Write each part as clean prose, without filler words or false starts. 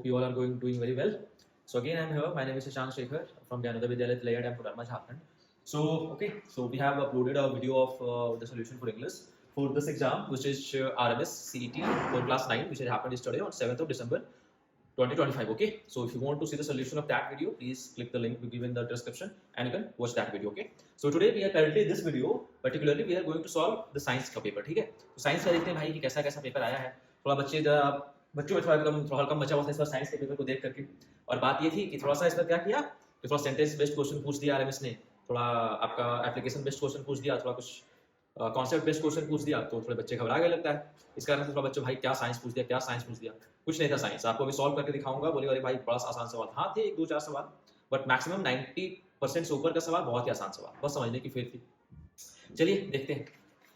Hope you all are doing very well. So again, I'm here. My name is Shashank Shekhar from Jnanodaya Vidyalaya, Tlayad, and Kodarma, Jharkhand. So we have uploaded a video of the solution for English for this exam, which is RMS CET for class 9, which had happened yesterday on 7th of December 2025. Okay, so if you want to see the solution of that video, please click the link given in the description and you can watch that video. Okay, so today we are currently this video particularly we are going to solve the science का paper. ठीक है, तो science का देखते हैं भाई कि कैसा कैसा पेपर आया है. थोड़ा बच्चों में थोड़ा हल्का मचा हुआ था इस बार साइंस के पेपर को देख करके. और बात ये थी कि थोड़ा सा इस पर क्या किया कि थोड़ा सेंटेंस बेस्ड क्वेश्चन पूछ दिया आरएमएस ने, थोड़ा आपका एप्लीकेशन बेस्ड क्वेश्चन पूछ दिया, थोड़ा कुछ कॉन्सेप्ट बेस्ड क्वेश्चन पूछ दिया, तो थोड़े बच्चे घबरा गए लगता है. इस कारण से थोड़ा बच्चों भाई क्या साइंस पूछ दिया, क्या साइंस पूछ दिया. कुछ नहीं था साइंस, आपको अभी सॉल्व करके दिखाऊंगा. बोलेगा अरे भाई बड़ा आसान सवाल. हाँ थे 1-2-4 सवाल, बट मैक्सिमम 90% से ऊपर का सवाल बहुत ही आसान सवाल, बस समझने की फेर थी. चलिए देखते हैं.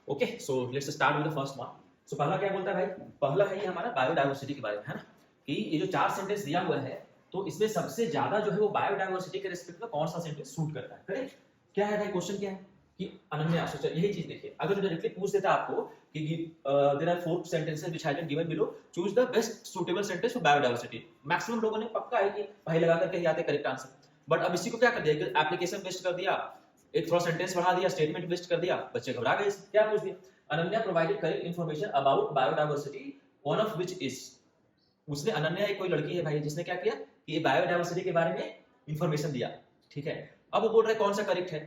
Okay, so let's start with the first one. So पहला क्या बोलता है भाई, पहला है ये हमारा बायोडायवर्सिटी के बारे में, है ना, कि ये जो 4 सेंटेंस दिया हुआ है तो इसमें सबसे ज्यादा जो है वो बायोडायवर्सिटी के रिस्पेक्ट में कौन सा सेंटेंस सूट करता है. करेक्ट. क्या है भाई क्वेश्चन, क्या है कि अनन्या. यही चीज देखिए, अगर डायरेक्टली पूछ देता आपको कि there are 4 sentences which have been given below, choose the best suitable sentence for biodiversity. Maximum लोगों ने पक्का है कि भाई लगा करके ही आते करेक्ट आंसर. बट अब इसी को क्या कर दिया, एप्लीकेशन बेस्ड कर दिया, एक थोड़ा सेंटेंस बढ़ा दिया, स्टेटमेंट बेस्ड कर दिया, बच्चे घबरा गए. क्या पूछ दिया, Ananya provided correct information about biodiversity, one of which is. उसने, अनन्या एक कोई लड़की है भाई जिसने क्या किया कि ये बायोडायवर्सिटी के बारे में इंफॉर्मेशन दिया. ठीक है, अब वो बोल रहा है कौन सा करेक्ट है.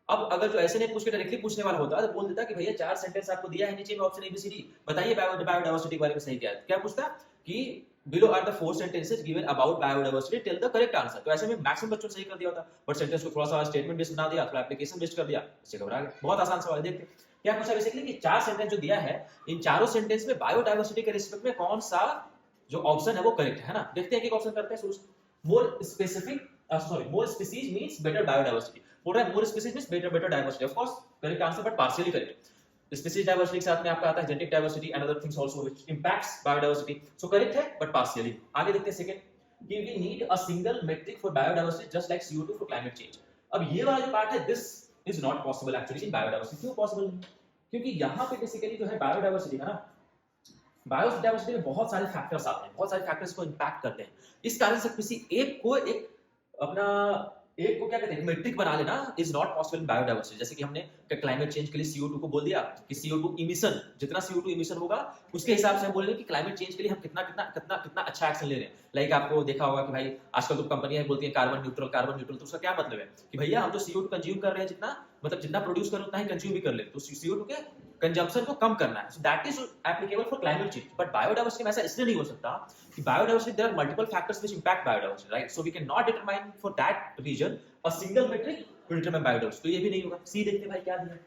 अब अगर जो ऐसे नहीं पूछ के डायरेक्टली पूछने वाला होता तो बोल देता कि भैया 4 सेंटेंस आपको दिया है नीचे में ऑप्शन एबीसीडी, बताइए बायोडायवर्सिटी के बारे में सही क्या है. क्या पूछता कि below are the 4 sentences given about biodiversity, tell the correct answer. तो ऐसे में मैक्सिमम बच्चों ने सही कर दिया होता, बट सेंटेंस को थोड़ा सा स्टेटमेंट बेस्ड बना दिया, थोड़ा एप्लीकेशन बेस्ड कर दिया, इससे घबरा गए. बहुत आसान सवाल है. देखते हैं क्या पूछा बेसिकली कि 4 सेंटेंस जो दिया है, इन चारों सेंटेंस में बायोडायवर्सिटी के रिस्पेक्ट में कौन सा जो ऑप्शन है वो करेक्ट है ना. देखते हैं कि ऑप्शन करते हैं. More specific, more species means better biodiversity. बोल रहा है more species means better diversity. Of course correct answer, but partially correct. Species diversity के साथ में आपका आता है genetic diversity and other things also which impacts biodiversity. So correct है बट पार्शियली. आगे देखते हैं सेकंड, कि we need a single metric for biodiversity just like CO2 for climate change. अब ये वाला जो पार्ट है, this is not possible actually in biodiversity. क्यों पॉसिबल नहीं? क्योंकि यहाँ पे बेसिकली जो है बायोडायवर्सिटी है ना, बायोडायवर्सिटी में बहुत सारे फैक्टर्स आते हैं, बहुत सारे फैक्टर्स को इंपैक्ट करते हैं. इस कारण से किसी एक को क्या कहते हैं मेट्रिक बना लेना is not possible in biodiversity. जैसे कि हमने क्लाइमेट चेंज के लिए CO2 को बोल दिया कि CO2 इमिशन, जितना CO2 इमिशन होगा उसके हिसाब से हम बोलेंगे कि क्लाइमेट चेंज के लिए हम कितना अच्छा एक्शन ले रहे हैं. लाइक आपको देखा होगा कि भाई आजकल तो कंपनियां बोलती हैं कार्बन न्यूट्रल. तो उसका क्या मतलब है कि भैया हम तो CO2 कंज्यूम कर रहे हैं, जितना प्रोड्यूस कर रहे हैं उतना ही कंज्यूम भी कर ले, तो CO2 के कंजम्पशन को कम करना है. So that is applicable for climate change. But biodiversity में ऐसा इसलिए नहीं हो सकता कि biodiversity there are multiple factors which impact biodiversity, right. So we can not determine for that reason a single metric to determine biodiversity. तो ये भी नहीं होगा. सी देखते हैं भाई क्या दिया.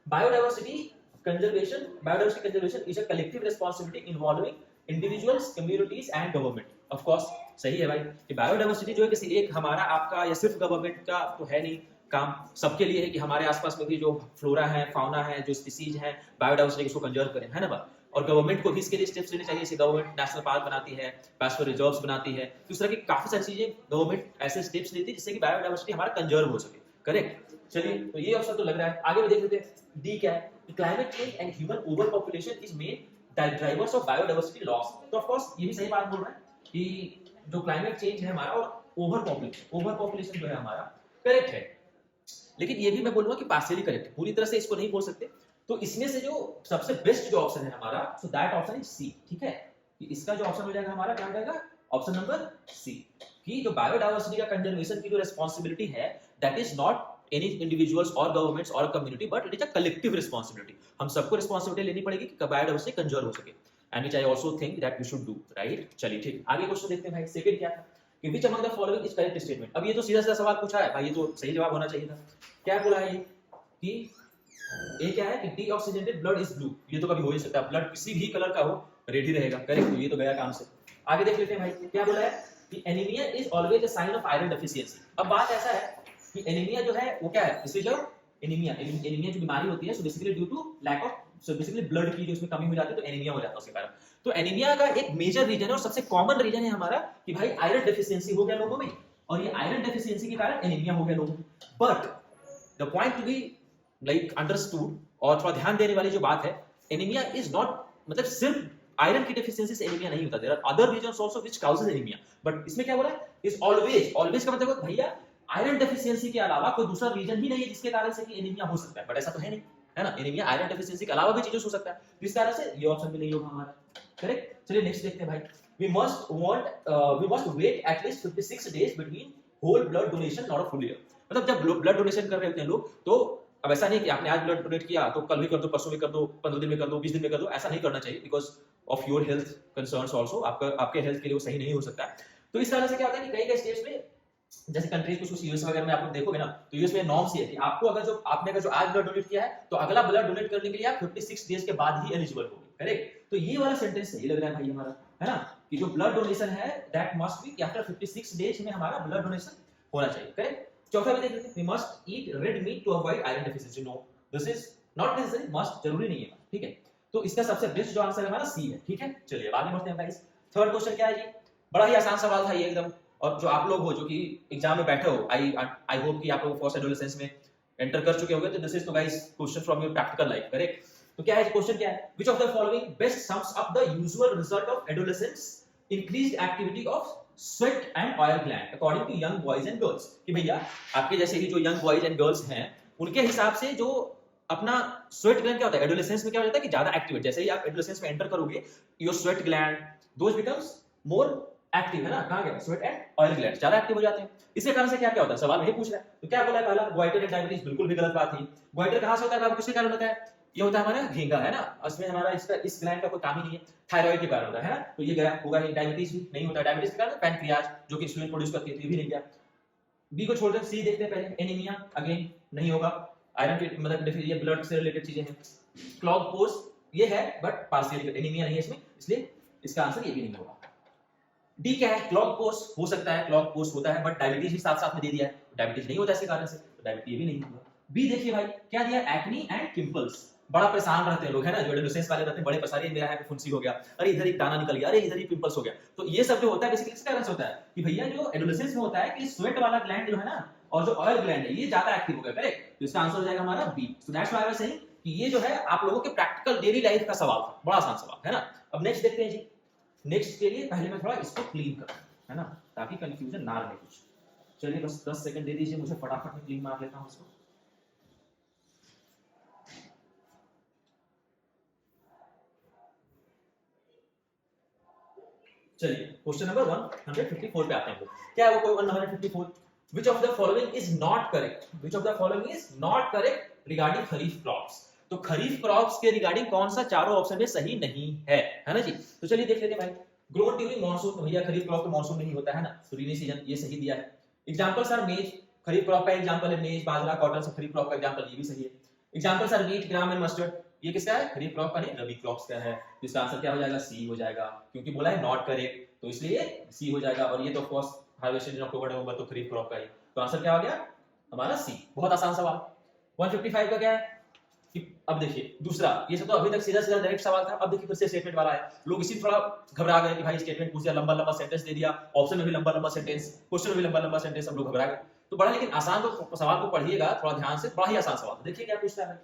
Biodiversity conservation is a collective responsibility involving individuals, communities and government. Of course सही है भाई कि बायोडायवर्सिटी जो है किसी एक हमारा आपका या सिर्फ गवर्नमेंट का तो है नहीं, काम सबके लिए है कि हमारे आसपास में भी जो फ्लोरा है, फाउना है, जो स्पीसीज है, बायोडायवर्सिटी को कंजर्व करें, है ना बात. और गवर्नमेंट को भी इसके लिए स्टेप्स लेने चाहिए. जैसे गवर्नमेंट नेशनल पार्क बनाती है, पास रिजर्व्स बनाती है, तो इस तरह की काफी सारी चीजें गवर्नमेंट ऐसे स्टेप्स लेती है जिससे कि बायोडायवर्सिटी हमारा कंजर्व हो सके. करेक्ट. चलिए तो ये ऑप्शन तो लग रहा है. आगे भी देख लेते हैं. डी क्या है, climate change and human over population is main drivers of biodiversity loss. तो ऑफ कोर्स ये भी सही बात बोल रहा है कि जो क्लाइमेट चेंज है हमारा और ओवर पॉपुलेशन जो है हमारा, करेक्ट है. लेकिन ये भी मैं बोलूंगा कि पार्शियली करेक्ट है, पूरी तरह से इसको नहीं बोल सकते. तो इसमें से जो सबसे बेस्ट जो ऑप्शन है हमारा, so that option is C. ठीक है, कि इसका जो ऑप्शन हो जाएगा हमारा क्या हो जाएगा, ऑप्शन नंबर सी, कि जो बायोडायवर्सिटी का कंजर्वेशन की जो रिस्पांसिबिलिटी है that is not any individuals और गवर्नमेंट्स और community, but it is a collective responsibility. हम सबको रिस्पांसिबिलिटी लेनी पड़ेगी कि बायोडायवर्सिटी कंजर्व हो सके, and which I also think that we should do, right. चलिए ठीक, आगे क्वेश्चन देखते हैं भाई. सेकंड क्या था कि which among the following is correct statement. अब ये तो सीधा सवाल पूछा है भाई, ये तो सही जवाब होना चाहिए था. क्या बोला है ये कि ये क्या है कि डीऑक्सीजेनेटेड ब्लड इज ब्लू. ये तो कभी हो ही सकता है, ब्लड किसी भी कलर का हो रेड ही रहेगा. करेक्ट. तो ये तो गया काम से. आगे देख लेते हैं भाई क्या बोला है कि anaemia is always a sign of iron deficiency. अब बात ऐसा है कि एनीमिया जो है वो क्या है, इससे जो एनीमिया जो बीमारी होती है, so basically due to lack of, so basically blood की जो इसमें कमी हो जाती है तो एनीमिया हो जाता है उसके कारण. तो एनीमिया का एक मेजर रीजन है और सबसे कॉमन रीजन है हमारा कि भाई आयरन डेफिशिएंसी हो गया लोगों में, और ये आयरन डेफिशिएंसी के कारण एनीमिया हो गया लोगों में. But the point to be like understood और थोड़ा ध्यान देने वाली जो बात है, एनीमिया इज नॉट मतलब सिर्फ आयरन की डेफिशिएंसी से एनीमिया नहीं होता, there are other reasons also which causes anaemia, but इसमें क्या बोला है, इज ऑलवेज, ऑलवेज का मतलब भैया आयरन डेफिशिएंसी के अलावा कोई दूसरा रीजन ही नहीं है जिसके कारण से कि एनीमिया हो सकता है, बट ऐसा तो है नहीं, है ना, एनीमिया आयरन डेफिशिएंसी के अलावा भी चीजें हो सकता है, इस कारण से ये ऑप्शन भी नहीं होगा हमारा, करेक्ट। चलिए नेक्स्ट देखते हैं भाई, we must wait at least 56 days between whole blood donation not a full year, मतलब जब ब्लड डोनेशन कर रहे होते हैं लोग, तो अब ऐसा नहीं कि आपने आज ब्लड डोनेट किया तो कल भी कर दो, परसों भी कर दो, 15 दिन में कर दो, 20 दिन में कर दो, ऐसा नहीं करना चाहिए, because of your health concerns also, आपके हेल्थ के लिए वो सही नहीं हो सकता है। तो इस तरह से क्या होता है कि कई स्टेट्स में, जैसे कंट्रीज कुछ यूएस वगैरह में आप लोग देखोगे ना, तो यूएस में नॉर्म्स ये है कि आपको अगर जो आपने अगर जो आज ब्लड डोनेट किया है, तो अगला ब्लड डोनेट करने के लिए आप 56 डेज के बाद ही एलिजिबल होगे, करेक्ट। तो ये वाला सेंटेंस सही लग रहा है भाई हमारा, है ना, कि जो ब्लड डोनेशन है that must be after 56 days में हमारा ब्लड डोनेशन होना चाहिए, करेक्ट। चौथा भी देख लेते हैं, we must eat red meat to avoid iron deficiency, no this is not necessary, must जरूरी नहीं है, ठीक है। तो इसका सबसे बेस्ट जो आंसर है हमारा सी है, ठीक है। चलिए आगे बढ़ते हैं गाइस। थर्ड क्वेश्चन क्या है जी, बड़ा ही आसान सवाल था ये एकदम, और जो आप लोग हो जो कि एग्जाम में बैठे हो, आई होप कि आप लोग फर्स्ट एडोलेसेंस में एंटर कर चुके होंगे, तो दिस इज तो guys question from your practical life, correct. तो क्या है क्वेश्चन, क्या है, which of the following best sums up the usual result of adolescence increased activity of sweat and oil gland according to young boys and girls, कि भैया आपके जैसे ही जो यंग बॉयज एंड गर्ल्स हैं उनके हिसाब से जो अपना स्वेट ग्लैंड क्या होता है एडोलेसेंस में, क्या हो जाता है कि ज्यादा एक्टिवेट, जैसे ही आप एडोलेसेंस में एंटर करोगे your sweat gland those becomes more active, है ना, कहां गया, स्वेट एंड ऑयल ग्लैंड ज्यादा एक्टिव हो जाते हैं। इसके कारण से क्या क्या होता है, सवाल यही पूछ रहा है, तो क्या बोला है पहला, ग्वाइटर एंड डायबिटीज, बिल्कुल भी गलत बात थी। ग्वाइटर कहां से होता है, किसके कारण होता है, ये होता है हमारा घेंगा, है ना, इसमें हमारा इसका इस ग्लैंड का कोई काम ही नहीं है, थायराइड के कारण होता है ना, तो ये गया होगा नहीं। डायबिटीज भी नहीं होता, डायबिटीज के कारण पैनक्रियाज जो कि इंसुलिन प्रोड्यूस करती है, ये भी नहीं गया। बी को छोड़कर सी देखते हैं पहले, एनीमिया अगेन नहीं होगा, आयरन की मतलब डेफिशिएंसी ब्लड से रिलेटेड चीजें हैं। क्लॉग पोर्स ये है बट पार्शियल एनीमिया नहीं है इसमें, इसलिए इसका आंसर ये भी नहीं होगा। डी क्या है, क्लॉग पोर्स हो सकता है, क्लॉग पोर्स होता है बट डायबिटीज भी साथ साथ में दे दिया है, डायबिटीज नहीं होता इसके कारण से, तो डायबिटीज ये भी नहीं होगा। बी देखिए भाई क्या दिया, एक्नी एंड पिंपल्स, बड़ा परेशान रहते हैं लोग, है ना, जो एडोलेसेंस वाले रहते हैं बड़े परेशान, मेरा है फुंसी हो गया, अरे इधर एक दाना निकल गया, अरे इधर ही पिंपल्स हो गया, तो ये सब जो होता है बेसिकली किस कारण से होता है कि भैया जो एडोलेसेंस में होता है कि स्वेट वाला ग्लैंड जो है ना और जो ऑयल ग्लैंड है ये ज्यादा एक्टिव हो गया, करेक्ट। तो इसका आंसर हो जाएगा हमारा B. So that's why I was saying कि ये जो है आप लोगों के प्रैक्टिकल डेली लाइफ का सवाल था, बड़ा आसान सवाल है ना। अब नेक्स्ट देखते हैं जी, नेक्स्ट के लिए पहले मैं थोड़ा इसको क्लीन कर, है ना, ताकि कंफ्यूजन ना रहे कुछ। चलिए बस 10 सेकंड दे दीजिए मुझे, फटाफट में क्लीन मार लेता हूं इसको। चलिए क्वेश्चन नंबर 154 पे आते हैं। क्या है वो कोई 154, which of the following is not correct, which of the following is not correct regarding kharif crops, तो खरीफ क्रॉप्स के रिगार्डिंग कौन सा चारों ऑप्शन में सही नहीं है, है ना जी। तो चलिए देख लेते हैं भाई, ग्रोन ड्यूरिंग मॉनसून, तो भैया खरीफ क्रॉप तो मॉनसून में ही होता है ना, तो रेनी सीजन ये सही दिया है। एग्जांपल्स आर मेज, खरीफ क्रॉप का एग्जांपल है मेज, बाजरा, कॉटन, सब खरीफ क्रॉप का एग्जांपल, ये भी सही है। Examples are wheat, gram and mustard, ये किसका है, खरीफ क्रॉप का नहीं रबी क्रॉप्स का है, तो इसका आंसर क्या हो जाएगा, सी हो जाएगा, क्योंकि बोला है नॉट करेक्ट, तो इसलिए सी हो जाएगा। और ये तो ऑफ कोर्स हार्वेस्टेड इन अक्टूबर नवंबर, तो खरीफ क्रॉप का ही, तो आंसर क्या हो गया हमारा सी। बहुत आसान सवाल। 155 का क्या है कि अब देखिए दूसरा, ये सब तो अभी तक सीधा सीधा डायरेक्ट सवाल था, अब देखिए फिर से स्टेटमेंट वाला है, लोग इसी थोड़ा घबरा गए कि भाई स्टेटमेंट पूछ दिया, लंबा लंबा सेंटेंस दे दिया, ऑप्शन में भी लंबा लंबा सेंटेंस, क्वेश्चन में भी लंबा लंबा सेंटेंस, सब लोग घबरा गए। तो बड़ा लेकिन आसान तो सवाल को पढ़िएगा थोड़ा ध्यान से, बड़ा ही आसान सवाल। देखिए क्या पूछता है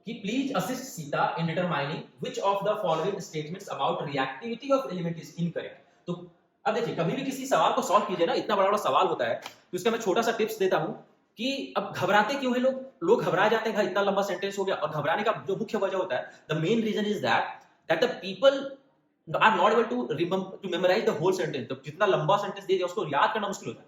कि please assist Sita in determining which of the following statements about reactivity of element is incorrect. तो अब देखिए कभी भी किसी सवाल को सॉल्व कीजिए ना, इतना बड़ा बड़ा सवाल होता है, तो इसका मैं छोटा सा टिप्स देता हूं कि अब घबराते क्यों है लोग घबरा जाते हैं, भाई इतना लंबा सेंटेंस हो गया, और घबराने का जो मुख्य वजह होता है, the main reason is that the people are not able to memorise the whole sentence. तो जितना लंबा सेंटेंस दे दिया उसको याद करना मुश्किल होता है,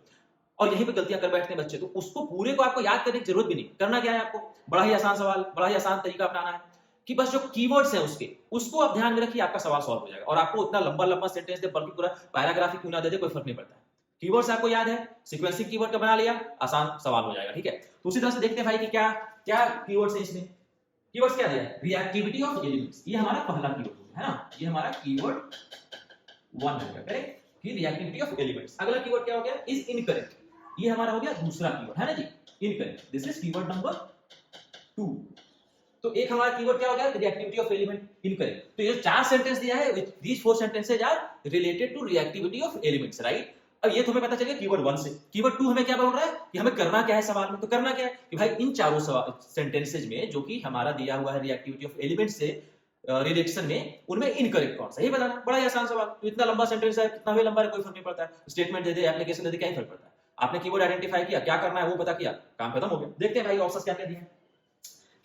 और यहीं पे गलतियां कर बैठते हैं बच्चे, तो उसको पूरे को आपको याद करने की जरूरत भी नहीं। करना क्या है आपको, बड़ा ही आसान सवाल, बड़ा ही आसान तरीका अपनाना है कि बस जो कीवर्ड्स हैं उसको आप ध्यान में रखिए, आपका सवाल सॉल्व हो जाएगा। और आपको उतना लंबा लंबा सेंटेंस दे, बल्कि पूरा पैराग्राफ क्यों ना दे दे, कोई फर्क नहीं पड़ता है। कीवर्ड्स आपको याद है, सीक्वेंसिंग कीवर्ड का बना लिया, आसान सवाल हो जाएगा, ठीक है। तो उसी तरह से देखते हैं भाई कि क्या क्या कीवर्ड्स है इसमें। कीवर्ड्स क्या दिया है, रिएक्टिविटी ऑफ एलिमेंट्स, ये हमारा पहला कीवर्ड है ना, ये हमारा कीवर्ड 1 हो गया, करेक्ट, कि रिएक्टिविटी ऑफ एलिमेंट्स। अगला कीवर्ड क्या हो गया, इज इनकरेक्ट, ये हमारा हो गया दूसरा कीवर्ड, है ना जी, incorrect. This is keyword number 2। तो एक हमारा कीवर्ड क्या हो गया, रिएक्टिविटी ऑफ एलिमेंट, इनकरेक्ट। तो ये 4 सेंटेंस दिया है, these 4 sentences are related to reactivity of elements, right. अब ये तुम्हें पता चल गया कीवर्ड 1 से। कीवर्ड 2 हमें क्या बोल रहा है कि हमें करना क्या है सवाल में, तो करना क्या है कि भाई इन चारों सेंटेंसेज में जो कि हमारा दिया हुआ है रिएक्टिविटी ऑफ एलिमेंट्स से रिएक्शन में उनमें इनकरेक्ट कौन सा, यही बताना। बड़ा ही आसान सवाल, तो इतना लंबा सेंटेंस है, कितना भी लंबा है कोई फर्क नहीं पड़ता है, स्टेटमेंट दे दे, एप्लीकेशन दे दे, क्या ही फर्क पड़ता है। आपने कीवर्ड आइडेंटिफाई किया, क्या करना है वो पता किया, काम खत्म हो गया। देखते हैं भाई ऑप्शंस क्या क्या दिए।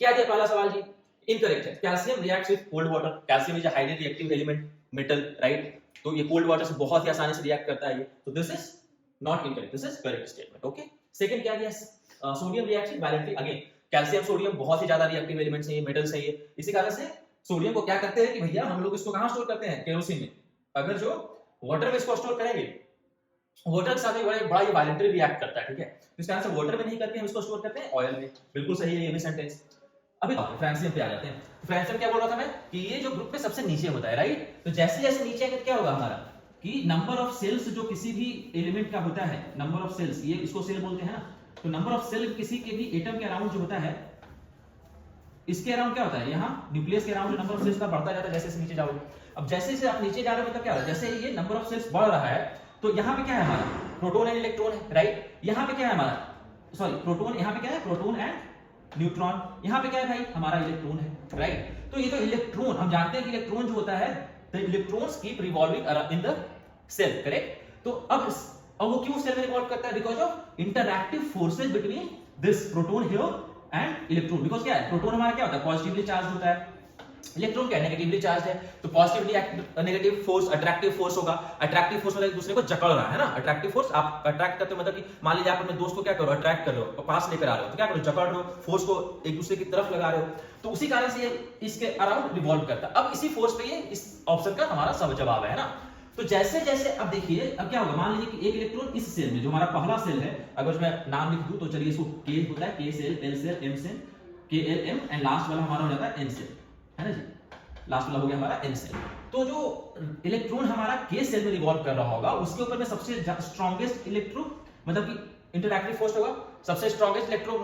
क्या दिया पहला सवाल जी, इनकरेक्ट है। Calcium reacts with cold water, calcium is a highly reactive element metal, right. तो ये कोल्ड वाटर से बहुत ही आसानी से रिएक्ट करता है ये, तो this is not incorrect, this is correct statement. Okay, second क्या दिया, sodium reaction violently, again calcium sodium बहुत ही ज्यादा रिएक्टिव एलिमेंट्स हैं, ये मेटल्स हैं ये, इसी कारण से सोडियम को क्या करते हैं कि भैया हम लोग इसको कहां स्टोर करते हैं, केरोसिन में। अगर जो वाटर में इसको स्टोर करेंगे, वाटर के साथ बड़ा ये वायलेंटली रिएक्ट करता है, ठीक है। इस कारण से वाटर में नहीं करके हम इसको स्टोर करते हैं ऑयल में। बिल्कुल सही है ये भी सेंटेंस। अभी फ्रांसियम पे आ जाते हैं। फ्रांसियम क्या बोल रहा था मैं कि ये जो ग्रुप में सबसे नीचे होता है, राइट। तो जैसे जैसे नीचे आएगा क्या होगा हमारा कि नंबर ऑफ सेल्स जो किसी भी एलिमेंट का होता है, नंबर ऑफ सेल्स, ये इसको सेल बोलते हैं ना, तो नंबर ऑफ सेल किसी के भी एटम के अराउंड जो होता है, इसके अराउंड क्या होता है, यहाँ न्यूक्लियस के अराउंड जो नंबर ऑफ सेल्स का बढ़ता जाता है जैसे जैसे नीचे जाओगे। अब जैसे जैसे आप नीचे जा रहे हो मतलब क्या हो रहा है, जैसे ये नंबर ऑफ सेल्स बढ़ रहा है तो यहाँ पे क्या है हमारा प्रोटॉन एंड इलेक्ट्रॉन है, राइट। यहाँ पे क्या है हमारा, सॉरी प्रोटॉन, यहाँ पे क्या है प्रोटॉन एंड न्यूट्रॉन, यहाँ पे क्या है भाई हमारा इलेक्ट्रॉन है, राइट। तो ये जो इलेक्ट्रॉन, हम जानते हैं कि इलेक्ट्रॉन जो होता है, the electrons keep revolving in the shell, correct. तो अब वो क्यों सेल में रिवॉल्व करता है, because of interactive forces between this proton here and electron. Because क्या है, प्रोटॉन हमारा क्या होता है पॉजिटिवली चार्ज होता है, इलेक्ट्रॉन क्या नेगेटिवली चार्ज है, तो positively negative force attractive force होगा। अट्रैक्टिव फोर्स मतलब एक दूसरे को जकड़ रहा है ना, अट्रैक्टिव फोर्स। आप अट्रैक्ट करते हो मतलब कि मान लीजिए आप अपने दोस्त को क्या करो, अट्रैक्ट कर रहे हो, पास लेकर आ रहे हो, तो क्या करो, जकड़ रहे हो, फोर्स को एक दूसरे की तरफ लगा रहे हो, तो उसी कारण से ये इसके अराउंड रिवॉल्व करता है। अब इसी फोर्स पे ये इस ऑप्शन का हमारा सब जवाब है ना। तो जैसे जैसे अब देखिए अब क्या होगा, मान लीजिए कि एक इलेक्ट्रॉन इस सेल में, जो हमारा पहला सेल है, अगर मैं नाम लिख दूं तो चलिए इसको के होता है, K shell, L shell, M shell, K L M, and last वाला हमारा हो जाता है एन सेल, है ना जी, लास्ट वाला हो गया हमारा एन सेल। तो जो इलेक्ट्रॉन हमारा के सेल में रिवॉल्व कर रहा होगा, उसके ऊपर में सबसे स्ट्रॉन्गेस्ट इलेक्ट्रो मतलब कि इंटरएक्टिव फोर्स होगा, सबसे स्ट्रॉन्गेस्ट इलेक्ट्रो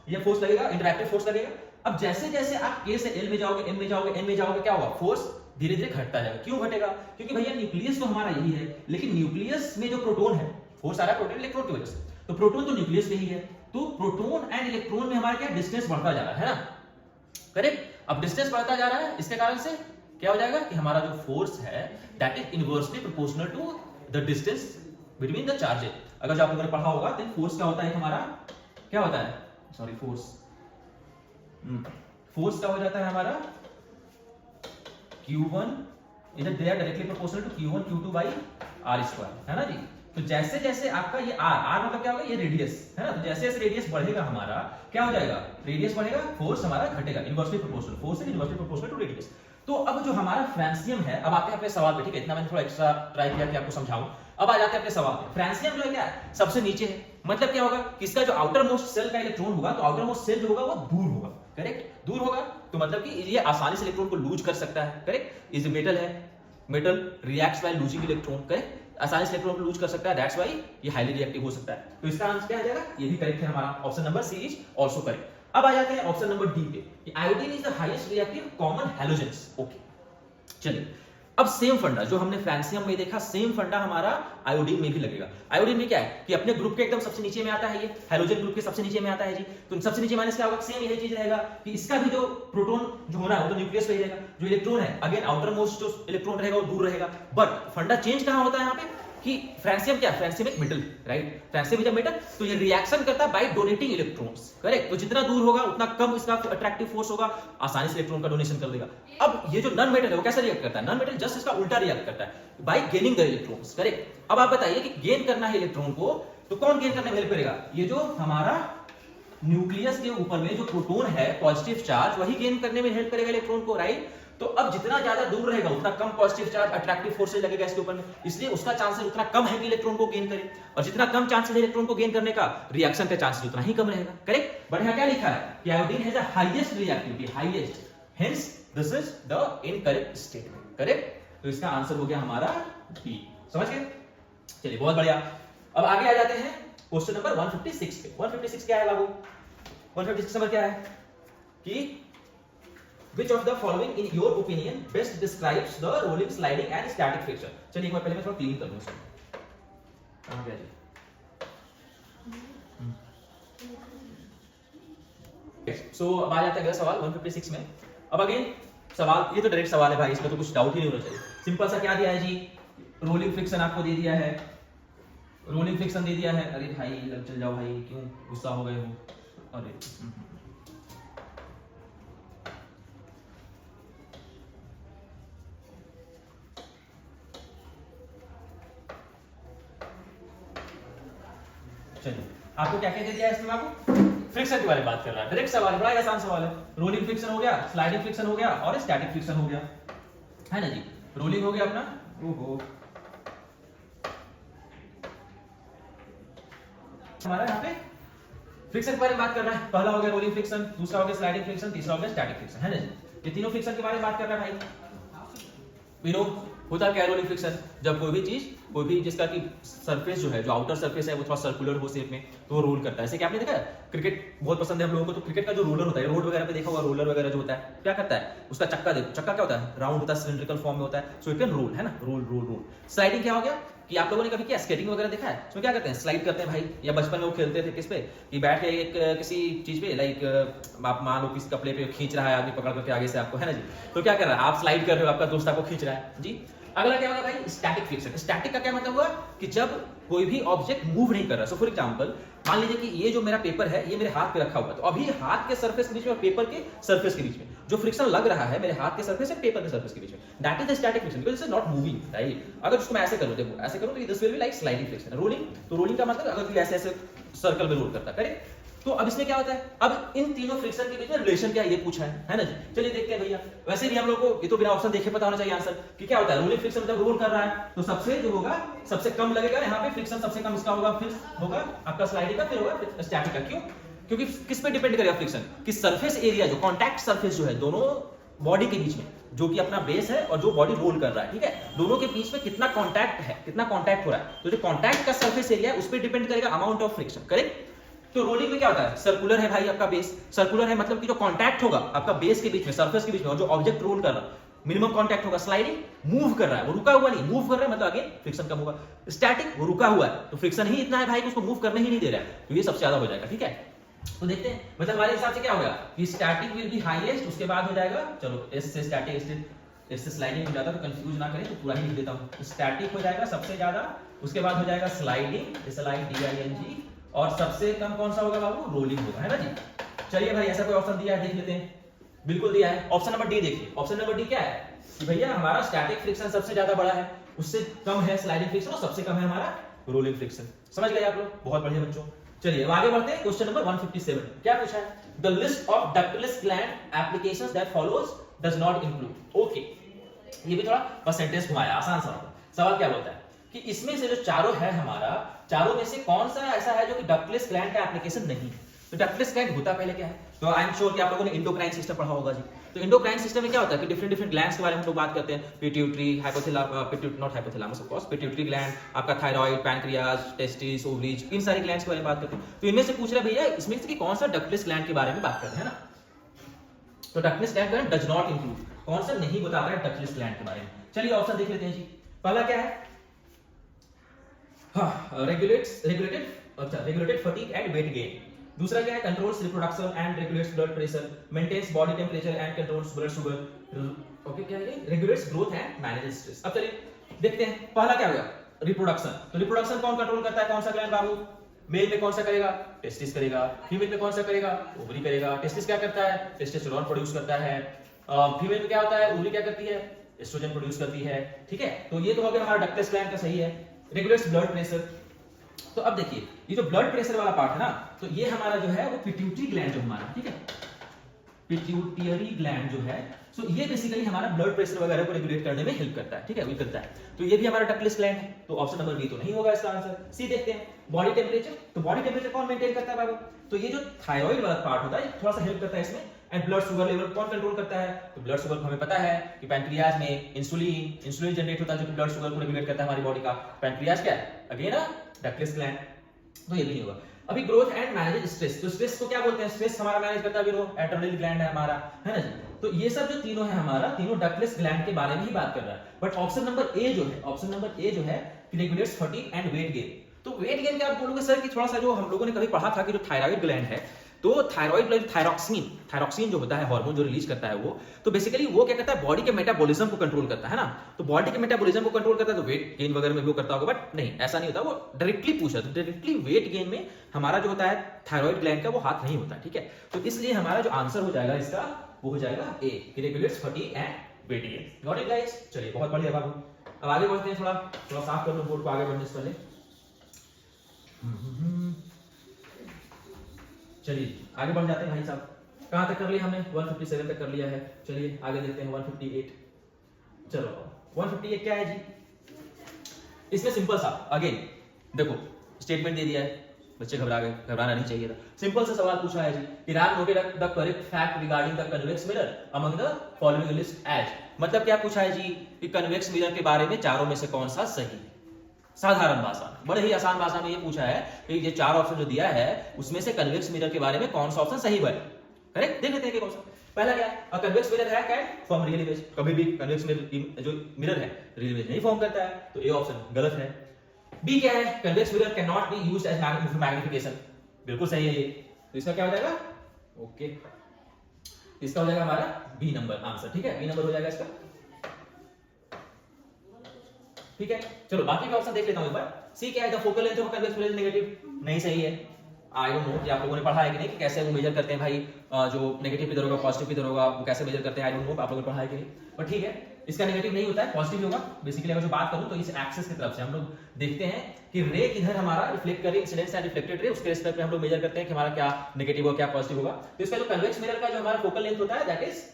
ये फोर्स लगेगा, इंटरएक्टिव फोर्स लगेगा। अब जैसे जैसे आप के से एल में जाओगे, एम में जाओगे, एन में जाओगे, क्या होगा, फोर्स धीरे धीरे घटता जाएगा। क्यों घटेगा, क्योंकि भैया न्यूक्लियस तो हमारा यही है, लेकिन न्यूक्लियस में जो प्रोटॉन है, फोर्स आ रहा है प्रोटॉन इलेक्ट्रॉन की वजह से, तो प्रोटॉन तो न्यूक्लियस में ही है, तो प्रोटॉन एंड इलेक्ट्रॉन में हमारा क्या डिस्टेंस बढ़ता जा रहा है ना, करेक्ट। अब डिस्टेंस बढ़ता जा रहा है, इसके कारण से क्या हो जाएगा कि हमारा जो फोर्स है that is inversely proportional to the distance between the charges. अगर जो आप लोगों ने पढ़ा होगा तो फोर्स क्या होता है हमारा, क्या होता है, सॉरी फोर्स क्या हो जाता है हमारा Q1 इधर they are directly proportional to Q1 Q2 by R square, है ना जी। तो जैसे जैसे आपका ये R मतलब क्या होगा, ये रेडियस है ना, तो जैसे जैसे रेडियस बढ़ेगा हमारा क्या हो जाएगा, रेडियस बढ़ेगा, फोर्स हमारा घटेगा, inversely proportional, force is inversely proportional to radius. तो अब जो हमारा फ्रांसियम है, अब आते हैं अपने सवाल पे, ठीक है, इतना मैंने थोड़ा एक्स्ट्रा ट्राई किया कि आपको समझाऊं। अब आ जाते हैं अपने सवाल पे। फ्रांसियम जो है क्या है, सबसे नीचे है, मतलब क्या होगा कि इसका जो आउटर मोस्ट सेल का इलेक्ट्रॉन होगा, तो आउटर मोस्ट सेल जो होगा वो दूर होगा, करेक्ट, दूर होगा, तो मतलब कि ये आसानी से इलेक्ट्रॉन को लूज कर सकता है, करेक्ट। इज मेटल है, metal reacts by losing electron, correct, आसानी से इलेक्ट्रॉन को लूज कर सकता है, दैट्स व्हाई ये हाईली रिएक्टिव हो सकता है। तो इसका आंसर क्या आ जाएगा, ये भी करेक्ट है हमारा, option number C is also correct. अब आ जाते हैं ऑप्शन नंबर डी पे, iodine is the highest reactive common halogens. Okay, चलिए अब सेम फंडा जो हमने फ्रांसियम में देखा, सेम फंडा हमारा आयोडीन में भी लगेगा। आयोडीन में क्या है कि अपने ग्रुप के एकदम सबसे नीचे में आता है, ये हैलोजन ग्रुप के सबसे नीचे में आता है जी। तो सबसे नीचे माइनस क्या होगा, सेम यही चीज रहेगा कि इसका भी जो प्रोटॉन जो होना है वो तो न्यूक्लियस पे ही रहेगा, जो इलेक्ट्रॉन है अगेन आउटर मोस्ट जो इलेक्ट्रॉन रहेगा वो दूर रहेगा। बट फंडा चेंज कहां होता है यहाँ पे कि फ्रांसियम क्या, फ्रांसियम एक metal, right, francium is a metal, तो ये रिएक्शन करता है बाय डोनेटिंग इलेक्ट्रॉन्स, करेक्ट। तो जितना दूर होगा उतना कम इसका अट्रैक्टिव फोर्स होगा, आसानी से इलेक्ट्रॉन का डोनेशन कर देगा। अब ये जो नॉन मेटल है वो कैसे रिएक्ट करता है, नॉन मेटल जस्ट इसका उल्टा रिएक्ट करता है bye gaining the electrons, correct. अब आप बताइए कि गेन करना है इलेक्ट्रॉन को, तो कौन गेन करने में हेल्प करेगा, ये जो हमारा न्यूक्लियस के ऊपर में जो प्रोटॉन है पॉजिटिव चार्ज, वही गेन करने में हेल्प करेगा इलेक्ट्रॉन को, राइट। तो अब जितना ज्यादा दूर रहेगा उतना कम पॉजिटिव चार्ज अट्रैक्टिव फोर्सेज लगेगा इसके ऊपर में, इसलिए उसका चांसेस उतना कम है कि इलेक्ट्रॉन को गेन करे, और जितना कम चांसेस है इलेक्ट्रॉन को गेन करने का, रिएक्शन का चांसेस उतना ही कम रहेगा, करेक्ट। बट यहां क्या लिखा है कि iodine has the highest reactivity, highest, hence this is the incorrect statement, correct. तो इसका आंसर हो गया हमारा बी, समझ गए। चलिए बहुत बढ़िया। अब आगे आ जाते हैं क्वेश्चन नंबर 156 पे। 156 क्या है बाबू, 156 नंबर क्या है कि Which of the following in your opinion best describes the rolling, sliding and static friction? चलिए एक बार पहले मैं थोड़ा क्लीन कर दूं इसको। कहां गया जी? सो अब आ जाता है अगला सवाल 156 में। अब अगेन सवाल, ये तो डायरेक्ट सवाल है भाई, इसमें तो कुछ डाउट ही नहीं होना चाहिए। सिंपल सा क्या दिया है जी, रोलिंग फ्रिक्शन आपको दे दिया है, रोलिंग फ्रिक्शन दे दिया है। अरे भाई लग चल जाओ भाई, क्यों गुस्सा हो गए हो? अरे चलिए, आपको क्या क्या दे दिया है इसमें? आपको फ्रिक्शन के बारे में बात कर रहा है, डायरेक्ट सवाल है, बड़ा आसान सवाल है। रोलिंग फ्रिक्शन हो गया, स्लाइडिंग फ्रिक्शन हो गया और स्टैटिक फ्रिक्शन हो गया, है ना जी। रोलिंग हो गया अपना, ओहो हमारा यहाँ पे फ्रिक्शन के बारे में बात कर रहा है। पहला हो गया रोलिंग फ्रिक्शन, दूसरा हो गया स्लाइडिंग फ्रिक्शन, तीसरा हो गया स्टैटिक फ्रिक्शन, है ना जी। ये तीनों फ्रिक्शन के बारे में बात कर रहा है भाई। होता क्या है रोलिंग फ्रिक्शन? जब कोई भी चीज, कोई भी जिसका कि सरफेस जो है, जो आउटर सरफेस है वो थोड़ा सर्कुलर हो शेप में, तो वो रोल करता है। ऐसे क्या आपने देखा है, क्रिकेट बहुत पसंद है हम लोगों को, तो क्रिकेट का जो रोलर होता है, रोड वगैरह पे देखा होगा, रोलर वगैरह जो होता है क्या करता है, उसका चक्का देखो, चक्का क्या होता है, राउंड होता है, सिलिंड्रिकल फॉर्म में होता है, सो इट कैन रोल, है ना, रोल रोल रोल। स्लाइडिंग क्या हो गया कि आप लोगों ने कभी क्या स्केटिंग वगैरह देखा है, उसमें क्या करते हैं, स्लाइड करते हैं भाई, या बचपन में वो खेलते थे किस पे, कि बैठ के एक किसी चीज पे, लाइक आप मान लो किसी कपड़े पे खींच रहा है आदमी पकड़ करके आगे से आपको, है ना जी, तो क्या कर रहा है, आप स्लाइड कर रहे हो, आपका दोस्त आपको खींच रहा है जी। अगला क्या होगा भाई, स्टैटिक फ्रिक्शन। स्टैटिक का क्या मतलब हुआ कि जब कोई भी ऑब्जेक्ट मूव नहीं कर रहा। सो फॉर एग्जांपल मान लीजिए कि ये जो मेरा पेपर है, ये मेरे हाथ पे रखा हुआ है, तो अभी हाथ के सरफेस के बीच में और पेपर के सरफेस के बीच में जो फ्रिक्शन लग रहा है मेरे हाथ के सरफेस और पेपर के सरफेस के बीच में, that is the static friction, because it is not moving, right. अगर उसको मैं ऐसे करूं, देखो ऐसे करूं, तो this will be like sliding friction. Rolling, तो रोलिंग का मतलब अगर कोई ऐसे ऐसे सर्कल में रोल करता है, करेक्ट। तो अब इसमें क्या होता है, अब इन तीनों फ्रिक्शन के बीच में रिलेशन क्या है ये पूछा है ना जी। चलिए देखते हैं भैया। वैसे भी हम लोग को ये तो बिना ऑप्शन देखे पता होना चाहिए आंसर कि क्या होता है। रोलिंग फ्रिक्शन जब रोल कर रहा है तो सबसे जो होगा, सबसे कम लगेगा यहाँ पे फ्रिक्शन, सबसे कम इसका होगा, फिर होगा आपका स्लाइडिंग का, फिर होगा स्टैटिक का। क्यों? क्योंकि किस पे डिपेंड करेगा फ्रिक्शन, कि सरफेस एरिया, जो कॉन्टैक्ट सरफेस जो है दोनों बॉडी के बीच में, जो कि अपना बेस है और जो बॉडी रोल कर रहा है, ठीक है, दोनों के बीच में कितना कॉन्टैक्ट है, कितना कॉन्टैक्ट हो रहा है, तो जो कॉन्टैक्ट का सरफेस एरिया है उस पर डिपेंड करेगा अमाउंट ऑफ फ्रिक्शन, करेक्ट। तो रोलिंग में क्या होता है, सर्कुलर है भाई आपका बेस, सर्कुलर है मतलब कि जो कांटेक्ट होगा आपका बेस के बीच में, सरफेस के बीच में, और जो ऑब्जेक्ट रोल कर रहा है मिनिमम कांटेक्ट होगा। स्लाइडिंग मूव कर रहा है, वो रुका हुआ नहीं, मूव कर रहा है मतलब अगेन फ्रिक्शन कम होगा। स्टैटिक वो रुका हुआ है, तो फ्रिक्शन ही इतना है भाई कि उसको मूव करने ही नहीं दे रहा है, तो ये सबसे ज्यादा हो जाएगा, ठीक है। तो देखते हैं, मतलब हमारे हिसाब से क्या होगा कि स्टैटिक विल बी हाईएस्ट, उसके बाद हो जाएगा, चलो एस से स्टैटिक, इससे स्लाइडिंग हो जाता है, तो कंफ्यूज ना करें, तो पूरा ही लिख देता हूं। स्टैटिक हो जाएगा सबसे ज्यादा, उसके बाद हो जाएगा स्लाइडिंग, SLIDING, और सबसे कम कौन सा होगा बाबू, रोलिंग होगा, है ना जी। चलिए भाई, ऐसा कोई ऑप्शन दिया है देख लेते हैं। बिल्कुल दिया है, ऑप्शन नंबर डी देखिए। ऑप्शन नंबर डी क्या है कि भैया हमारा स्टैटिक फ्रिक्शन सबसे ज्यादा बड़ा है, उससे कम है स्लाइडिंग फ्रिक्शन, और सबसे कम है हमारा रोलिंग फ्रिक्शन। समझ गए आप लोग, बहुत बढ़िया बच्चों। चलिए अब आगे बढ़ते हैं। क्वेश्चन नंबर 157 क्या पूछा है, the list of ductless gland applications that follows does not include. Okay, ये भी थोड़ा बस सेंटेंस घुमाया, आसान सा सवाल क्या बोलता है कि इसमें से जो चारों है हमारा, चारों में से कौन सा ऐसा है जो कि डक्टलेस ग्लैंड का एप्लीकेशन नहीं है। तो डक्टलेस ग्लैंड होता पहले क्या है, तो आई एम श्योर कि आप लोगों ने एंडोक्राइन सिस्टम पढ़ा होगा जी। तो एंडोक्राइन सिस्टम में क्या होता है कि डिफरेंट डिफरेंट ग्लैंड्स के बारे में हम लोग बात करते हैं, pituitary, not hypothalamus of course, pituitary gland, आपका थायराइड, पैनक्रियाज, टेस्टिस, ओवरीज, इन सारे ग्लैंड्स के बारे में बात करते हैं। तो इनमें से पूछ रहा है भैया इसमें से कौन सा डक्टलेस ग्लैंड के बारे में बात करते हैं ना। तो ductless gland does not include, कौन सा नहीं बता रहा है डक्टलेस ग्लैंड के बारे में। चलिए ऑप्शन देख लेते हैं जी। पहला क्या है, regulated fatigue and weight gain. दूसरा क्या है, controls reproduction and regulates blood pressure, maintains body temperature and controls blood sugar. Okay, क्या है, regulates growth and manages stress. अब चलिए देखते हैं, पहला क्या होगा, रिप्रोडक्शन। तो रिप्रोडक्शन कौन कंट्रोल करता है, कौन सा ग्लैंड बाबू, मेल में कौन सा करेगा, टेस्टिस करेगा, फीमेल में कौन सा करेगा, ओवरी करेगा। टेस्टिस क्या करता है, टेस्टोस्टेरोन प्रोड्यूस करता है, फीमेल में क्या होता है, ओवरी क्या करती है, एस्ट्रोजन प्रोड्यूस करती है, ठीक है। तो ये तो हो गया हमारा डक्टलेस ग्लैंड का, सही है। रेगुलेट्स ब्लड प्रेशर, तो अब देखिए ये जो ब्लड प्रेशर वाला पार्ट है ना, तो ये हमारा जो है वो पिट्यूटरी ग्लैंड जो हमारा, ठीक है, पिट्यूटरी ग्लैंड जो है, सो ये बेसिकली हमारा ब्लड प्रेशर वगैरह को रेगुलेट करने में हेल्प करता है, ठीक है, वो करता है। तो ये भी हमारा डक्टलेस ग्लैंड है, तो ऑप्शन नंबर बी तो नहीं होगा इसका आंसर। सी देखते हैं, बॉडी टेंपरेचर। तो बॉडी टेंपरेचर कौन मेंटेन करता है बाबू, तो ये जो थायराइड वाला पार्ट होता है थोड़ा सा हेल्प करता है इसमें। एंड ब्लड शुगर लेवल कौन कंट्रोल करता है, तो ब्लड शुगर हमें पता है कि पैनक्रियाज में इंसुलिन जनरेट होता है जो कि ब्लड शुगर को रेगुलेट करता है हमारी बॉडी का। पैनक्रियाज क्या है, अगेन डक्टलेस ग्लैंड, तो ये भी नहीं होगा। अभी ग्रोथ एंड मैनेज स्ट्रेस, तो स्ट्रेस को क्या बोलते हैं, स्ट्रेस हमारा मैनेज करता है वो एड्रेनल ग्लैंड है हमारा, है ना जी। तो ये सब जो तीनों है हमारा, तीनों डक्टलेस ग्लैंड के बारे में ही बात कर रहा है। बट ऑप्शन नंबर ए जो है, ऑप्शन नंबर ए जो है regulates fatigue and weight gain. तो वेट गेन क्या आप बोलोगे सर कि थोड़ा सा जो हम लोगों ने कभी पढ़ा था कि जो थायराइड ग्लैंड है, तो थायरॉक्सिन जो होता है हार्मोन जो रिलीज करता है वो, तो बेसिकली वो क्या करता है, बॉडी के मेटाबॉलिज्म को कंट्रोल करता है ना। तो बॉडी के मेटाबॉलिज्म को कंट्रोल करता है तो वेट गेन वगैरह में भी वो करता होगा, बट नहीं ऐसा नहीं होता। वो डायरेक्टली पूछा तो डायरेक्टली वेट गेन में हमारा जो होता है थायराइड ग्लैंड का वो हाथ नहीं होता, ठीक है। तो इसलिए हमारा जो आंसर हो जाएगा इसका वो हो जाएगा A, regulates fatigue and weight gain. Got it guys? चलिए बहुत बढ़िया बाबू। अब आगे बढ़ते हैं, थोड़ा साफ कर लो बोर्ड को आगे बढ़ने से पहले। चलिए आगे बढ़ जाते हैं भाई साहब। कहां तक कर लिया हमने? 157 तक कर लिया है। चलिए आगे देखते हैं 158। चलो 158 क्या है जी? इसमें सिंपल सा अगेन देखो स्टेटमेंट दे दिया है, बच्चे घबराना नहीं चाहिए था। सिंपल सा सवाल पूछा है जी, Iran noted the correct fact regarding the convex mirror among the following list as. मतलब क्या पूछा है जी कि कन्वेक्स मिरर के बारे में चारों में से कौन सा सही। साधारण भाषा में, बड़े ही आसान भाषा में ये पूछा है कि ये चार ऑप्शन जो दिया है उसमें से कन्वेक्स मिरर के बारे में कौन सा ऑप्शन सही बने। करेक्ट? देख लेते हैं कि कौन सा। पहला क्या है? अ कन्वेक्स मिरर है क्या फॉर्म रियल इमेज। कभी भी कन्वेक्स मिरर जो मिरर है रियल इमेज नहीं फॉर्म करता है, तो ए ऑप्शन गलत है। बी क्या है? Convex mirror can not be used as magnification. बिल्कुल सही है ये। तो इसका क्या हो जाएगा? ओके, इसका हो जाएगा हमारा बी नंबर आंसर, ठीक है। बी नंबर हो जाएगा इसका, ठीक है। चलो बाकी का ऑप्शन देख लेता हूं एक बार। सी क्या है? The focal length of convex mirror negative. नहीं सही है। आई डोंट नो कि आप लोगों ने पढ़ा है कि नहीं कि कैसे वो मेजर करते हैं भाई, जो नेगेटिव किधर होगा पॉजिटिव किधर होगा, वो कैसे मेजर करते हैं। आई डोंट नो आप लोगों ने पढ़ा है कि नहीं, पर ठीक है। इसका नेगेटिव नहीं होता है, पॉजिटिव होगा। बेसिकली अगर जो बात करूं तो इस एक्सिस की तरफ से हम लोग देखते हैं कि रे किधर हमारा रिफ्लेक्ट कर रही है, इंसिडेंस एंड रिफ्लेक्टेड रे, उसके रिस्पेक्ट में हम लोग मेजर करते हैं कि हमारा क्या नेगेटिव होगा क्या पॉजिटिव होगा। तो इसका जो कन्वेक्स मिरर का जो हमारा फोकल लेंथ होता है that is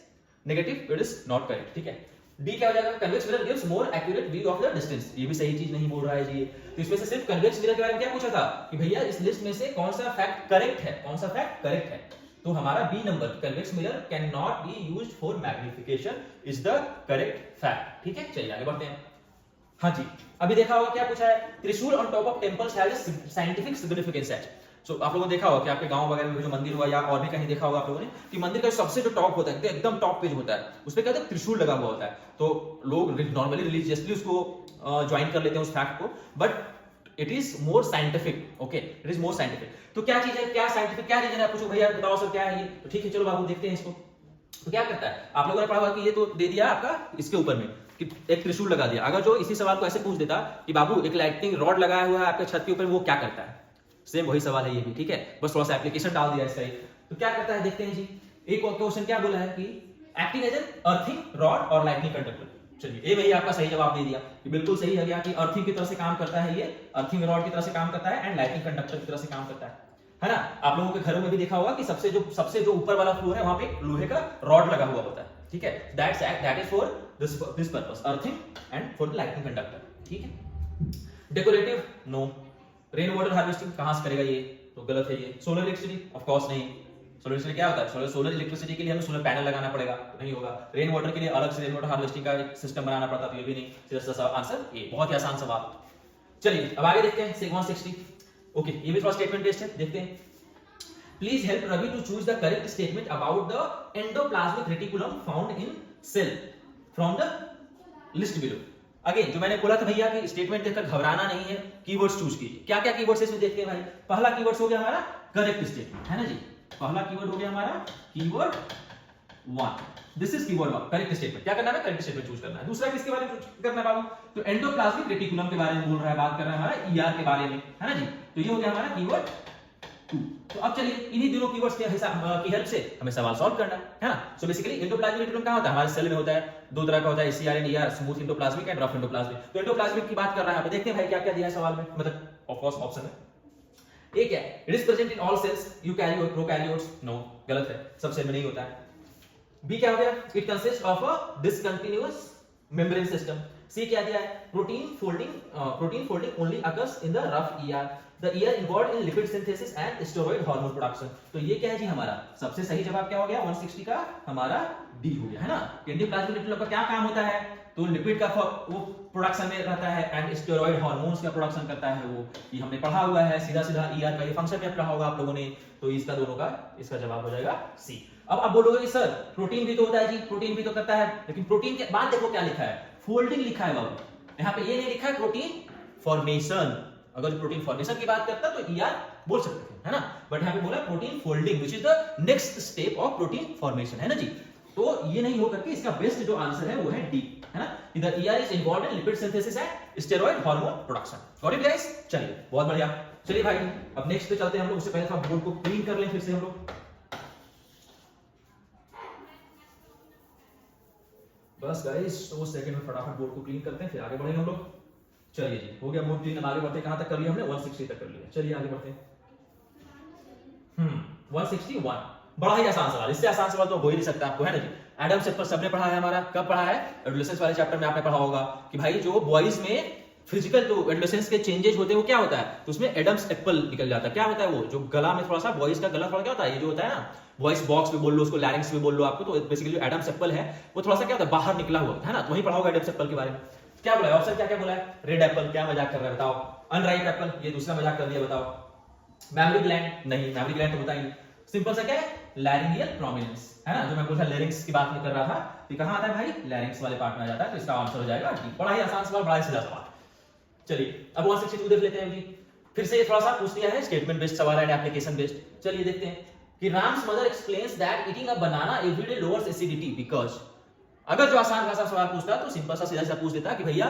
negative, it is not correct, ठीक है। डी क्या हो जाएगा? Convex mirror gives more accurate view of the distance. ये भी सही चीज नहीं बोल रहा है जी। तो इसमें से सिर्फ कन्वेक्स मिरर के बारे में क्या पूछा था कि भैया इस लिस्ट में से कौन सा फैक्ट करेक्ट है, कौन सा फैक्ट करेक्ट है। तो हमारा B number convex mirror can not be used for magnification is the correct fact, ठीक है। चलिए आगे बढ़ते हैं। हाँ जी, अभी देखा होगा क्या पूछा है? Trishul on top of temples has a scientific significance at. So आप लोगों ने देखा होगा कि आपके गांव वगैरह में जो मंदिर हुआ या और भी कहीं देखा होगा आप लोगों ने कि मंदिर का सबसे जो टॉप होता है एकदम टॉप पे जो होता है उस पे क्या होता है? त्रिशूल लगा हुआ होता है। तो लोग नॉर्मली रिलीजियसली उसको ज्वाइन कर लेते हैं उस फैक्ट को, but it is more scientific. Okay, it is more scientific. तो क्या चीज है, क्या साइंटिफिक, क्या रीजन है? पूछो भैया बताओ सर क्या है ये। तो ठीक है चलो बाबू देखते हैं इसको। तो क्या करता है? आप लोगों ने पढ़ा होगा कि ये तो दे दिया आपका इसके ऊपर में कि एक त्रिशूल लगा दिया। अगर जो इसी सवाल को ऐसे पूछ देता कि बाबू एक लाइटनिंग रॉड लगाया हुआ है आपके छत के ऊपर, वो क्या करता है? सेम वही सवाल है ये भी, ठीक है। बस थोड़ा सा एप्लीकेशन डाल दिया इसका। तो क्या करता है देखते हैं जी। एक क्वेश्चन क्या बोला है कि acting as an earthing rod और लाइटनिंग कंडक्टर। चलिए ये वही आपका सही जवाब दे दिया कि बिल्कुल सही है कि अर्थिंग की तरह से काम करता है, ये अर्थिंग रॉड की तरह से काम करता है एंड लाइटनिंग कंडक्टर की तरह से काम करता है ना। आप लोगों के घरों में भी देखा होगा कि सबसे जो ऊपर वाला फ्लोर है वहां पे लोहे का रॉड लगा हुआ होता है, ठीक है। That is for this purpose, earthing and for the lightning conductor, ठीक है। Decorative no. Rain water harvesting कहां से करेगा ये? तो गलत है ये। सोलर इलेक्ट्रिसिटी ऑफ कोर्स नहीं। सोलर इलेक्ट्रिसिटी क्या होता है? सोलर इलेक्ट्रिसिटी के लिए हमें सोलर पैनल लगाना पड़ेगा, तो नहीं होगा। रेन वाटर के लिए अलग से रेन वाटर हार्वेस्टिंग का एक सिस्टम बनाना पड़ता, तो ये भी नहीं। सीधा सा आंसर ए। बहुत ही आसान सवाल। चलिए अब आगे देखते हैं 160। ओके, ये भी थोड़ा स्टेटमेंट बेस्ड है, देखते हैं। Please help Ravi to choose the correct statement about the endoplasmic reticulum found in cell from the list below. Again जो मैंने बोला था भैया कि स्टेटमेंट देखकर घबराना नहीं है, कीवर्ड्स चूज कीजिए। क्या क्या कीवर्ड्स इसमें देखते हैं भाई। पहला कीवर्ड्स हो गया हमारा करेक्ट स्टेटमेंट, है ना जी। पहला कीवर्ड हो गया हमारा keyword 1, this is keyword 1, correct statement. क्या करना है? करेक्ट स्टेटमेंट चूज करना है। दूसरा किसके बारे में करना है बाबू? तो एंडोप्लाज्मिक रेटिकुलम के बारे में बोल रहा है, बात कर रहा है हमारा ईआर के बारे में, है ना जी। तो ये हो गया हमारा कीवर्ड 2। तो अब चलिए इन्हीं दोनों कीवर्ड्स के की हेल्प से हमें सवाल सॉल्व करना है ना। सो बेसिकली एंडोप्लाज्मिक रेटिकुलम क्या होता है? हमारे सेल में होता है, दो तरह का होता है, ACR and ER, smooth endoplasmic and rough endoplasmic. तो एंडोप्लाज्मिक की बात कर रहा है, देखते हैं भाई क्या क्या दिया है सवाल में, मतलब ऑफ कोर्स ऑप्शन है। एक है it is present in all cells, eukaryote, prokaryotes, no गलत है, सब सेल में नहीं होता है। बी क्या हो गया? It consist of a discontinuous membrane system. C क्या दिया है? Protein folding only occurs in the rough ER, the ER involved in lipid synthesis and steroid hormone production. तो ये क्या है जी हमारा सबसे सही जवाब क्या हो गया? 160 का हमारा डी हो गया, है ना। एंडोप्लाज्मिक रेटिकुलम का क्या काम होता है? तो लिपिड का वो प्रोडक्शन में रहता है एंड स्टेरॉइड हार्मोन्स का प्रोडक्शन करता है वो। ये हमने पढ़ा हुआ है, सीधा सीधा ईआर का ये फंक्शन भी पढ़ा होगा आप लोगों ने। तो इसका दोनों का इसका जवाब हो जाएगा सी। अब आप बोलोगे कि सर प्रोटीन भी तो होता है जी, प्रोटीन भी तो करता है, लेकिन प्रोटीन के बाद देखो क्या लिखा है? फोल्डिंग लिखा है बाबू। यहाँ पे ये नहीं लिखा है प्रोटीन फॉर्मेशन। अगर प्रोटीन फॉर्मेशन की बात करता तो ईआर बोल सकते थे, है ना, बट यहाँ पे बोला protein folding which is the next step of protein formation, है ना जी। तो ये नहीं हो करके इसका बेस्ट जो आंसर है वो है डी, है ना, इधर ER is involved in lipid synthesis and steroid hormone production. Got it guys? चलिए बहुत बढ़िया। चलिए भाई अब नेक्स्ट पे चलते हैं हम लोग। उससे पहले थोड़ा बोर्ड को क्लीन कर लें फिर से हम लोग। बस गाइस 2 सेकंड में फटाफट बोर्ड को क्लीन करते हैं फिर आगे बढ़ेंगे हम लोग। चलिए जी हो गया बोर्ड क्लीन। आगे बढ़ते हैं। कहां तक कर लिया हमने? 160 तक कर लिया। चलिए आगे बढ़ते हैं। 161 बड़ा ही आसान सवाल, इससे आसान सवाल तो हो ही नहीं सकता आपको, है ना जी। एडम चैप्टर सबने पढ़ा है हमारा। कब पढ़ा है? एडोलेसेंस वाले चैप्टर में आपने पढ़ा होगा कि भाई जो बॉयज में फिजिकल जो एडोलेसेंस के चेंजेस होते हैं वो क्या होता है, तो उसमें एडम्स एप्पल निकल जाता है। क्या होता है वो जो गला में थोड़ा सा, बॉयज का गला थोड़ा क्या होता है, ये जो होता है ना वॉइस बॉक्स भी बोल लो उसको, लैरिंक्स भी बोल लो आपको, तो बेसिकली जो एडम्स एप्पल है वो थोड़ा सा क्या होता है बाहर निकला हुआ है ना। तो वही पढ़ा होगा एडम्स एप्पल के बारे में। क्या बोला है ऑप्शन? क्या क्या बोला है? रेड एप्पल, क्या मजाक कर रहा है बताओ। अनराइप एप्पल, ये दूसरा मजाक कर दिया बताओ। मैमरी ग्लैंड, नहीं मैमरी ग्लैंड तो होता ही नहीं। सिंपल सा क्या है? लैरिंगियल प्रोमिनेंस, है ना, जो मैं बोला लैरिंक्स की बात नहीं कर रहा था, ये कहां आता है भाई? लैरिंक्स वाले पार्ट में आ जाता है। तो इसका आंसर हो जाएगा डी। बड़ा ही आसान सवाल, बड़ा ही सीधा सवाल। चलिए अब 162 देख लेते हैं जी। फिर से ये थोड़ा सा पूछ लिया है, स्टेटमेंट बेस्ड सवाल है, एप्लीकेशन बेस्ड। चलिए देखते हैं कि Ram's mother explains that eating a banana everyday lowers acidity because. अगर जो आसान भाषा सवाल पूछता तो सिंपल सा सीधा सा पूछ देता कि भैया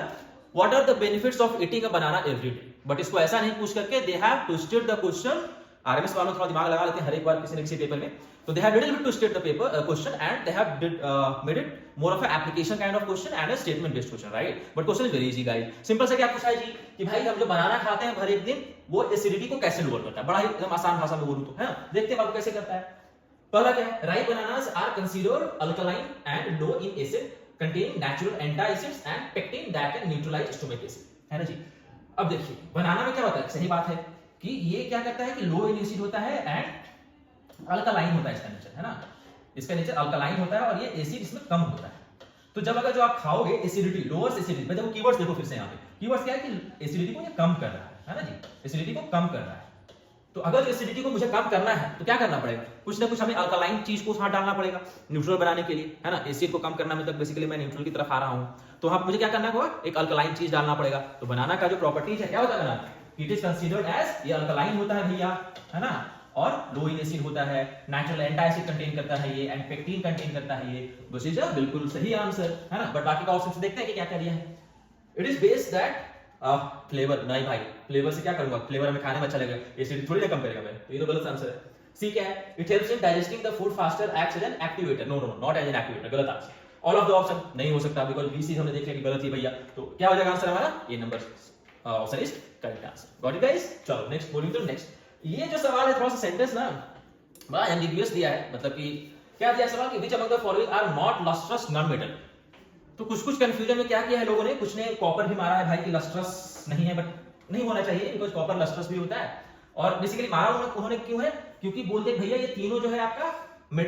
what are the benefits of eating a banana everyday. But इसको ऐसा नहीं पूछ करके they have twisted the question. RMS वालों थोड़ा दिमाग लगा लेते हैं हर एक बार किसी न किसी पेपर में। तो they have little bit twisted the paper question and they have made it more of a application kind of question and a statement based question, right. But question is very easy guys. Simple से क्या पूछा है जी कि भाई हम जो बनाना खाते हैं हर एक दिन वो एसिडिटी को कैसे लोअर करता है। बड़ा ही एकदम आसान भाषा में बोलूं तो, है ना। देखते हैं बाबू कैसे करता है। पहला क्या है? Ripe bananas are considered alkaline and low in acid containing natural antacids and pectin that can neutralize stomach acid, है ना जी। अब देखिए बनाना में क्या होता है, सही बात है कि ये क्या करता है कि लो इन एसिड होता है एंड अल्कलाइन होता है इसका नेचर, है ना। इसका नेचर अल्कलाइन होता है और ये एसिड इसमें कम होता है। तो जब अगर जो आप खाओगे एसिडिटी, लोअर्स एसिडिटी, मैं देखो कीवर्ड्स देखो फिर से यहाँ पे। कीवर्ड्स क्या है कि एसिडिटी को ये कम कर रहा है ना जी, एसिडिटी को कम कर रहा है। तो अगर एसिडिटी को मुझे कम करना है तो क्या करना पड़ेगा? कुछ ना कुछ हमें अल्कलाइन चीज को साथ डालना पड़ेगा न्यूट्रल बनाने के लिए, है ना। एसिड को कम करना मतलब बेसिकली मैं न्यूट्रल की तरफ आ रहा हूं, तो आप मुझे क्या करना होगा? एक अल्कलाइन चीज डालना पड़ेगा। तो बनाना का जो प्रॉपर्टीज है क्या होता है बनाना? इट इज कंसीडर्ड एज ये अल्कलाइन होता है भैया, है ना, और लो इन एसिड होता है, नेचुरल एंटी एसिड कंटेन करता है ये, एंड पेक्टिन कंटेन करता है ये। दिस इज अ बिल्कुल सही आंसर, है ना। बट बाकी का ऑप्शन देखते हैं कि क्या कर दिया है। It is based that flavour, नहीं भाई फ्लेवर से क्या करूंगा, फ्लेवर हमें खाने में अच्छा लगेगा, एसिड थोड़ी ना कम करेगा मैं, तो ये तो गलत आंसर है। सी क्या है? It helps in digesting the food faster, acts as an activator. No no not as an activator, गलत answer. All of the option नहीं हो सकता बिकॉज़ बी सी हमने देख लिया कि गलत ही भैया। तो क्या हो जाएगा आंसर हमारा? A number option is correct answer. Got it guys? चलो नेक्स्ट, मूविंग टू नेक्स्ट। ये जो सवाल है थोड़ा सा सेंटेंस ना बड़ा एम्बिगुअस दिया है, मतलब कि क्या दिया सवाल कि which among the following are not lustrous non metal. तो कुछ कंफ्यूजन में क्या किया है लोगों ने, कुछ ने कॉपर भी मारा है भाई कि लस्ट्रस नहीं है, बट नहीं होना चाहिए बिकॉज़ कॉपर लस्ट्रस भी होता है। और बेसिकली मारा उन्होंने क्यों है? क्योंकि बोलते भैया ये तीनों जो है आपका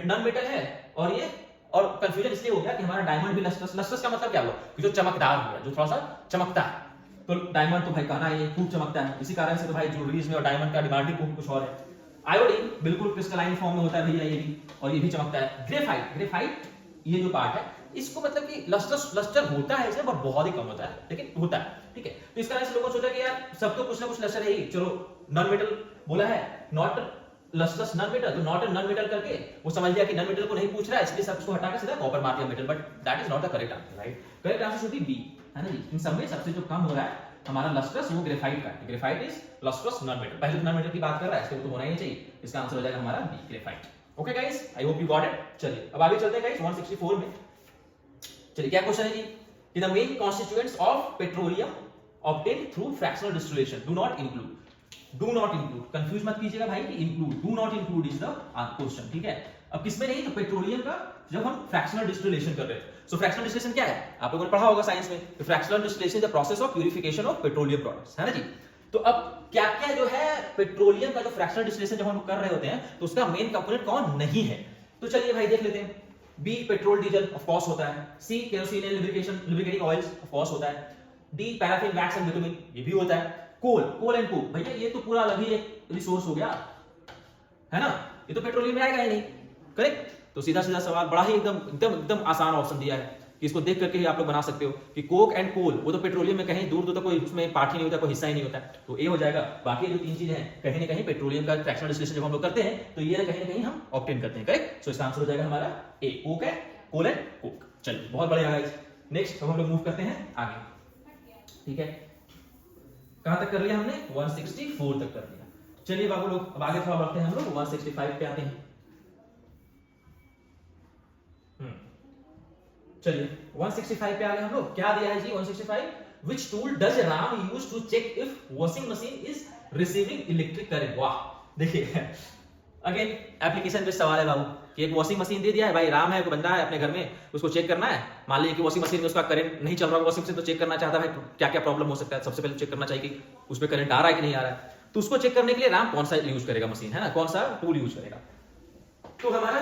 नॉन मेटल है, और ये और कंफ्यूजन इसलिए हो गया कि हमारा डायमंड भी लस्ट्रस। लस्ट्रस का मतलब क्या हुआ? कि जो चमकदार हो गया, जो थोड़ा सा चमकता है। तो डायमंड तो भाई कहना है ये खूब चमकता है, इसी कारण से तो भाई ज्वेलरीज में और डायमंड का डिमांड ही कुछ और है। आयोडीन बिल्कुल क्रिस्टलाइन फॉर्म में होता है भैया ये भी, और ये भी चमकता है। ग्रेफाइट, ग्रेफाइट ये जो पार्ट है इसको मतलब कि लस्टर होता है इसमें, पर बहुत ही कम होता है, लेकिन होता है, ठीक है। तो इस कारण से लोगों ने सोचा कि यार सब तो कुछ ना कुछ लस्टर है ही, चलो नॉन मेटल बोला है, नॉट लस्टरस नॉन मेटल, तो नॉट नॉन मेटल करके वो समझ लिया कि नॉन मेटल को नहीं पूछ रहा है, इसलिए सब उसको हटा के सीधा कॉपर मार दिया metal. But that is not the correct answer, right. Correct answer should be B, है ना जी। इन सब में सबसे जो कम हो रहा है हमारा लस्ट्रस, वो ग्रेफाइट का। Graphite is lustrous non metal, पहले तो नॉन मेटल की बात कर रहा है, इसको तो होना ही चाहिए। इसका आंसर हो जाएगा हमारा B, graphite. Okay guys, I hope you got it. चलिए अब आगे चलते हैं गाइस 164 में। चलिए क्या क्वेश्चन है जी कि the main constituents of petroleum obtained through fractional distillation do not include, confuse मत कीजिएगा भाई कि include, do not include is the question, ठीक है। अब किसमें नहीं, तो पेट्रोलियम का जब हम फ्रैक्शनल डिस्टिलेशन कर रहे हैं। सो फ्रैक्शनल डिस्टिलेशन क्या है? आप लोगों ने पढ़ा होगा साइंस में, fractional distillation is the process of purification of petroleum products, है ना जी। तो अब क्या क्या जो है पेट्रोलियम का जो फ्रैक्शनल डिस्टिलेशन जब हम कर रहे होते हैं तो उसका मेन कंपोनेंट कौन नहीं है? तो चलिए भाई देख लेते हैं। B petrol diesel of course होता है, C kerosene and lubricating oils of course होता है, D paraffin wax and bitumen ये भी होता है, कोल एंड कोक भैया ये तो पूरा अलग ही एक रिसोर्स हो गया, है ना, ये तो पेट्रोलियम में आएगा ही नहीं, करेक्ट। तो सीधा सीधा सवाल, बड़ा ही एकदम एकदम एकदम आसान ऑप्शन दिया है, कि इसको देख करके ही आप लोग बना सकते हो कि कोक एंड कोल वो तो पेट्रोलियम में कहीं दूर दूर तक कोई उसमें पार्ट ही नहीं होता, कोई हिस्सा ही नहीं होता, तो ए हो जाएगा। बाकी जो तीन चीजें हैं कहीं ना कहीं पेट्रोलियम का फ्रैक्शनल डिस्टिलेशन जब हम लोग करते हैं तो ये कहीं ना कहीं हम ऑब्टेन करते हैं, करेक्ट। सो इसका आंसर हो जाएगा हमारा ए, कोक है, कोल एंड कोक। चलिए बहुत बढ़िया गाइस, नेक्स्ट अब हम लोग मूव करते हैं आगे, ठीक है। कहां तक कर लिया हमने? 164 तक कर लिया। चलिए बाबू लोग अब आगे थोड़ा बढ़ते हैं, हम लोग 165 पे आते हैं। चलिए 165 पे आ गए हम लोग। क्या दिया है जी 165? Which tool does Ram use to check if washing machine is receiving electric current? वाह, देखिए अगेन एप्लीकेशन पे सवाल है बाबू कि एक वॉशिंग मशीन दे दिया है भाई, राम है, कोई बंदा है अपने घर में, उसको चेक करना है। मान लीजिए कि वॉशिंग मशीन में उसका करंट नहीं चल रहा है, वॉशिंग मशीन तो चेक करना चाहता है क्या क्या प्रॉब्लम हो सकता है। सबसे पहले चेक करना चाहिए कि उसमें करंट आ रहा है कि नहीं आ रहा है। तो उसको चेक करने के लिए राम कौन सा यूज करेगा मशीन, है ना, कौन सा टूल यूज करेगा? तो हमारा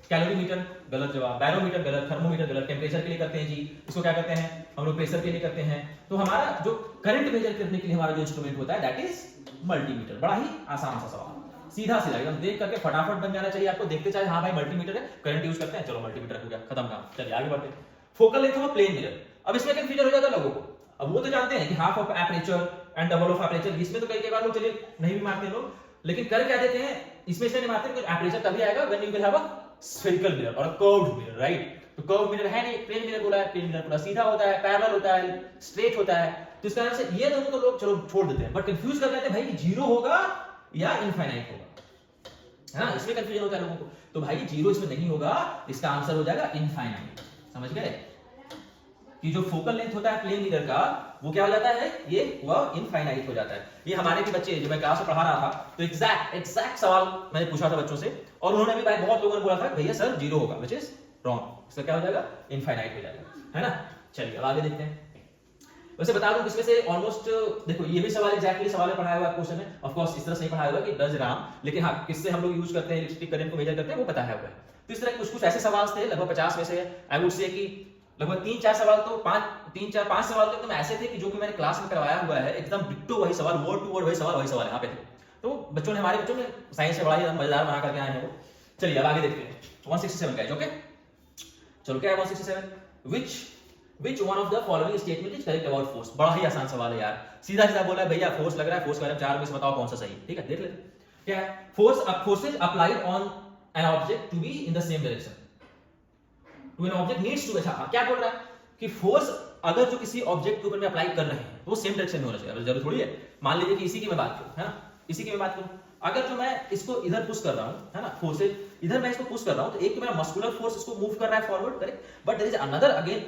कैलोरीमीटर गलत जवाब, बैरोमीटर गलत, थर्मोमीटर गलत। टेम्परेचर के लिए करते हैं जी, इसको क्या करते हैं हम लोग? प्रेशर के लिए करते हैं। तो हमारा जो करंट मेजर करने के लिए हमारा जो इंस्ट्रूमेंट होता है दैट इज मल्टीमीटर। बड़ा ही आसान सा सवाल, सीधा सीधा एकदम देख करके फटाफट बन जाना चाहिए आपको। देखते चाहे हाँ भाई मल्टीमीटर है, करंट यूज करते हैं, चलो मल्टीमीटर हो गया, खत्म काम। चलिए आगे बढ़ते हैं। Focal length of plane mirror, अब इसमें कंफ्यूजन हो जाता है लोगों को। अब वो तो जानते हैं कि half of aperture and double of aperture, इसमें तो कई बार लोग चलिए नहीं भी मारते लोग, लेकिन कर क्या देते हैं इसमें इसलिए नहीं मारते क्योंकि एपरेचर तभी आएगा when you will have a spherical mirror और कर्व्ड मिरर, राइट। तो कर्व्ड मिरर है नहीं, प्लेन मिरर बोला है, प्लेन मिरर पूरा सीधा होता है, पैरेलल होता है, स्ट्रेट होता है। तो इस कारण से ये दोनों तो लोग चलो छोड़ देते हैं, बट कंफ्यूज कर लेते हैं भाई जीरो होगा या इनफाइनाइट होगा, हाँ इसमें कंफ्यूजन होता है लोगों को। तो भाई जीरो इसमें नहीं होगा, इसका आंसर हो जाएगा इनफाइनाइट। समझ गए कि जो फोकल लेंथ होता है प्लेन मिरर का वो क्या हो जाता है, ये वह इनफाइनाइट हो जाता है। ये हमारे भी बच्चे जो मैं क्लास में पढ़ा रहा था तो एग्जैक्ट सवाल मैंने पूछा था बच्चों से और उन्होंने भी भाई बहुत लोगों ने बोला था भैया सर जीरो होगा, व्हिच इज रॉन्ग। इसका क्या हो जाएगा? इनफाइनाइट हो जाएगा, है ना। चलिए अब आगे देखते हैं। वैसे बता दूं इसमें से ऑलमोस्ट देखो ये भी सवाल एग्जैक्टली सवाल में पढ़ाया हुआ है क्वेश्चन में, ऑफ कोर्स इस तरह से नहीं पढ़ाया हुआ कि डज राम, लेकिन हाँ किससे हम लोग यूज करते हैं इलेक्ट्रिक करंट को मेजर करते हैं वो बताया हुआ है। तो इस तरह कुछ ऐसे सवाल थे लगभग 50 में से आई वुड से कि लगभग 3-4 सवाल तो 5 सवाल तो एकदम ऐसे थे कि जो कि मैंने क्लास में करवाया हुआ है, एकदम डिट्टो वही सवाल, वर्ड टू वर्ड वही सवाल यहाँ पे थे। तो बच्चों ने हमारे बच्चों ने साइंस से बड़ा ही मजेदार बना करके आए हैं वो। चलिए अब आगे देखते हैं 167 गाइस, ओके। चलो क्या है 167? Which one of the following statement is correct about force? बड़ा ही आसान सवाल है यार, सीधा सीधा बोला है भैया फोर्स लग रहा है, फोर्स का चार में से बताओ कौन सा सही, ठीक है देख लेते हैं। क्या है? Forces applied on an object to be in the same direction to an object needs to, अच्छा क्या बोल रहा है कि फोर्स अगर जो किसी ऑब्जेक्ट के ऊपर में अप्लाई कर रहे हैं तो वो सेम डायरेक्शन में होना चाहिए। जरूर थोड़ी है, मान लीजिए कि इसी की मैं बात करूं, है ना, इसी की मैं बात करूं, अगर जो मैं इसको इधर पुश कर रहा हूं, है ना, फोर्सेज इधर मैं इसको पुश कर रहा हूं तो एक तो मेरा मस्कुलर फोर्स इसको मूव कर रहा है forward, correct, but there is another again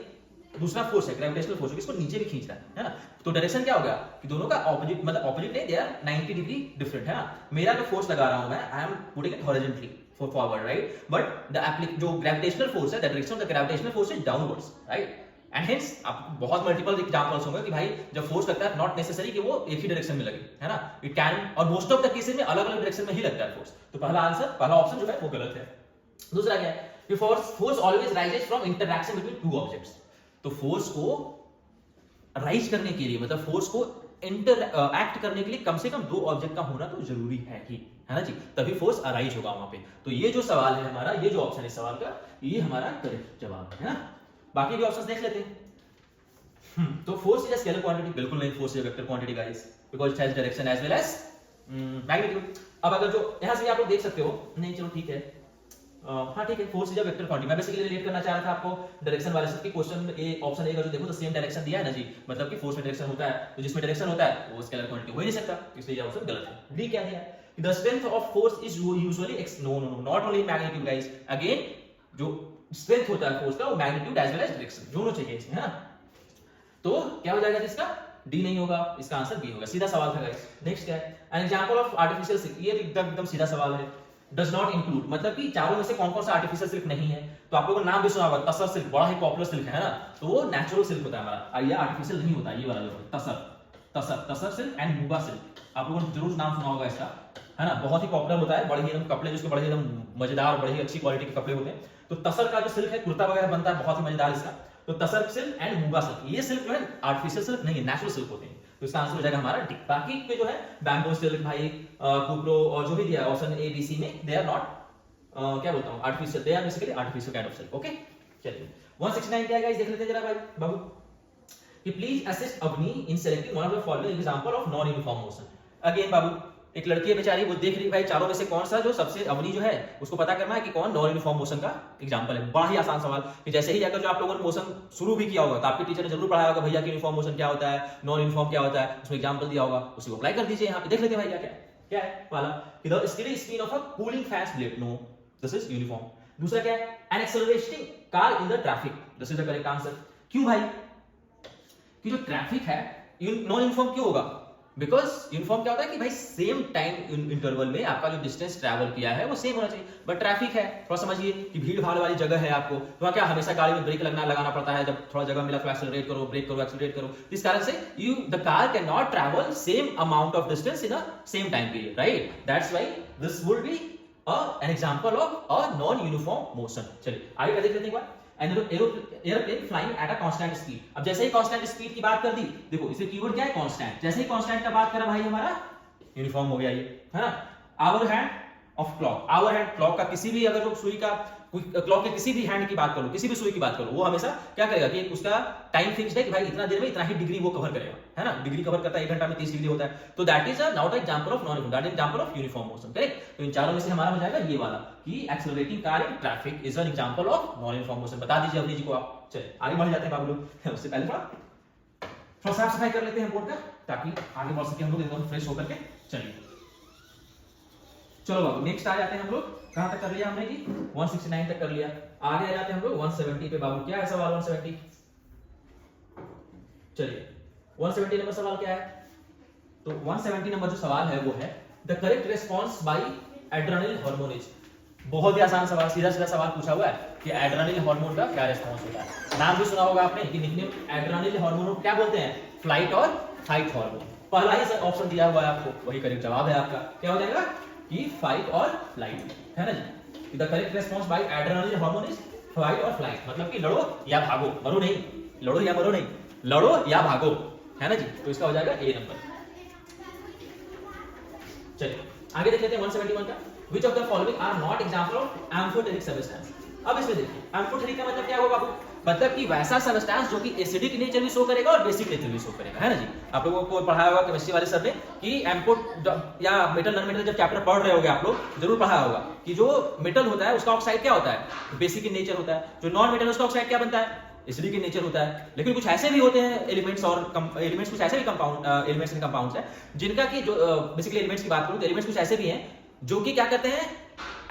दूसरा फोर्स है ग्रेविटेशनल फोर्स जो इसको नीचे भी खींच रहा है ना। तो डायरेक्शन क्या हो गया कि दोनों का ऑपोजिट, मतलब ऑपोजिट नहीं, दे आर 90 डिग्री डिफरेंट, है ना। मेरा जो फोर्स लगा रहा हूं मैं, I am putting it horizontally for forward, right, but the जो ग्रेविटेशनल फोर्स है, the direction of the gravitational force is downwards, right. And hence आप बहुत मल्टीपल एग्जांपल्स होंगे कि भाई जब फोर्स लगता है नॉट नेसेसरी कि वो एक ही डायरेक्शन में लगे, है ना, इट कैन, और मोस्ट ऑफ द केसेस में अलग अलग डायरेक्शन में ही लगता है फोर्स। तो पहला आंसर, पहला ऑप्शन जो है वो गलत है। दूसरा क्या है कि force always rises from interaction between two objects. तो फोर्स को राइज करने के लिए, मतलब फोर्स को एक्ट करने के लिए कम से कम दो ऑब्जेक्ट का होना तो जरूरी है ही, है ना जी, तभी फोर्स अराइज होगा वहां पे। तो ये जो सवाल है हमारा, ये जो ऑप्शन है इस सवाल का, ये हमारा करेक्ट जवाब है ना। बाकी भी ऑप्शंस देख लेते हैं। तो force is a scalar quantity, बिल्कुल नहीं, force is a vector quantity guys, because it has direction as well as magnitude. अब अगर जो यहां से आप लोग देख सकते हो, नहीं चलो ठीक है, हाँ ठीक है, force is a vector quantity. मैं बेसिकली रिलेट करना चाह रहा था आपको डायरेक्शन वाले से कि क्वेश्चन ए, ऑप्शन ए का जो देखो तो सेम डायरेक्शन दिया है ना जी, मतलब कि फोर्स में डायरेक्शन होता है, तो जिसमें डायरेक्शन होता है वो स्केलर क्वांटिटी हो ही नहीं सकता, इसलिए ये ऑप्शन गलत है। डी क्या दिया? The strength of force is usually X, no no no, not only magnitude guys, again जो स्ट्रेंथ होता है फोर्स का वो magnitude as well as direction दोनों चाहिए इसमें, है ना। तो क्या हो जाएगा इसका? डी नहीं होगा, इसका आंसर बी होगा। सीधा सवाल था गाइस। नेक्स्ट क्या है? An example of artificial silk, ये एकदम सीधा सवाल है। डज नॉट इंक्लूड, मतलब कि चारों में से कौन कौन सा आर्टिफिशियल सिल्क नहीं है। तो आप लोगों ने नाम भी सुना होगा, तसर सिल्क, बड़ा ही पॉपुलर सिल्क है ना, तो वो नेचुरल सिल्क होता है हमारा, ये आर्टिफिशियल नहीं होता, ये वाला जो तसर सिल्क एंड मूगा सिल्क, आप लोगों ने जरूर नाम सुना होगा इसका, है ना, बहुत ही पॉपुलर होता है, बड़े ही एकदम कपड़े जिसके बड़े ही एकदम मजेदार, बड़े ही अच्छी क्वालिटी के कपड़े होते हैं। तो तसर का जो सिल्क है, कुर्ता वगैरह बनता है, बहुत ही मजेदार इसका। तो तसर सिल्क एंड मूगा सिल्क, ये सिल्क जो है आर्टिफिशियल सिल्क नहीं है, नेचुरल सिल्क होते हैं। तो इसका आंसर हो जाएगा हमारा डी। बाकी पे जो है बैम्बू सिल्क, भाई कुप्रो और जो भी दिया है ऑप्शन ए बी सी में, दे आर नॉट क्या बोलता हूं, artificial, they are basically artificial kind of silk, okay. चलिए 169 क्या है गाइस, देख लेते हैं जरा भाई बाबू, कि please assist Avni in selecting one of the following example of non uniform motion. Again बाबू, एक लड़की है बेचारी, वो देख रही भाई चारों में से कौन सा जो सबसे, अवनी जो है उसको पता करना है कि कौन नॉन यूनिफॉर्म मोशन का एग्जांपल है। बड़ा ही आसान सवाल, कि जैसे ही अगर जो आप लोगों ने मोशन शुरू भी किया होगा तो आपके टीचर ने जरूर पढ़ाया होगा भैया कि यूनिफॉर्म मोशन क्या होता है, नॉन यूनिफॉर्म क्या होता है, उसमें एग्जांपल दिया होगा, उसी को अप्लाई कर दीजिए। यहाँ पे देख लेते हैं भाई क्या क्या है वाला, कि the steady speed of a cooling fast blade, no this is uniform. दूसरा क्या है, an accelerating car in the traffic, this is the correct answer. क्यों भाई, कि जो ट्रैफिक है नॉन यूनिफॉर्म क्यों होगा, बिकॉज यूनिफॉर्म क्या होता है कि भाई सेम टाइम इंटरवल में आपका जो डिस्टेंस ट्रैवल किया है वो सेम होना चाहिए। बट ट्रैफिक है, थोड़ा समझिए कि भीड़ भाड़ वाली जगह है आपको, तो वहां क्या हमेशा गाड़ी में ब्रेक लगाना पड़ता है, जब थोड़ा जगह मिला तो एक्सेलरेट करो, ब्रेक करो, एक्सेलरेट करो। इस कारण से the car can not travel same amount of distance in a same time period, right, that's why this would be an example of a non uniform motion। चलिए आगे क्या देख लेते हैं एक बार, airplane flying at a constant speed. अब जैसे ही कांस्टेंट स्पीड की बात कर दी, देखो इसमें कीवर्ड क्या है, कांस्टेंट, जैसे ही कांस्टेंट का बात करा भाई हमारा यूनिफॉर्म हो गया ये, है ना। Hour hand of clock, hour hand clock का किसी भी, अगर जो सुई का क्लॉक के किसी भी हैंड की बात करो, किसी भी सुई की बात करो, वो हमेशा क्या करेगा कि उसका टाइम फिक्स्ड है कि भाई इतना देर में इतना ही डिग्री वो कवर करेगा, है ना। डिग्री कवर करता है 1 घंटा में 30 डिग्री होता है, तो that is not example of non uniform, that is example of uniform motion, correct. तो इन चारों में से हमारा हो जाएगा ये वाला, कि accelerating car in traffic is an example of non uniform motion. बता दीजिए अवनी जी को आप। चलिए आगे बढ़ जाते हैं बाबू लोग, उससे पहले थोड़ा साफ सफाई कर लेते हैं बोर्ड का, ताकि आगे बढ़ सके हम लोग एकदम फ्रेश होकर के। चलिए चलो बाबू नेक्स्ट आ जाते हैं हम लोग, कहां तक कर लिया हमने जी, 169 तक कर लिया। आगे आ जाते हैं हम लोग 170 पे। बाबू क्या है सवाल 170, चलिए 170 नंबर सवाल क्या है, तो 170 नंबर जो सवाल है वो है the correct response by adrenaline hormone is. बहुत ही आसान सवाल, सीधा सीधा सवाल पूछा हुआ है कि एड्रेनलिन हार्मोन का क्या रिस्पांस होता है। नाम भी सुना होगा आपने कि निकनेम एड्रेनलिन हार्मोन को क्या बोलते हैं, फ्लाइट और फाइट हार्मोन। पहला ही ऑप्शन दिया हुआ है आपको, वही करेक्ट जवाब है आपका, क्या हो जाएगा कि फाइट और फ्लाइट, है ना जी। The correct response by adrenaline hormone is fight और फ्लाइट, मतलब कि लड़ो या भागो, मरो नहीं, लड़ो या मरो नहीं, लड़ो या भागो, है ना जी। तो इसका हो जाएगा ए नंबर। चलिए आगे देख लेते हैं 171 का, which of the following are not example of amphoteric substance. अब इसमें देखिए एम्फोटेरिक का मतलब क्या होगा बाबू, मतलब कि वैसा सब्सटेंस जो कि एसिडिक नेचर भी शो करेगा और बेसिक नेचर भी शो करेगा, है ना जी। आप लोगों को पढ़ाया होगा केमिस्ट्री वाले सर ने कि एम्फोट या मेटल नॉन मेटल, जब चैप्टर पढ़ रहे होगे आप लोग जरूर पढ़ाया होगा कि जो मेटल होता है उसका ऑक्साइड क्या होता है, बेसिक इन नेचर होता है, जो नॉन मेटल उसका ऑक्साइड क्या बनता है, एसिडिक इन नेचर होता है। लेकिन कुछ ऐसे भी होते हैं एलिमेंट्स और एलिमेंट्स, कुछ ऐसे भी कंपाउंड एलिमेंट्स एंड कंपाउंड्स हैं जिनका कि जो बेसिकली एलिमेंट्स की बात करूं तो एलिमेंट्स कुछ ऐसे भी हैं जो कि क्या करते हैं,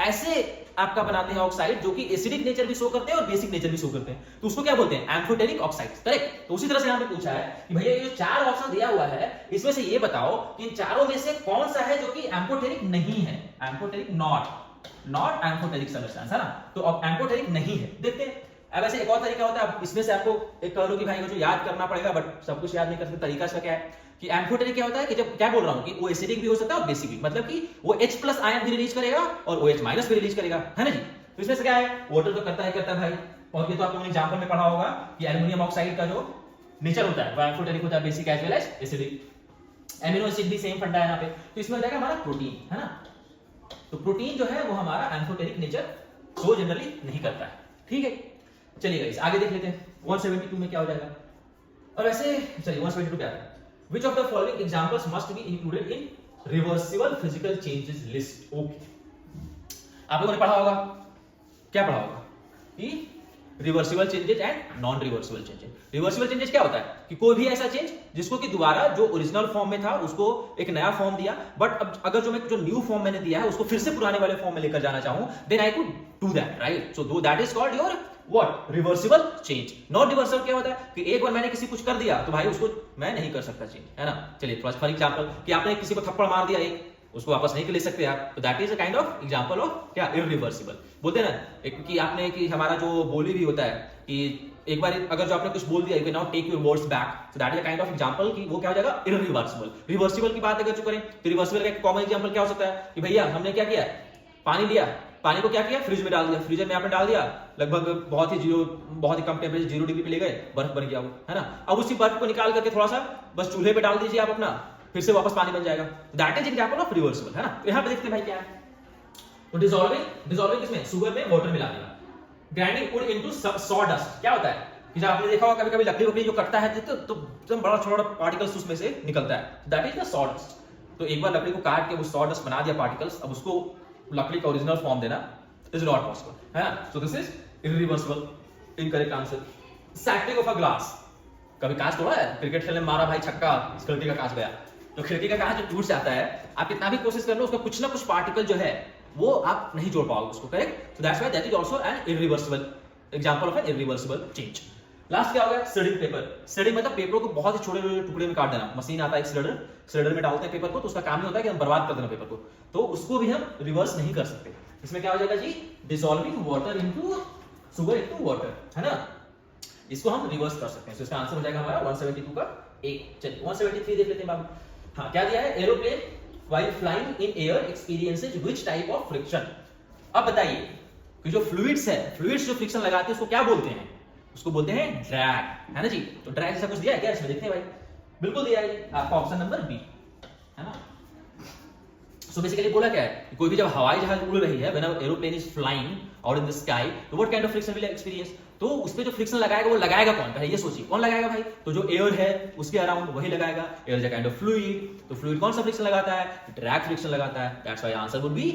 ऐसे आपका बनाते हैं ऑक्साइड जो कि एसिडिक नेचर भी शो करते हैं और बेसिक नेचर भी शो करते हैं, तो उसको क्या बोलते हैं, एम्फोटेरिक ऑक्साइड्स, करेक्ट। तो उसी तरह से यहां पे पूछा है कि भैया ये जो 4 ऑप्शन दिया हुआ है इसमें से ये बताओ कि इन चारों में से कौन सा है जो कि एम्फोटेरिक नहीं है, एम्फोटेरिक नॉट एम्फोटेरिक सब्सटेंस, है ना। तो अब एम्फोटेरिक नहीं है, देखते हैं। अब ऐसे एक और तरीका होता है, इसमें से आपको एक कह लो कि भाई मुझे याद करना पड़ेगा, बट सब कुछ याद नहीं कर सकते, तरीका इसका क्या है कि एम्फोटेरिक क्या होता है कि जब क्या बोल रहा हूं कि वो एसिडिक भी हो सकता है और बेसिक भी, मतलब कि वो H+ आयन भी रिलीज करेगा और OH- भी रिलीज करेगा, है ना जी। तो इसमें से क्या है, वाटर तो करता है भाई, और ये तो आप लोगों ने एग्जांपल में पढ़ा होगा कि एल्युमिनियम ऑक्साइड का जो नेचर होता है वो एम्फोटेरिक होता है, basic as well as acidic. Amino acid भी सेम फंडा है यहाँ पे, तो इसमें हो जाएगा हमारा प्रोटीन, है ना। तो प्रोटीन जो है वो हमारा एम्फोटेरिक नेचर शो जनरली नहीं करता है, ठीक है। चलिए गाइस आगे देख लेते हैं 172 में क्या हो जाएगा। और वैसे चलिए 172 क्या है, which of the following examples must be included in reversible physical changes list. Okay, आप लोगों ने पढ़ा होगा, क्या पढ़ा होगा कि reversible changes and non reversible changes. Reversible changes क्या होता है कि कोई भी ऐसा चेंज जिसको कि दोबारा जो ओरिजिनल फॉर्म में था उसको एक नया फॉर्म दिया, बट अब अगर जो न्यू फॉर्म मैंने दिया है उसको फिर से पुराने वाले फॉर्म में लेकर जाना चाहूं, then I could do that, right. So though that is called your what, reversible change. Non reversible क्या होता है कि एक बार मैंने किसी कुछ कर दिया तो भाई उसको मैं नहीं कर सकता चेंज, है ना। चलिए फॉर एग्जांपल कि आपने किसी को थप्पड़ मार दिया, एक उसको वापस नहीं ले सकते आप, तो that is a kind of example of क्या, इररिवर्सिबल। बोलते हैं ना एक कि आपने कि हमारा जो बोली भी होता है कि एक बार अगर जो आपने कुछ बोल दिया, you can not take your words back, so that is a kind of example कि वो क्या हो जाएगा, इररिवर्सिबल। रिवर्सिबल की बात अगर जो करें तो रिवर्सिबल का एक कॉमन एग्जांपल क्या हो सकता है कि भैया हमने क्या किया, पानी लिया, पानी को क्या किया, फ्रिज में डाल दिया, फ्रीजर में आपने डाल दिया, लगभग बहुत ही कम टेम्परेचर 0 डिग्री पे ले गए, बर्फ बन गया वो, है ना। अब उसी बर्फ को निकाल करके थोड़ा सा बस चूल्हे पे डाल दीजिए आप अपना, फिर से वापस पानी बन जाएगा, that is example of reversible, है ना। तो यहां पे देखते हैं भाई क्या है, तो डिसॉल्विंग किसमें, शुगर में वाटर मिला देगा, ग्राइंडिंग वुड इनटू सॉडस्ट। क्या होता है कि जब आपने देखा होगा कभी कभी लकड़ी वकड़ी जो कटता है तो एकदम बड़ा छोटा पार्टिकल्स उसमें से निकलता है, दैट इज द सॉडस्ट। तो एक बार लकड़ी को काट के वो सॉडस्ट बना दिया पार्टिकल्स, अब उसको लकड़ी का ओरिजिनल फॉर्म देना इज नॉट पॉसिबल, है ना। So this is irreversible, incorrect answer. सैक्टिंग ऑफ अ ग्लास, कभी कांच तोड़ा है? क्रिकेट खेलने में मारा भाई छक्का, खिड़की का कांच गया। तो खिड़की का कांच जो टूट जाता है, आप कितना भी कोशिश कर लो उसका कुछ ना कुछ पार्टिकल जो है वो आप नहीं जोड़ पाओगे उसको, correct. So that's why that is also an irreversible example of an irreversible change. Last क्या हो गया? Shredding paper. श्रेडिंग मतलब पेपर को बहुत ही छोटे छोटे टुकड़े में काट देना। मशीन आता है एक श्रेडर, श्रेडर में डालते हैं पेपर को, तो उसका काम ही होता है कि हम बर्बाद कर देना पेपर को, तो उसको भी हम रिवर्स नहीं कर सकते। इसमें क्या हो जाएगा जी? Dissolving water into sugar into water, है ना। इसको हम रिवर्स कर सकते हैं। तो इसका आंसर हो जाएगा हमारा 172 का ए। चलिए 173 देख लेते हैं बाबू। हाँ, क्या दिया है? Aeroplane while flying in air experiences which type of friction. अब बताइए कि जो फ्लूइड्स है, फ्लूइड्स जो फ्रिक्शन लगाते हैं उसको क्या बोलते हैं? उसको बोलते हैं ड्रैग, है ना जी। तो ड्रैग जैसा कुछ दिया है क्या इसमें? देखते हैं भाई, बिल्कुल दिया है आपका ऑप्शन नंबर बी, है ना। सो बेसिकली बोला क्या है कि कोई भी जब हवाई जहाज उड़ रही है, when a aeroplane is flying out in the sky, तो what kind of friction will experience. तो उस पे जो फ्रिक्शन लगाएगा वो लगाएगा कौन? पहले ये सोचिए, कौन लगाएगा भाई? तो जो एयर है उसके अराउंड वही लगाएगा। Air is a kind of fluid, तो फ्लूइड कौन सा फ्रिक्शन लगाता है? ड्रैग फ्रिक्शन लगाता है। That's why answer would be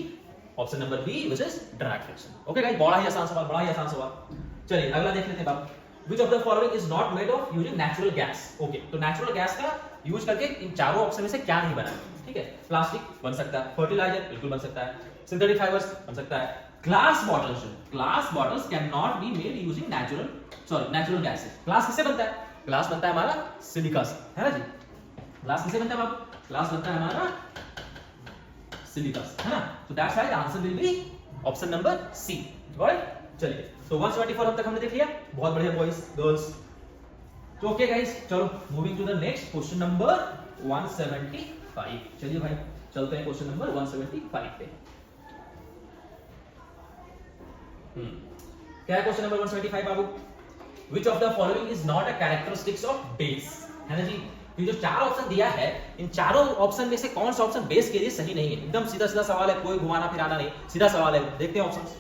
option number B which is drag friction. Okay guys, बड़ा ही आसान सवाल, बड़ा ही आसान सवाल। चलिए अगला देख लेते हैं बाबू। Which of the following is not made of using natural gas? Okay, तो natural gas का यूज करके इन चारों ऑप्शन में से क्या नहीं बना? ठीक है, प्लास्टिक बन सकता है, फर्टिलाइजर बिल्कुल बन सकता है, सिंथेटिक फाइबर्स बन सकता है, glass bottles can not be made using natural gases. Glass किससे बनता है? ग्लास बनता है हमारा सिलिका से, है ना जी। ग्लास किससे बनता है बाबू? ग्लास बनता है हमारा सिलिका से, है ना। तो that's why the answer will be option number C. Right, चलिए तो 174 अब तक हमने देख लिया। बहुत बढ़िया बॉयज गर्ल्स। तो ओके गाइस, चलो moving to the next question number 175। चलिए भाई चलते हैं क्वेश्चन नंबर 175 पे। क्या है question number 175 Babu? Which of the following is not a characteristics of base? है ना जी। ये जो चार ऑप्शन दिया है, इन चारों ऑप्शन में से कौन सा ऑप्शन बेस के लिए सही नहीं है? एकदम सीधा सीधा सवाल है, कोई घुमाना फिराना नहीं, सीधा सवाल है। देखते हैं options.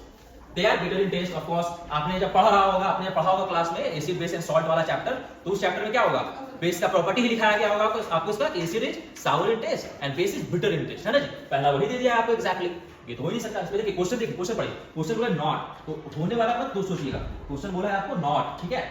They are bitter in taste, of course। आपने जब पढ़ा होगा क्लास में एसिड बेस एंड सॉल्ट वाला चैप्टर, तो उस चैप्टर में क्या होगा? बेस का प्रॉपर्टी ही दिखाया गया होगा आपको इसका। Acid is sour in taste and base is bitter in taste, है ना जी। पहला वही दे दिया आपको एग्जैक्टली। ये तो हो ही नहीं सकता। इसमें देखिए क्वेश्चन पढ़िए। क्वेश्चन बोला नॉट, तो होने वाला मत तो सोचिएगा। क्वेश्चन बोला है आपको नॉट, ठीक है,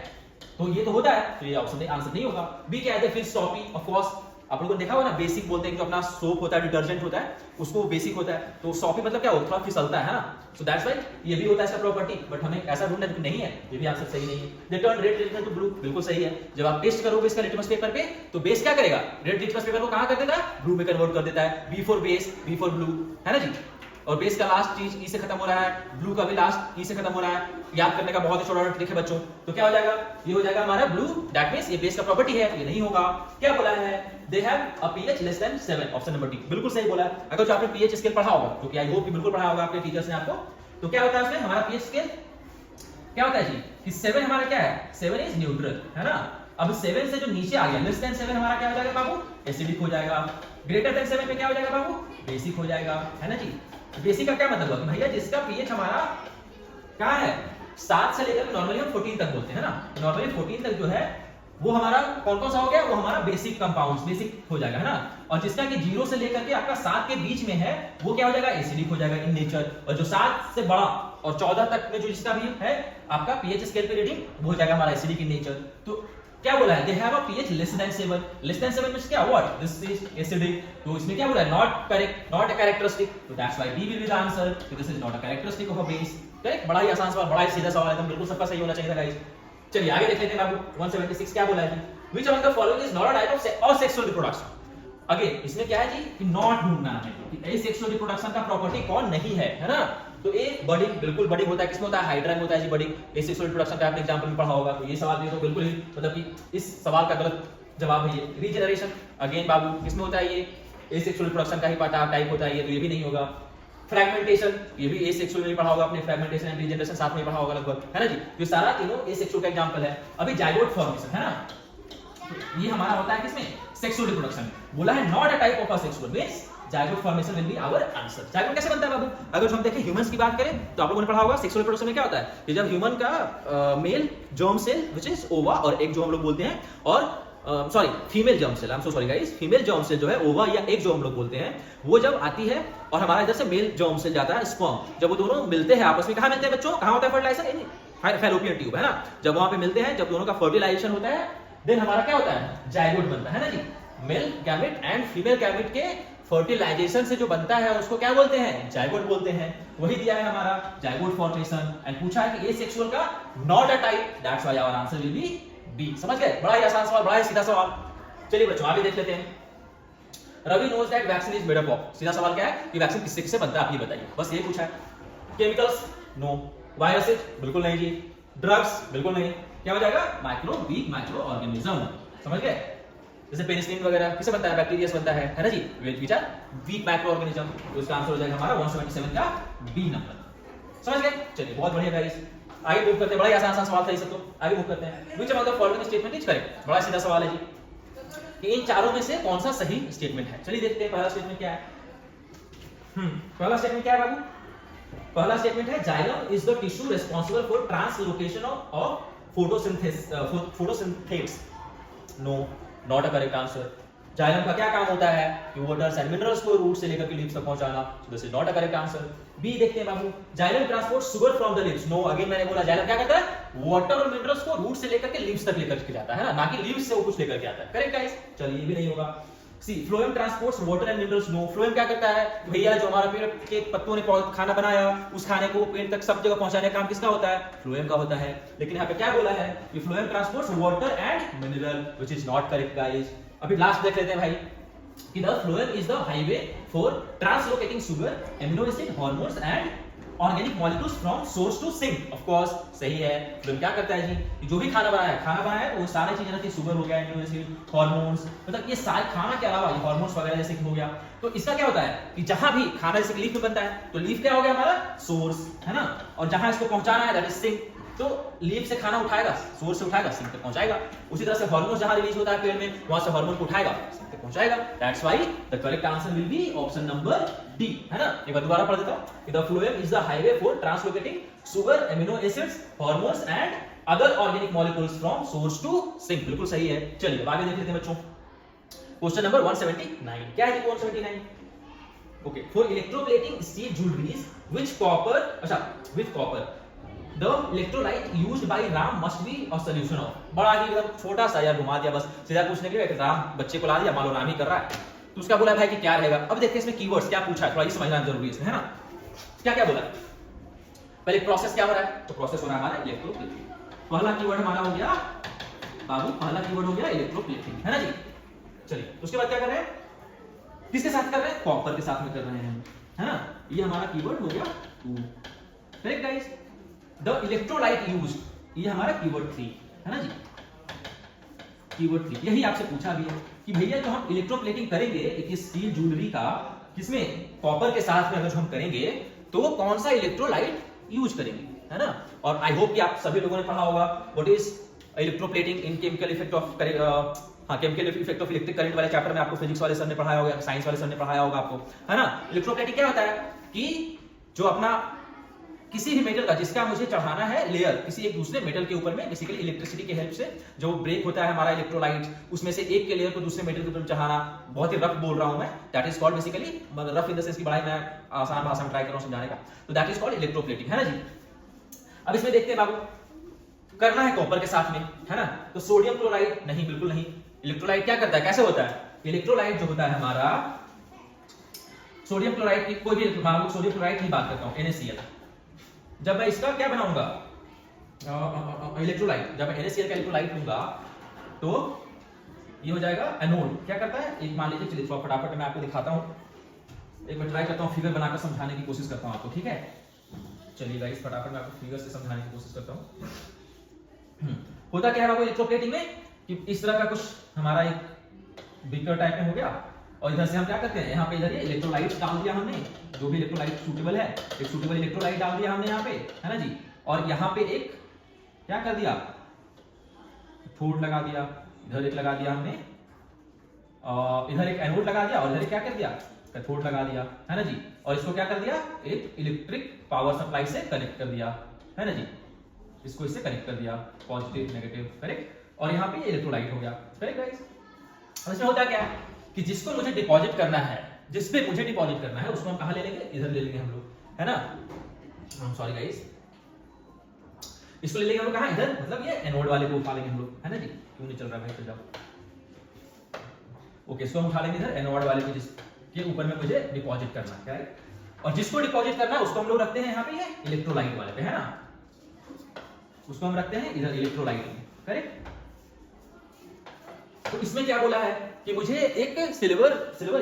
तो ये तो होता है, तो ये ऑप्शन आंसर नहीं होगा। बी क्या है? फिर स्टॉपी, ऑफ कोर्स आप लोगों ने देखा होगा ना, बेसिक बोलते हैं कि जो अपना सोप होता है, डिटर्जेंट होता है, उसको बेसिक होता है। तो सॉपी मतलब क्या होता है? थोड़ा फिसलता है ना। सो दैट्स व्हाई ये भी होता है इसका प्रॉपर्टी, बट हमें ऐसा ढूंढना नहीं है। ये भी आंसर सही नहीं है। They turn red litmus to blue, बिल्कुल सही है। जब आप टेस्ट करोगे इसका लिटमस पेपर पे, तो बेस क्या करेगा? रेड लिटमस पेपर को कहां कर देता है? ब्लू में कन्वर्ट कर देता है। B for base, B for blue, है ना जी। और बेस का लास्ट चीज ई से खत्म हो रहा है, ब्लू का भी लास्ट ई से खत्म हो रहा है। याद करने का बहुत ही छोटा ट्रिक है बच्चों। तो क्या हो जाएगा? ये हो जाएगा हमारा ब्लू। दैट मींस ये बेस का प्रॉपर्टी है, तो ये नहीं होगा। क्या बोला है? They have a pH less than 7, option number D, बिल्कुल सही बोला है। अगर जो आपने पीएच स्केल पढ़ा होगा, जो कि आई होप कि बिल्कुल पढ़ा होगा आपके टीचर्स ने आपको, तो क्या होता है उसमें हमारा पीएच स्केल क्या होता है जी? कि 7 हमारा क्या है? 7 इज न्यूट्रल, है ना। अब 7 से जो नीचे आ गया, लेस देन 7 हमारा क्या हो जाएगा बाबू? एसिडिक हो जाएगा। ग्रेटर देन 7 पे क्या हो जाएगा बाबू? बेसिक हो जाएगा, है ना जी। बेसिक का क्या मतलब हुआ कि भैया जिसका पीएच हमारा क्या है? 7 से लेकर नॉर्मली हम 14 तक बोलते हैं ना। नॉर्मली 14 तक जो है वो हमारा कौन सा हो गया? वो हमारा बेसिक कंपाउंड्स, बेसिक हो जाएगा, है ना। और जिसका कि 0 से लेकर के आपका 7 के बीच में है, वो क्या हो जाएगा? एसिडिक हो जाएगा इन नेचर। और जो 7 से बड़ा और 14 तक में जो जिसका भी है आपका पीएच स्केल पे रीडिंग, वो हो जाएगा हमारा एसिडिक इन नेचर। तो क्या बोला है? They have a pH less than 7। Less than 7 means क्या? व्हाट? This is acidic. तो इसमें क्या बोला है? Not correct, not a characteristic. तो that's why B will be the answer, this is not a characteristic of a base. Correct, बड़ा ही आसान सवाल, बड़ा ही सीधा सवाल है, एकदम बिल्कुल सबका सही होना चाहिए था गाइस। चलिए आगे देख लेते हैं बाबू। 176 क्या बोला है? Which among the following is not a type of asexual reproduction? Again इसमें क्या है जी कि नॉट ढूंढना है कि एसेक्सुअल रिप्रोडक्शन का प्रॉपर्टी कौन नहीं है, है ना। तो एक बडिंग, बिल्कुल बडिंग होता है, किसमें होता है? हाइड्रा में होता है जी बडिंग। एसेक्सुअल रिप्रोडक्शन का आपने एग्जांपल में पढ़ा होगा, तो ये सवाल भी तो बिल्कुल ही मतलब कि इस सवाल का गलत जवाब है ये। रीजनरेशन अगेन बाबू किसमें होता है? ये एसेक्सुअल रिप्रोडक्शन का ही टाइप होता है ये, तो ये भी नहीं होगा। फ्रैगमेंटेशन, ये भी एसेक्सुअल में पढ़ा होगा आपने, फ्रैगमेंटेशन एंड रीजनरेशन साथ में पढ़ा होगा लगभग, है ना जी। ये सारा तीनों एसेक्सुअल का एग्जांपल है। अभी जाइगोट फॉर्मेशन, है ना, ये हमारा होता है किसमें? सेक्सुअल रिप्रोडक्शन में। बोला है not a type of asexual means zygote formation will be our answer. Zygote कैसे बनता है बाबू? अगर हम देखें ह्यूमंस की बात करें तो आप लोगों ने पढ़ा होगा सेक्सुअल रिप्रोडक्शन में क्या होता है कि जब ह्यूमन का male germ cell which is ova और एग जो हम लोग बोलते हैं, और sorry female germ cell, I am so sorry guys, female germ cell जो है ओवा या एग जो हम लोग बोलते हैं, वो जब आती है और हमारा इधर से मेल जर्म सेल जाता है स्पर्म, जब वो दोनों मिलते हैं आपस में, कहां मिलते हैं बच्चों? कहां होता है फर्टिलाइजेशन? फैलोपियन ट्यूब, है ना? जब वहां पे मिलते हैं, जब दोनों का फर्टिलाइजेशन होता है, देन हमारा क्या होता है? जायगोट बनता है ना जी। Male gamete and female gamete के फर्टिलाइजेशन से जो बनता है उसको क्या बोलते हैं? जायगोट बोलते हैं। वही दिया है हमारा जायगोट फॉर्मेशन, एंड पूछा है कि एसेक्सुअल का not a type, that's why our answer will be B. समझ गए? बड़ा ही आसान सवाल, बड़ा ही सीधा सवाल। चलिए बच्चों आगे देख लेते हैं। Ravi knows that vaccine is made up of. सीधा सवाल क्या है कि वैक्सीन किससे किससे बनता है, आप ये बताइए, बस ये पूछा है। केमिकल्स? नो। वायरसेस? बिल्कुल नहीं जी। ड्रग्स? बिल्कुल नहीं। क्या हो जाएगा? Micro weak micro organism. समझ गए? जैसे पेनिसिलिन वगैरह किससे बनता है? बैक्टीरिया से बनता है ना जी। Which are weak micro organism. तो इसका आंसर हो जाएगा हमारा 177 का बी नंबर। समझ गए? चलिए बहुत बढ़िया गाइस, आगे मूव करते हैं। बड़ा ही आसान सवाल था ये सब, तो आगे मूव करते हैं। Which among the following statement is correct? बड़ा सीधा सवाल है जी कि इन चारों में से कौन सा सही स्टेटमेंट है। चलिए देखते हैं पहला स्टेटमेंट क्या है। पहला स्टेटमेंट क्या है बाबू? पहला स्टेटमेंट है xylem is the tissue responsible for translocation of photosynthesis. No, not a correct answer. Xylem का क्या काम होता है कि वाटर्स एंड मिनरल्स को रूट से लेकर के लीव्स तक पहुंचाना। So this is not a correct answer. B देखते हैं बाबू, xylem transport sugar from the leaves. No, again मैंने बोला जाइलम क्या करता है? वाटर और मिनरल्स को रूट से लेकर के लीव्स तक लेकर के जाता है ना कि लीव्स से वो कुछ लेकर के आता है। Correct guys? चलिए ये भी नहीं होगा। C phloem transports water and minerals. No, phloem क्या करता है भैया? जो हमारा पेड़ के पत्तों ने खाना बनाया, उस खाने को पेड़ तक सब जगह पहुंचाने का काम किसका होता है? फ्लोएम का होता है। लेकिन यहाँ पे क्या बोला है कि phloem transports water and mineral, which is not correct guys. अभी लास्ट देख लेते हैं भाई कि the phloem is the highway for translocating sugar, amino acid, hormones and organic molecules from source to sink. Of course सही है। Phloem क्या करता है जी? जो भी खाना बनाया है तो वो सारी चीजें रहती है, शुगर हो गया, एमिनो एसिड, हार्मोन्स, मतलब ये सारे खाना के अलावा ये हार्मोन्स वगैरह जैसे कि हो गया, तो इसका क्या होता है कि जहां भी खाना जैसे लीफ में बनता है तो लीफ क्या हो गया हमारा? सोर्स, है ना? और जहां इसको पहुंचाना है दैट इज सिंक, तो लीफ से खाना उठाएगा, सोर्स से उठाएगा, सिंक तक पहुंचाएगा। उसी तरह से हार्मोन जहां रिलीज होता है पेड़ में, वहां से हार्मोन को उठाएगा, सिंक तक पहुंचाएगा। That's why the correct answer will be option number D, है ना? एक बार दोबारा पढ़ देता हूं कि the phloem is the highway for translocating sugar, amino acids, hormones and other organic molecules from source to sink. बिल्कुल सही है। चलिए आगे देख लेते हैं बच्चों। क्वेश्चन नंबर 179 क्या है जी? 179 okay, for electroplating steel jewelries which copper, अच्छा with copper the electrolyte used by Ram must be a solution of। बड़ा ही एकदम छोटा सा यार घुमा दिया, बस सीधा पूछने के लिए कि राम बच्चे को ला दिया, मान लो राम ही कर रहा है, तो उसका बोला भाई कि क्या रहेगा। अब देखते हैं इसमें कीवर्ड्स क्या पूछा है, थोड़ा ये समझना जरूरी है इसमें, है ना? क्या क्या बोला? पहले प्रोसेस क्या हो रहा है, तो प्रोसेस हो रहा है हमारा इलेक्ट्रोप्लेटिंग। पहला कीवर्ड हमारा हो गया बाबू, पहला कीवर्ड हो गया इलेक्ट्रोप्लेटिंग, है ना जी? चलिए उसके बाद क्या कर रहे हैं? किसके साथ कर रहे हैं? कॉपर के साथ में कर रहे हैं, है ना? ये हमारा कीवर्ड हो गया 2। Correct guys? The electrolyte used, ये हमारा कीवर्ड 3, है ना जी? कीवर्ड 3 यही आपसे पूछा भी है कि भैया जो हम इलेक्ट्रोप्लेटिंग करेंगे एक स्टील ज्वेलरी का, किसमें? कॉपर के साथ में अगर हम करेंगे तो कौन सा इलेक्ट्रोलाइट यूज करेंगे, है ना? और आई होप कि आप सभी लोगों ने पढ़ा होगा what is electroplating in chemical effect of chemical effect of electric current वाले चैप्टर में आपको फिजिक्स वाले सर ने पढ़ाया होगा, साइंस वाले सर ने पढ़ाया होगा आपको, है ना? इलेक्ट्रोप्लेटिंग क्या होता है कि जो अपना किसी भी मेटल का जिसका मुझे चढ़ाना है लेयर किसी एक दूसरे मेटल के ऊपर में, बेसिकली इलेक्ट्रिसिटी की हेल्प से जो ब्रेक होता है हमारा इलेक्ट्रोलाइट, उसमें से एक के लेयर को दूसरे मेटल के ऊपर चढ़ाना। बहुत ही रफ बोल रहा हूं मैं, that is called basically, rough in the sense की बड़ाई मैं आसान भाषा में ट्राई कर रहा हूं समझाने का, तो दैट इज कॉल्ड इलेक्ट्रोप्लेटिंग, है ना जी? अब इसमें देखते हैं बाबू, करना है कॉपर के साथ में, है ना? तो सोडियम क्लोराइड नहीं, बिल्कुल नहीं। इलेक्ट्रोलाइट क्या करता है, कैसे होता है? इलेक्ट्रोलाइट जो होता है हमारा, सोडियम क्लोराइड की कोई भी सोडियम क्लोराइड की बात करता हूं, NaCl, जब मैं इसका क्या बनाऊंगा इलेक्ट्रोलाइट, जब मैं NaCl का इलेक्ट्रोलाइट लूंगा तो ये हो जाएगा एनोड। क्या करता है, एक मान लीजिए, चलिए थोड़ा फटाफट मैं आपको दिखाता हूं, एक बार ट्राई करता हूं, फिगर बनाकर समझाने की कोशिश करता हूं आपको, ठीक है? चलिए गाइस फटाफट मैं आपको फिगर से समझाने की कोशिश करता हूं। होता क्या है आपको इलेक्ट्रोप्लेटिंग में कि इस तरह का कुछ हमारा एक बीकर टाइप में हो गया, और इधर से हम क्या करते हैं, यहाँ पे इधर ये इलेक्ट्रोलाइट डाल दिया हमने, जो भी इलेक्ट्रोलाइट सूटेबल है, एक सूटेबल इलेक्ट्रोलाइट डाल दिया हमने यहाँ पे, है ना जी? और यहाँ पे एक क्या कर दिया, ठोड लगा दिया, इधर एक लगा दिया हमने इधर एक एनोड लगा दिया और इधर क्या कर दिया, कैथोड लगा दिया, है ना जी। और इसको क्या कर दिया, एक इलेक्ट्रिक पावर सप्लाई से कनेक्ट कर दिया, है ना जी। इसको इससे कनेक्ट कर दिया, पॉजिटिव नेगेटिव, करेक्ट। और यहाँ पे इलेक्ट्रोलाइट हो गया, करेक्ट गाइस। और इसमें होता क्या है कि जिसको मुझे डिपॉजिट करना है, जिस पे मुझे डिपॉजिट करना है उसको हम कहाँ ले लेंगे, इधर ले लेंगे हम लोग, है ना। सॉरी गाइस, इसको ले लेंगे हम लोग कहाँ, इधर, मतलब ये एनोड वाले को उठा लेंगे हम लोग, है ना जी। क्यों नहीं चल रहा भाई, चल जाओ। ओके, इसको हम उठा लेंगे इधर एनोड वाले को, जिसके ऊपर में मुझे डिपॉजिट करना है, करेक्ट। और जिसको डिपॉजिट करना है उसको हम लोग रखते हैं यहाँ पे, ये इलेक्ट्रोलाइट वाले पे, है ना। उसको हम रखते हैं इधर इलेक्ट्रोलाइट में, करेक्ट। तो इसमें क्या बोला है कि मुझे एक सिल्वर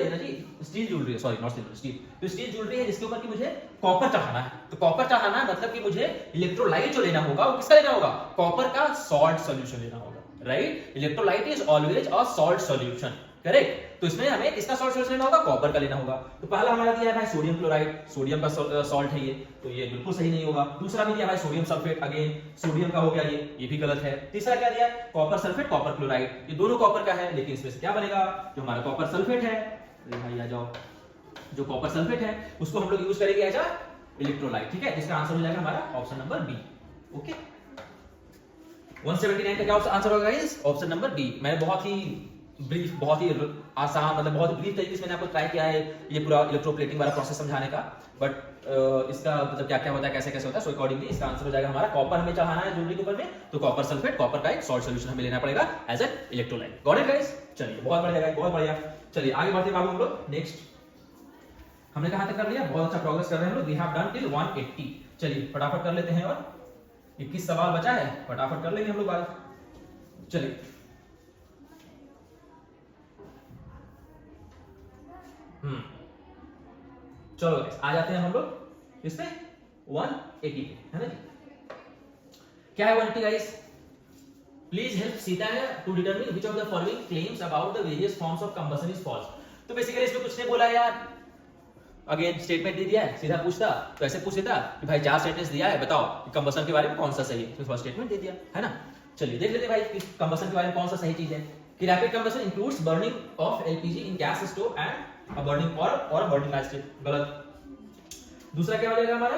है ना जी, स्टील ज्वेलरी है, सॉरी नॉट सिल्वर, स्टील। तो स्टील ज्वेलरी है जिसके ऊपर कि मुझे कॉपर चढ़ाना है। तो कॉपर चढ़ाना है मतलब कि मुझे इलेक्ट्रोलाइट जो लेना होगा वो किसका लेना होगा, कॉपर का सॉल्ट सॉल्यूशन लेना होगा, right. Electrolyte is always a salt solution, correct. तो इसमें हमें किसका सॉल्ट सॉल्यूशन लेना होगा, कॉपर का लेना होगा। तो पहला हमारा दिया है भाई सोडियम क्लोराइड, सोडियम का सॉल्ट है ये, तो ये बिल्कुल सही नहीं होगा। दूसरा भी दिया भाई सोडियम सल्फेट, अगेन सोडियम का हो गया ये भी गलत है। तीसरा क्या दिया है, कॉपर सल्फेट, कॉपर क्लोराइड, ये दोनों कॉपर का है, लेकिन इसमें से क्या बनेगा, जो हमारा कॉपर सल्फेट है, भाई आ जाओ, जो कॉपर सल्फेट है उसको हम लोग यूज करेंगे एज अ इलेक्ट्रोलाइट, ठीक है। इसका आंसर हो जाएगा हमारा ऑप्शन नंबर बी, ओके। 179 का क्या आंसर होगा गाइस, ऑप्शन नंबर बी। मैंने बहुत ही ब्रीफ, बहुत ही आसान, मतलब बहुत ब्रीफ तरीके से मैंने आपको ट्राई किया है ये पूरा इलेक्ट्रोप्लेटिंग वाला प्रोसेस समझाने का, बट इसका मतलब क्या क्या होता है, कैसे कैसे होता है, सो अकॉर्डिंगली इसका आंसर हो जाएगा हमारा कॉपर हमें चढ़ाना है ज्वेलरी के ऊपर में, तो कॉपर सल्फेट, कॉपर का एक सॉल्ट सॉल्यूशन हमें लेना पड़ेगा as an electrolyte. Got it guys, चलिए बहुत बढ़िया गाइस, बहुत बढ़िया। चलिए आगे बढ़ते हैं बाबू हम लोग, नेक्स्ट हमने कहां तक कर लिया, बहुत अच्छा प्रोग्रेस कर रहे हैं हम लोग, वी हैव डन टिल 180। चलिए फटाफट कर लेते हैं, और 21 सवाल बचा है, फटाफट कर लेंगे हम लोग आज। चलिए चलो आ जाते हैं हम लोग इसमें 180 है ना जी। क्या है 180 guys, please help Sita to determine which of the following claims about the various forms of combustion is false. तो बेसिकली इसमें कुछ नहीं बोला यार, अगेन स्टेटमेंट दे दिया है, सीधा पूछता तो ऐसे पूछ लेता कि भाई 4 सेंटेंस दिया है, बताओ कि कंबशन के बारे में कौन सा सही है, तो फर्स्ट स्टेटमेंट दे दिया है ना। चलिए देख लेते हैं भाई कि कंबशन के बारे में कौन सा सही चीज है, कि rapid combustion includes burning of LPG in gas stove and a burning or burning match, गलत। दूसरा क्या हो जाएगा हमारा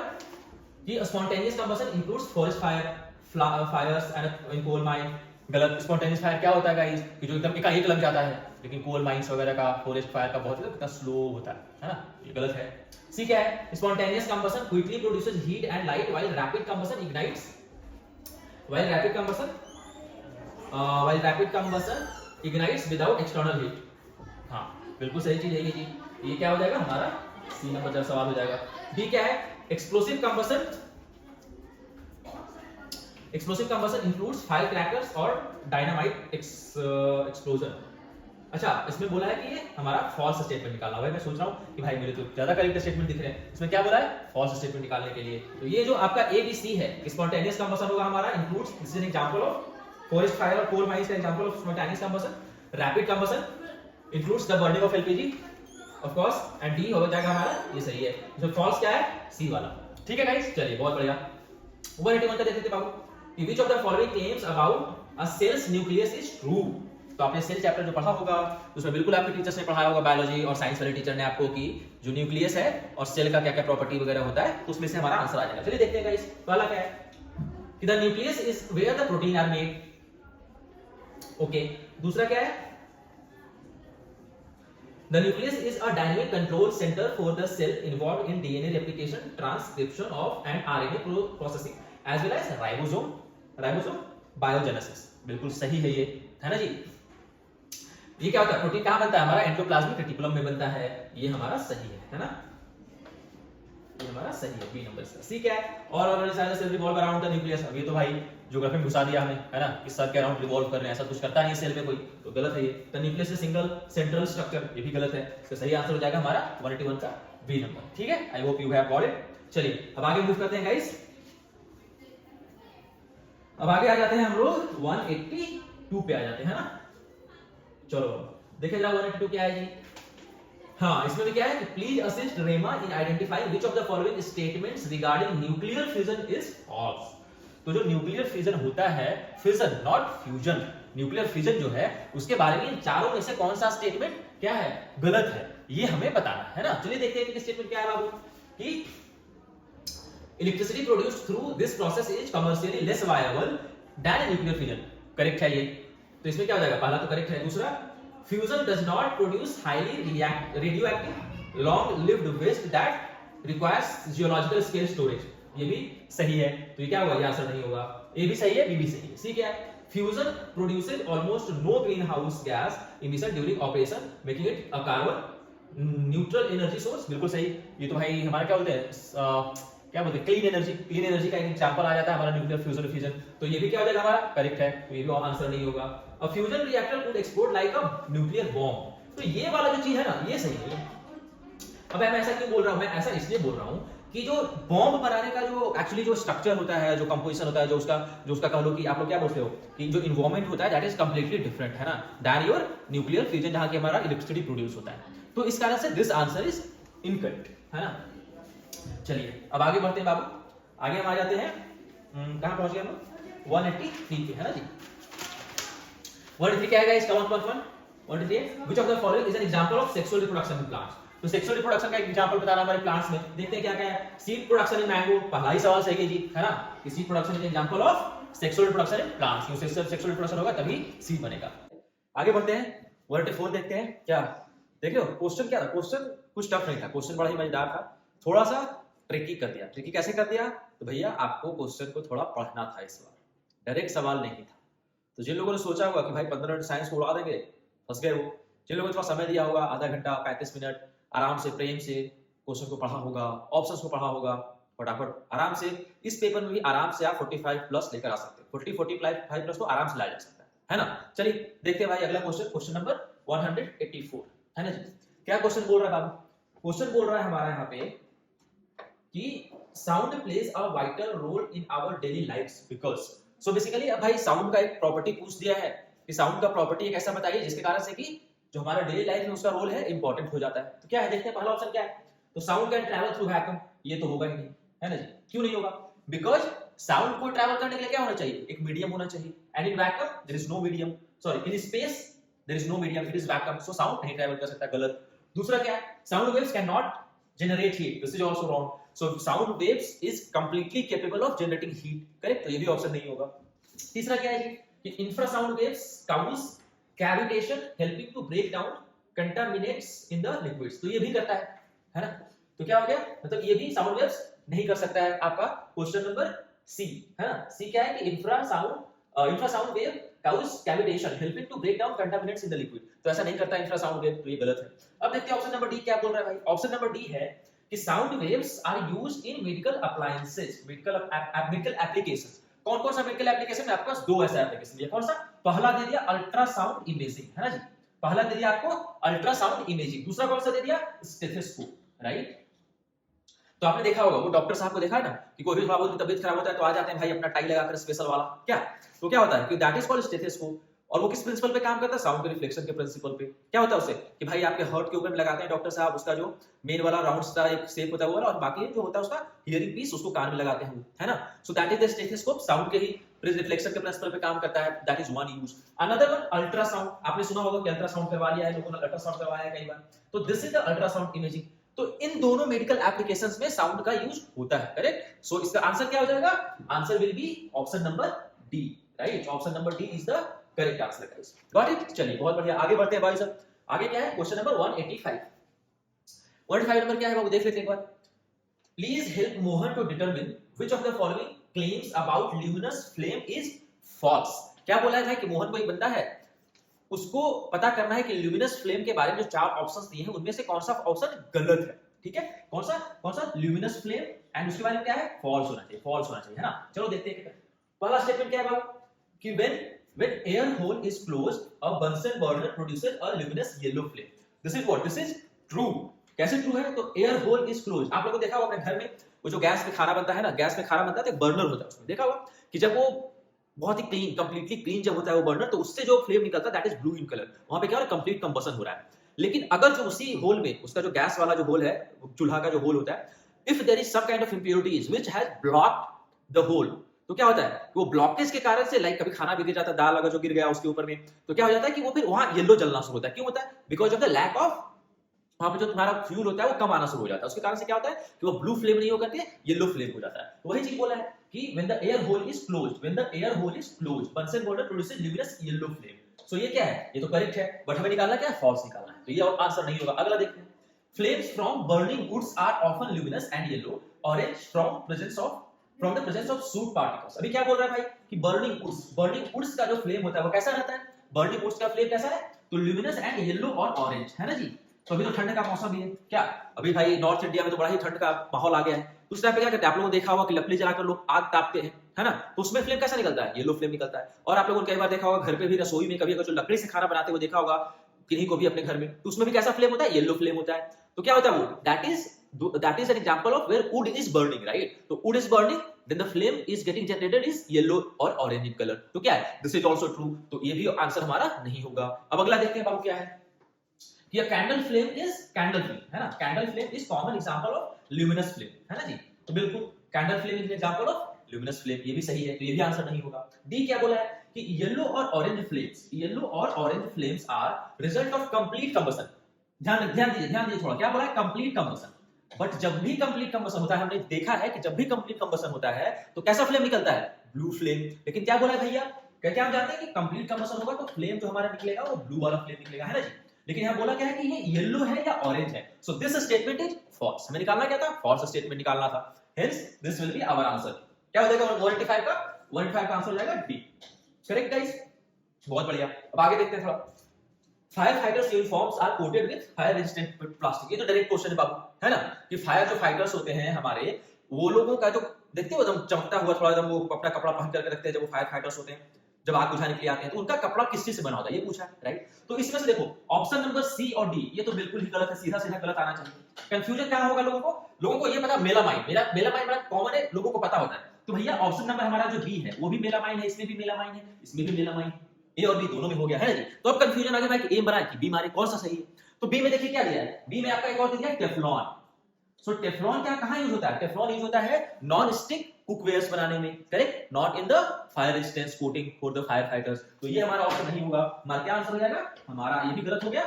कि spontaneous combustion includes forest fires and in coal mine, गलत। spontaneous fire क्या होता है गाइस, कि जो एकदम एकाएक लग जाता है, लेकिन कोल माइंस वगैरह का फॉरेस्ट फायर का बहुत कितना स्लो होता है ना, ये गलत है। सी क्या है, spontaneous combustion quickly produces heat and light while rapid combustion ignites without external heat। हाँ बिल्कुल सही चीज है ये चीज, ये क्या हो जाएगा हमारा सी नंबर का सवाल हो जाएगा। डी क्या है, explosive combustion includes fire crackers और डायनामाइट एक्सप्लोजन। अच्छा इसमें बोला है कि ये हमारा फॉल्स स्टेटमेंट निकालना है। मैं सोच रहा हूँ कि भाई मेरे तो ज्यादा करेक्ट स्टेटमेंट दिख रहे हैं, इसमें क्या बोला है, फॉल्स स्टेटमेंट निकालने के लिए। तो ये जो आपका ए बी सी है, स्पॉन्टेनियस कंबशन होगा हमारा, includes, this is an example of forest fire और कोल माइंस का example of spontaneous combustion. Rapid combustion includes the burning of LPG of course, and D हो जाएगा हमारा, ये सही है। तो false क्या है, C वाला, ठीक है गाइस। चलिए बहुत बढ़िया। 181 का देखते थे बाबू, कि which of the following claims about a cell's nucleus is true। तो आपने सेल चैप्टर जो पढ़ा होगा उसमें बिल्कुल आपके टीचर्स ने पढ़ाया होगा, बायोलॉजी और साइंस वाले टीचर ने आपको, कि जो न्यूक्लियस है और सेल का क्या क्या प्रॉपर्टी वगैरह होता है, तो उसमें से हमारा आंसर आ जाएगा। चलिए देखते हैं गाइस, पहला क्या है कि the nucleus is where the protein are made. Okay, दूसरा क्या है, the nucleus is a dynamic control center for the cell involved in DNA replication, transcription of and RNA processing as well as ribosome biogenesis। बिल्कुल सही है ये, है ना जी। ये क्या होता है, प्रोटीन कहां बनता है, हमारा एंडोप्लाज्मिक रेटिकुलम में बनता है, ये हमारा सही है ना, ये हमारा सही है, बी नंबर इसका। सी क्या है, और organisation cell revolve around the nucleus. अब ये तो भाई ज्योग्राफी में घुसा दिया हमें, है ना, इस सब के अराउंड रिवॉल्व कर रहे हैं, ऐसा कुछ करता नहीं सेल में कोई, तो गलत है ये। The nucleus is single central structure, ये भी गलत है। इसका सही आंसर हो जाएगा हमारा 181 का बी नंबर, ठीक है। आई hope you have got it. चलिए अब आगे मूव करते हैं गाइस, अब आगे आ जाते हैं हम लोग 182 पे आ जाते हैं ना। चलो देखिए जरा 182 क्या है जी। हाँ, इसमें भी क्या है कि please assist Rema in identifying which of the following statements regarding nuclear fusion is false. तो जो न्यूक्लियर फ्यूजन होता है, fusion not fusion, nuclear fission जो है उसके बारे में इन चारों में से कौन सा स्टेटमेंट क्या है, गलत है, ये हमें बताना है ना। चलिए देखते हैं कि स्टेटमेंट क्या है बाबू, कि electricity produced through this process is commercially less viable than nuclear fission. Correct है ये, तो इसमें क्या हो जाएगा, पहला तो करेक्ट है। दूसरा, fusion does not produce highly radioactive long lived waste that requires geological scale storage, ये भी सही है। तो ये क्या होगा, ये आंसर नहीं होगा। ए भी सही है, बी भी सही है। सी क्या है, fusion produces almost no green house gas emission during operation making it a carbon neutral energy source, बिल्कुल सही। ये तो भाई हमारा क्या बोलते हैं, क्या बोलते हैं, क्लीन एनर्जी, क्लीन एनर्जी का एक एग्जांपल आ जाता है हमारा न्यूक्लियर फ्यूजन फिजन, तो ये भी क्या हो जाएगा हमारा, करेक्ट है। तो ये भी आंसर नहीं होगा। A fusion reactor could explode like a nuclear bomb, तो ये वाला जो चीज है ना, ये सही है। अब मैं ऐसा क्यों बोल रहा हूं, मैं ऐसा इसलिए बोल रहा हूं कि जो बॉम्ब बनाने का जो एक्चुअली जो स्ट्रक्चर होता है, जो कंपोजिशन होता है, जो उसका कह लो कि आप लोग क्या बोलते हो कि जो इन्वायरमेंट होता है दैट इज कंप्लीटली डिफरेंट, है ना, दैन योर न्यूक्लियर फ्यूजन जहां की हमारा इलेक्ट्रिसिटी प्रोड्यूस होता है। तो इस कारण से दिस आंसर इज इनकरेक्ट, है ना। चलिए अब आगे बढ़ते हैं बाबू, आगे हम आ जाते हैं, कहां पहुंच गए हम, 183 पे, है ना जी। 183 क्या है इसका, 1.1 which of the following is an example of sexual reproduction in plants। तो सेक्सुअल रिप्रोडक्शन का एक एग्जांपल बताना हमारे प्लांट्स में, देखते हैं क्या क्या है। सीड प्रोडक्शन इन मैंगो, पहला ही सवाल सही है जी, है ना, कि seed production is example of sexual reproduction in plants, क्योंकि सेक्सुअल रिप्रोडक्शन होगा तभी सीड बनेगा। आगे बढ़ते हैं, 184 देखते हैं क्या, देख रहे हो क्वेश्चन क्या था, क्वेश्चन कुछ टफ नहीं था, क्वेश्चन बड़ा ही मजेदार था, थोड़ा सा ट्रिकी कर दिया। ट्रिकी कैसे कर दिया, तो भैया आपको क्वेश्चन को थोड़ा पढ़ना था इस बार, डायरेक्ट सवाल नहीं था। तो जिन लोगों ने सोचा होगा कि भाई 15 मिनट साइंस को उड़ा देंगे, फंस गए वो। जिन लोगों ने थोड़ा समय दिया होगा, आधा घंटा 35 मिनट आराम से प्रेम से क्वेश्चन को पढ़ा होगा, ऑप्शंस को पढ़ा होगा, फटाफट आराम से इस पेपर में भी आराम से आप 45 प्लस लेकर आ सकते हैं, 45 प्लस को आराम से लाया जा सकता है ना। चलिए देखते हैं भाई अगला क्वेश्चन, क्वेश्चन नंबर 184, है ना जी। क्या क्वेश्चन बोल रहा है बाबू, क्वेश्चन बोल रहा है हमारा यहाँ पे कि sound plays a vital role in our daily lifes because, so basically अब भाई साउंड का एक प्रॉपर्टी पूछ दिया है कि साउंड का प्रॉपर्टी एक ऐसा बताइए जिसके कारण से कि जो हमारा डेली लाइफ में उसका रोल है इंपॉर्टेंट हो जाता है। तो क्या है, देखते हैं पहला ऑप्शन क्या है, तो sound can travel through vacuum, ये तो होगा ही नहीं, है ना जी। क्यों नहीं होगा, बिकॉज साउंड को ट्रैवल करने के लिए क्या होना चाहिए, एक मीडियम होना चाहिए, and in vacuum there is no medium, sorry in space there is no medium, it is vacuum, so sound नहीं ट्रैवल कर सकता, गलत। दूसरा क्या है, sound waves can not generate heat, this is also wrong, so sound waves is completely capable of generating heat, correct, तो ये भी ऑप्शन नहीं होगा। तीसरा क्या है जी, कि infrasound waves cause cavitation helping to break down contaminants in the liquids, तो ये भी करता है ना। तो क्या हो गया, मतलब ये भी साउंड वेव्स नहीं कर सकता है, आपका क्वेश्चन नंबर सी, है ना। सी क्या है कि infrasound wave cause cavitation helping to break down contaminants in the liquid, तो ऐसा नहीं करता इंफ्रासाउंड वेव, तो ये गलत है। अब देखते हैं ऑप्शन नंबर डी क्या बोल रहा है भाई, ऑप्शन नंबर डी है कि sound waves are used in medical appliances, medical applications. कौन कौन सा मेडिकल एप्लीकेशन है, आपके पास दो ऐसा एप्लीकेशन दिया, कौन सा, पहला दे दिया अल्ट्रासाउंड इमेजिंग, है ना जी, पहला दे दिया आपको अल्ट्रासाउंड इमेजिंग, दूसरा कौन सा दे दिया, स्टेथोस्कोप, राइट। तो आपने देखा होगा, वो डॉक्टर साहब को देखा है ना कि कोई भी थोड़ा बहुत तबीयत खराब होता है तो आ जाते हैं भाई अपना टाई लगाकर स्पेशल वाला, क्या, तो क्या होता है कि दैट इज कॉल्ड स्टेथोस्कोप, और वो किस प्रिंसिपल पे काम करता है, साउंड के रिफ्लेक्शन के प्रिंसिपल पे। क्या होता है उससे कि भाई आपके हार्ट के ऊपर में लगाते हैं डॉक्टर साहब, उसका जो मेन वाला राउंड सा एक शेप होता है वो वाला, और बाकी जो होता है उसका हियरिंग पीस उसको कान में लगाते हैं, है ना। सो that is the stethoscope, sound के ही रिफ्लेक्शन के प्रिंसिपल पे काम करता है, that is one use. Another one ultrasound, आपने सुना होगा कि अल्ट्रासाउंड करवा लिया है लोगों ने, अल्ट्रासाउंड करवाया है कई बार, तो this is the ultrasound imaging. तो इन दोनों मेडिकल एप्लीकेशंस में साउंड का यूज होता है, करेक्ट। सो इसका आंसर क्या हो जाएगा, answer will be option number D, right, option number D is the correct answer guys, got it. चलिए बहुत बढ़िया, आगे बढ़ते हैं भाई साहब, आगे क्या है, क्वेश्चन नंबर 185। 185 नंबर क्या है बाबू, देख लेते हैं एक बार। Please help Mohan to determine which of the following claims about luminous flame is false. क्या बोला है भाई कि मोहन कोई बंदा है, उसको पता करना है कि ल्यूमिनस फ्लेम के बारे में जो चार ऑप्शंस दिए हैं उनमें से कौन सा ऑप्शन गलत है, ठीक है, कौन सा ल्यूमिनस फ्लेम, एंड उसके बारे में क्या है, फॉल्स होना चाहिए, फॉल्स होना चाहिए, है ना। चलो देखते हैं पहला स्टेटमेंट क्या है बाबू, कि when air hole is closed a Bunsen burner produces a luminous yellow flame, this is what, this is true। कैसे ट्रू है, तो एयर होल इज क्लोज्ड, आप लोगों ने देखा होगा अपने घर में वो जो गैस में खाना बनता है ना, गैस में खाना बनता है तो एक बर्नर होता है उसमें, देखा होगा कि जब वो बहुत ही क्लीन, कंप्लीटली क्लीन जब होता है वो बर्नर, तो उससे जो फ्लेम निकलता है that is blue in colour, वहां पे क्या हो रहा है, कंप्लीट कंबसन हो रहा है। लेकिन अगर जो उसी होल में उसका जो गैस वाला जो होल है, चूल्हा का जो होल होता है, if there is some kind of impurities which has blocked the hole, तो क्या होता है कि वो ब्लॉकेज के कारण से लाइक कभी खाना भी गिर जाता है, दाल अगर जो गिर गया उसके ऊपर में, तो क्या हो जाता है कि वो फिर वहां येलो जलना शुरू होता है। क्यों होता है? Because of the lack of, वहां पे जो तुम्हारा फ्यूल होता है वो कम आना शुरू हो जाता है, उसके कारण से क्या होता है कि वो ब्लू फ्लेम नहीं हो करके येलो फ्लेम हो जाता है। तो वही चीज बोला है कि when the air hole is closed, when the air hole is closed, Bunsen burner produces luminous yellow flame. So ये क्या है? ये तो करेक्ट है, बट हमें निकालना क्या है? फॉल्स निकालना है, तो ये आंसर नहीं होगा। अगला देखते हैं। Flames from burning woods are often luminous and yellow, orange from the presence of soot particles। अभी क्या बोल रहा है भाई कि burning woods का जो फ्लेम होता है वो कैसा रहता है? burning woods का फ्लेम कैसा है? तो luminous and yellow और orange है ना जी। तो अभी तो ठंड का मौसम भी है क्या? अभी भाई नॉर्थ इंडिया में तो बड़ा ही ठंड का माहौल आ गया है। उस टाइम पे क्या करते हैं? आप लोगों ने देखा होगा कि लकड़ी जलाकर लोग आग तापते हैं, है ना? तो उसमें फ्लेम कैसा निकलता है? येलो फ्लेम निकलता है। और आप लोगों ने कई बार देखा होगा घर पे भी, रसोई में कभी अगर जो लकड़ी से खाना बनाते हुए देखा होगा किन्हीं को भी अपने घर में, तो उसमें भी कैसा फ्लेम होता है? येलो फ्लेम होता है। तो क्या होता है वो? that is an example of where wood is burning, right? तो wood is burning, then the flame is getting generated is yellow और orange in color। तो क्या है? This is also true। तो ये भी आंसर हमारा नहीं होगा। अब अगला देखते हैं बाबू क्या है कि a candle flame है ना? candle flame is common example of luminous flame, है ना जी? तो बिल्कुल candle flame is an example of luminous flame, ये भी सही है, तो ये भी आंसर नहीं होगा। डी क्या बोला है कि येलो और orange flames are result of complete combustion. ध्यान दीजिए थोड़ा, क्या बोला है? Complete combustion. बट जब भी कंप्लीट कंबशन होता है, हमने देखा है कि जब भी कंप्लीट कंबशन होता है तो कैसा फ्लेम निकलता है? Blue flame. लेकिन क्या बोला है भैया? क्या हम जानते हैं कि कंप्लीट कंबशन होगा तो फ्लेम जो हमारा निकलेगा वो ब्लू वाला फ्लेम निकलेगा, है ना जी? लेकिन यहाँ बोला क्या है कि ये येलो है या ऑरेंज है। So this statement is false. हमें निकालना क्या था? फॉल्स स्टेटमेंट निकालना था। Hence this will be our answer. क्या हो जाएगा? 185 का आंसर हो जाएगा डी। करेक्ट गाइस, बहुत बढ़िया। अब आगे देखते हैं थोड़ा। Fire fighters uniforms are coated with fire resistant plastic. ये तो डायरेक्ट क्वेश्चन है बाबू, है ना? कि फायर जो फाइटर्स होते हैं हमारे, वो लोगों का जो देखते हो एकदम चमकता हुआ थोड़ा एकदम, वो अपना कपड़ा पहन करके रखते हैं जब वो फायर फाइटर्स होते हैं, जब आग बुझाने के लिए आते हैं, तो उनका कपड़ा किस चीज से बना होता है ये पूछा है, राइट? तो इसमें से देखो ऑप्शन नंबर सी और डी ये तो बिल्कुल ही गलत है, सीधा सीधा गलत आना चाहिए। कंफ्यूजन क्या होगा लोगों को ये पता मेलामाइन, मेलामाइन बड़ा कॉमन है, लोगों को पता होता है। तो भैया ऑप्शन नंबर हमारा जो बी है वो भी मेलामाइन है, इसमें भी मेलामाइन है, इसमें भी मेलामाइन है, ए और बी दोनों में हो गया है ना जी। तो अब कंफ्यूजन आ गया भाई कि ए मारे कि बी मारे, कौन सा सही है? तो बी में देखिए क्या दिया है, बी में आपका एक और दिया है टेफ्लॉन। सो टेफ्लॉन क्या कहां यूज होता है? टेफ्लॉन यूज होता है नॉन स्टिक कुकवेयर्स बनाने में, correct? Not in the fire resistance coating for the fire fighters. तो ये हमारा ऑप्शन नहीं होगा। हमारा क्या आंसर हो जाएगा? हमारा ये भी गलत हो गया।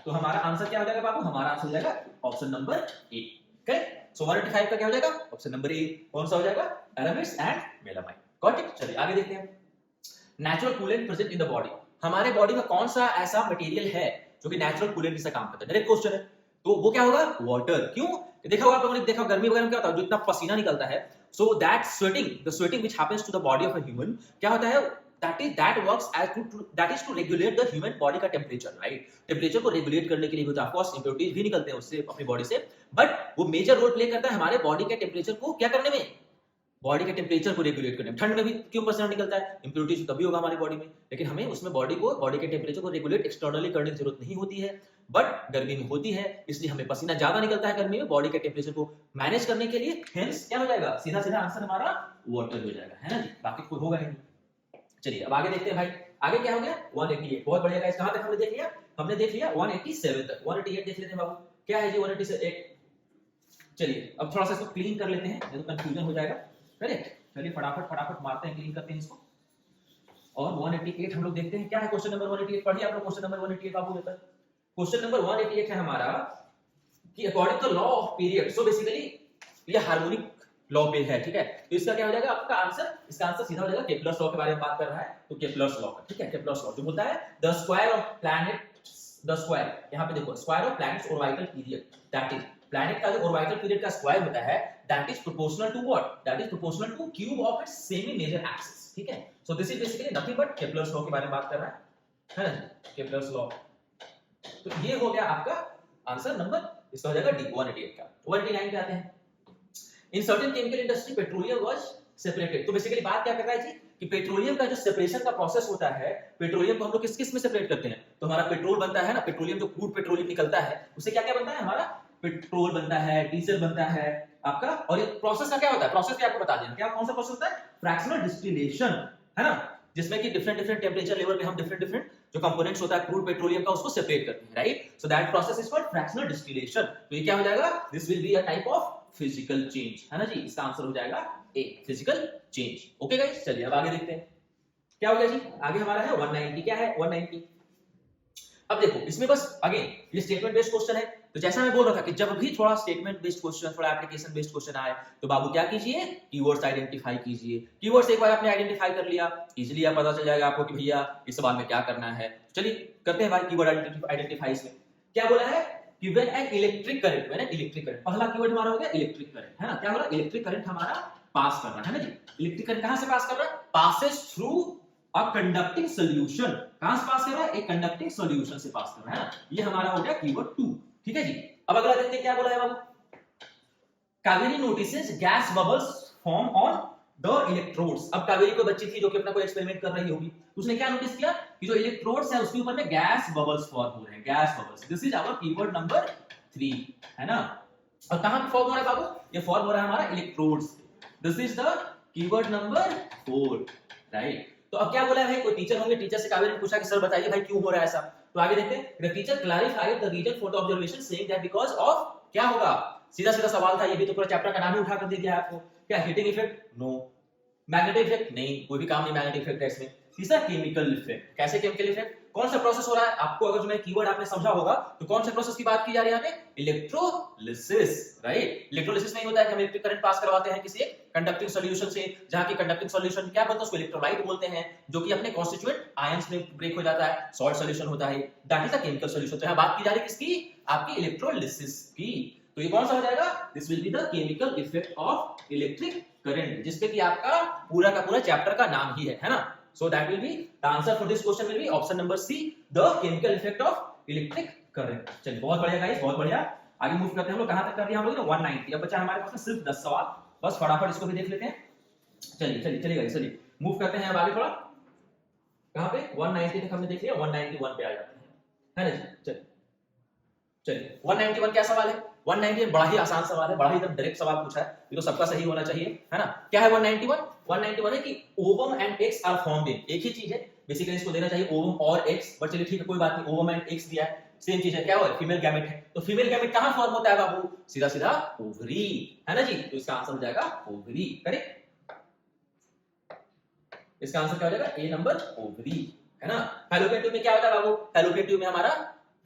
तो हमारा आंसर क्या हो जाएगा बाबू? हमारा आंसर हो जाएगा ऑप्शन नंबर ए, करेक्ट? सो 185 का क्या हो जाएगा? Option number A. कौन सा हो जाएगा? एरामिड्स एंड मेलामाइन। Got it? चलिए आगे देखते हैं। Natural coolant present in the body. हमारे बॉडी में कौन सा ऐसा मटेरियल है जो कि नेचुरल कूलेंट जैसा काम करता है? डायरेक्ट क्वेश्चन है। तो वो क्या होगा? वाटर। क्यों? देखा होगा आप लोगों ने, देखा गर्मी वगैरह में क्या होता है, जो इतना पसीना निकलता है, so that sweating, the sweating which happens to the body of a human, क्या होता है? that works as that is to regulate the human body का टेम्परेचर, राइट? टेम्परेचर को रेगुलेट करने के लिए होता है, ऑफ कोर्स इंप्योरिटीज भी निकलते हैं उससे अपनी बॉडी से, बट वो मेजर रोल प्ले करता है हमारे बॉडी के टेम्परेचर को क्या करने में? बॉडी के टेम्परेचर को रेगुलेट करने में। ठंड में भी क्यों पसीना निकलता है? इंप्योरिटीज तभी होगा हमारी बॉडी में, लेकिन हमें उसमें बॉडी के टेम्परेचर को रेगुलेट एक्सटर्नली करने की जरूरत नहीं होती है, बट गर्मी में होती है, इसलिए हमें पसीना ज्यादा निकलता है गर्मी में बॉडी के टेम्परेचर को मैनेज करने के लिए। हेंस क्या हो जाएगा? सीधा सीधा आंसर हमारा वाटर हो जाएगा, है ना जी? बाकी कोई होगा ही नहीं। चलिए अब आगे देखते हैं भाई, आगे क्या हो गया? 188। बहुत बढ़िया गाइस, कहां तक हमने देख लिया? हमने देख लिया 187 तक। 188 देख लेते हैं बाबू, क्या है जी 188? चलिए अब थोड़ा सा इसको क्लीन कर लेते हैं, नहीं तो कंफ्यूजन हो जाएगा, करेक्ट? चलिए फटाफट मारते हैं, क्लीन करते हैं इसको। और 188 हम लोग देखते हैं क्या है। क्वेश्चन नंबर 188 पढ़िए आप लोग। क्वेश्चन नंबर 188 बाबू होता है, क्वेश्चन नंबर 188 है हमारा कि according to law of period, so basically ये हार्मोनिक लॉ पे है, ठीक है? तो इसका क्या हो जाएगा आपका आंसर? इसका आंसर सीधा हो जाएगा केपलर्स लॉ के बारे में बात कर रहा है, तो केपलर्स लॉ, ठीक है? केपलर्स लॉ जो बोलता है the square of planet, the square, यहां पे देखो square of planets orbital period, that is planet का जो ऑर्बिटल पीरियड का स्क्वायर होता है, that is proportional to what? That is proportional to cube of its semi major axis, ठीक है? So this is basically nothing but Kepler's law के बारे में बात कर रहा है ना? Kepler's law. तो ये हो गया आपका आंसर नंबर, इसका हो जाएगा डी 188 का। 189 पे आते हैं। In certain chemical industry petroleum was separated. तो बेसिकली बात क्या कर रहा है जी कि पेट्रोलियम का जो सेपरेशन का प्रोसेस होता है, पेट्रोलियम को हम लोग किस किस में सेपरेट करते हैं? तो हमारा पेट्रोल बनता है ना, पेट्रोलियम जो क्रूड पेट्रोलियम निकलता है उससे क्या क्या बनता है? हमारा पेट्रोल बनता है, डीजल बनता है आपका। और ये प्रोसेस का क्या होता है? प्रोसेस क्या आपको बता दें, क्या कौन सा प्रोसेस होता है? फ्रैक्शनल डिस्टिलेशन, है ना? जिसमें कि डिफरेंट टेम्परेचर लेवल पे हम डिफरेंट जो कंपोनेंट्स होता है क्रूड पेट्रोलियम का उसको सेपरेट करते हैं, right? So that process is called fractional distillation. तो ये क्या हो जाएगा? This will be a type of physical change, है ना जी, इसका आंसर हो जाएगा ए, फिजिकल चेंज। ओके गाइस, चलिए अब आगे देखते हैं क्या हो गया जी। आगे हमारा है 190, क्या है 190। अब देखो इसमें बस अगेन ये स्टेटमेंट बेस्ड क्वेश्चन है, तो जैसा मैं बोल रहा था कि जब भी थोड़ा स्टेटमेंट बेस्ड क्वेश्चन, थोड़ा एप्लीकेशन बेस्ड क्वेश्चन आए तो बाबू क्या कीजिए, कीवर्ड्स आइडेंटिफाई कीजिए। कीवर्ड्स एक बार आपने आइडेंटिफाई कर लिया, इजीली आप पता चल जाएगा आपको कि भैया इस सवाल में क्या करना है। चलिए करते हैं भाई कीवर्ड आइडेंटिफाई। इसमें क्या बोला है कि when an electric current, when an electric current, पहला कीवर्ड हमारा हो गया इलेक्ट्रिक करंट, है ना। क्या हो रहा है, इलेक्ट्रिक करंट हमारा पास कर रहा है ना जी। इलेक्ट्रिक करंट कहां से पास कर रहा है, passes through a conducting solution. कहां से पास कर रहा है, एक कंडक्टिंग सॉल्यूशन से पास कर रहा है ना। ये हमारा हो गया कीवर्ड 2, ठीक है जी। अब अगला देखते हैं क्या बोला है बाबू। Kaveri notices gas bubbles form on the electrodes. अब कावेरी कोई बच्ची थी जो कि अपना कोई एक्सपेरिमेंट कर रही होगी, उसने क्या नोटिस किया कि जो इलेक्ट्रोड्स है उसके ऊपर में गैस बबल्स फॉर्म हो रहे हैं, gas bubbles. This is our keyword number 3, है ना। और कहां पे फॉर्म हो रहा है बाबू, ये फॉर्म हो रहा है हमारा electrodes. This is the keyword number 4, right. तो अब क्या बोला है, कोई टीचर होंगे, टीचर से कावेरी ने पूछा कि सर बताइए भाई क्यों हो रहा है ऐसा। तो आगे देखते हैं, the teacher clarified the reason for the observation saying that because of, क्या होगा, सीधा सीधा सवाल था, ये भी तो पूरा चैप्टर का नाम ही उठा कर दे दिया है आपको। क्या heating effect, no. Magnetic effect, नहीं, कोई भी काम नहीं मैग्नेटिक इफेक्ट है इसमें। तीसरा केमिकल इफेक्ट। कैसे केमिकल इफेक्ट, कौन सा प्रोसेस हो रहा है आपको, अगर जो मैं कीवर्ड आपने समझा होगा तो कौन से प्रोसेस की बात की जा रही है यहाँ पे, इलेक्ट्रोलिसिस, राइट। इलेक्ट्रोलिसिस नहीं होता है कि हम इलेक्ट्रिक करंट पास करवाते हैं किसी कंडक्टिंग सॉल्यूशन से, जहां की कंडक्टिंग सॉल्यूशन क्या बोलते हैं उसको इलेक्ट्रोलाइट बोलते हैं, जो कि अपने कॉन्स्टिट्यूएंट आयंस में ब्रेक हो जाता है, सॉल्ट सॉल्यूशन होता है, that is a chemical solution. तो यहाँ बात की जा रही है किसकी, आपकी इलेक्ट्रोलिसिस की। तो ये कौन सा हो जाएगा, this will be the chemical effect of electric current, जिसपे कि आपका पूरा का पूरा चैप्टर का नाम ही है ना। So that will be the answer for this question will be option number C, the chemical effect of electric current। चलिए बहुत बढ़िया गाइस, बहुत बढ़िया। आगे मूव करते हैं हम लोग, कहां तक कर दिया हम लोग ने 190। अब बचा हमारे पास सिर्फ 10 सवाल, बस फटाफट इसको भी देख लेते हैं। चलिए चलिए चलिए गाइस, चलिए मूव करते हैं अब आगे थोड़ा। कहां पे 190 तक हमने देख लिया, 191 पे आ जाते हैं, है ना जी। चलिए चलिए 191 क्या सवाल है, 191 बड़ा ही आसान सवाल है, बड़ा ही एकदम डायरेक्ट सवाल पूछा है, ये तो सबका सही होना चाहिए, है ना। क्या है 191 है कि ovum and ex are formed in, एक ही चीज है बेसिकली, इसको देना चाहिए ओवम और एक्स, बट चलिए ठीक है कोई बात नहीं, ओवम एंड एक्स दिया है, सेम चीज है, क्या हुआ, फीमेल गैमेट है। तो फीमेल गैमेट कहां फॉर्म होता है बाबू, सीधा सीधा ओवरी, है ना जी। तो इसका आंसर हो जाएगा ओवरी, करेक्ट। इसका आंसर क्या हो जाएगा, ए नंबर ओवरी, है ना। फैलोपियन ट्यूब में क्या होता है बाबू, फैलोपियन ट्यूब में हमारा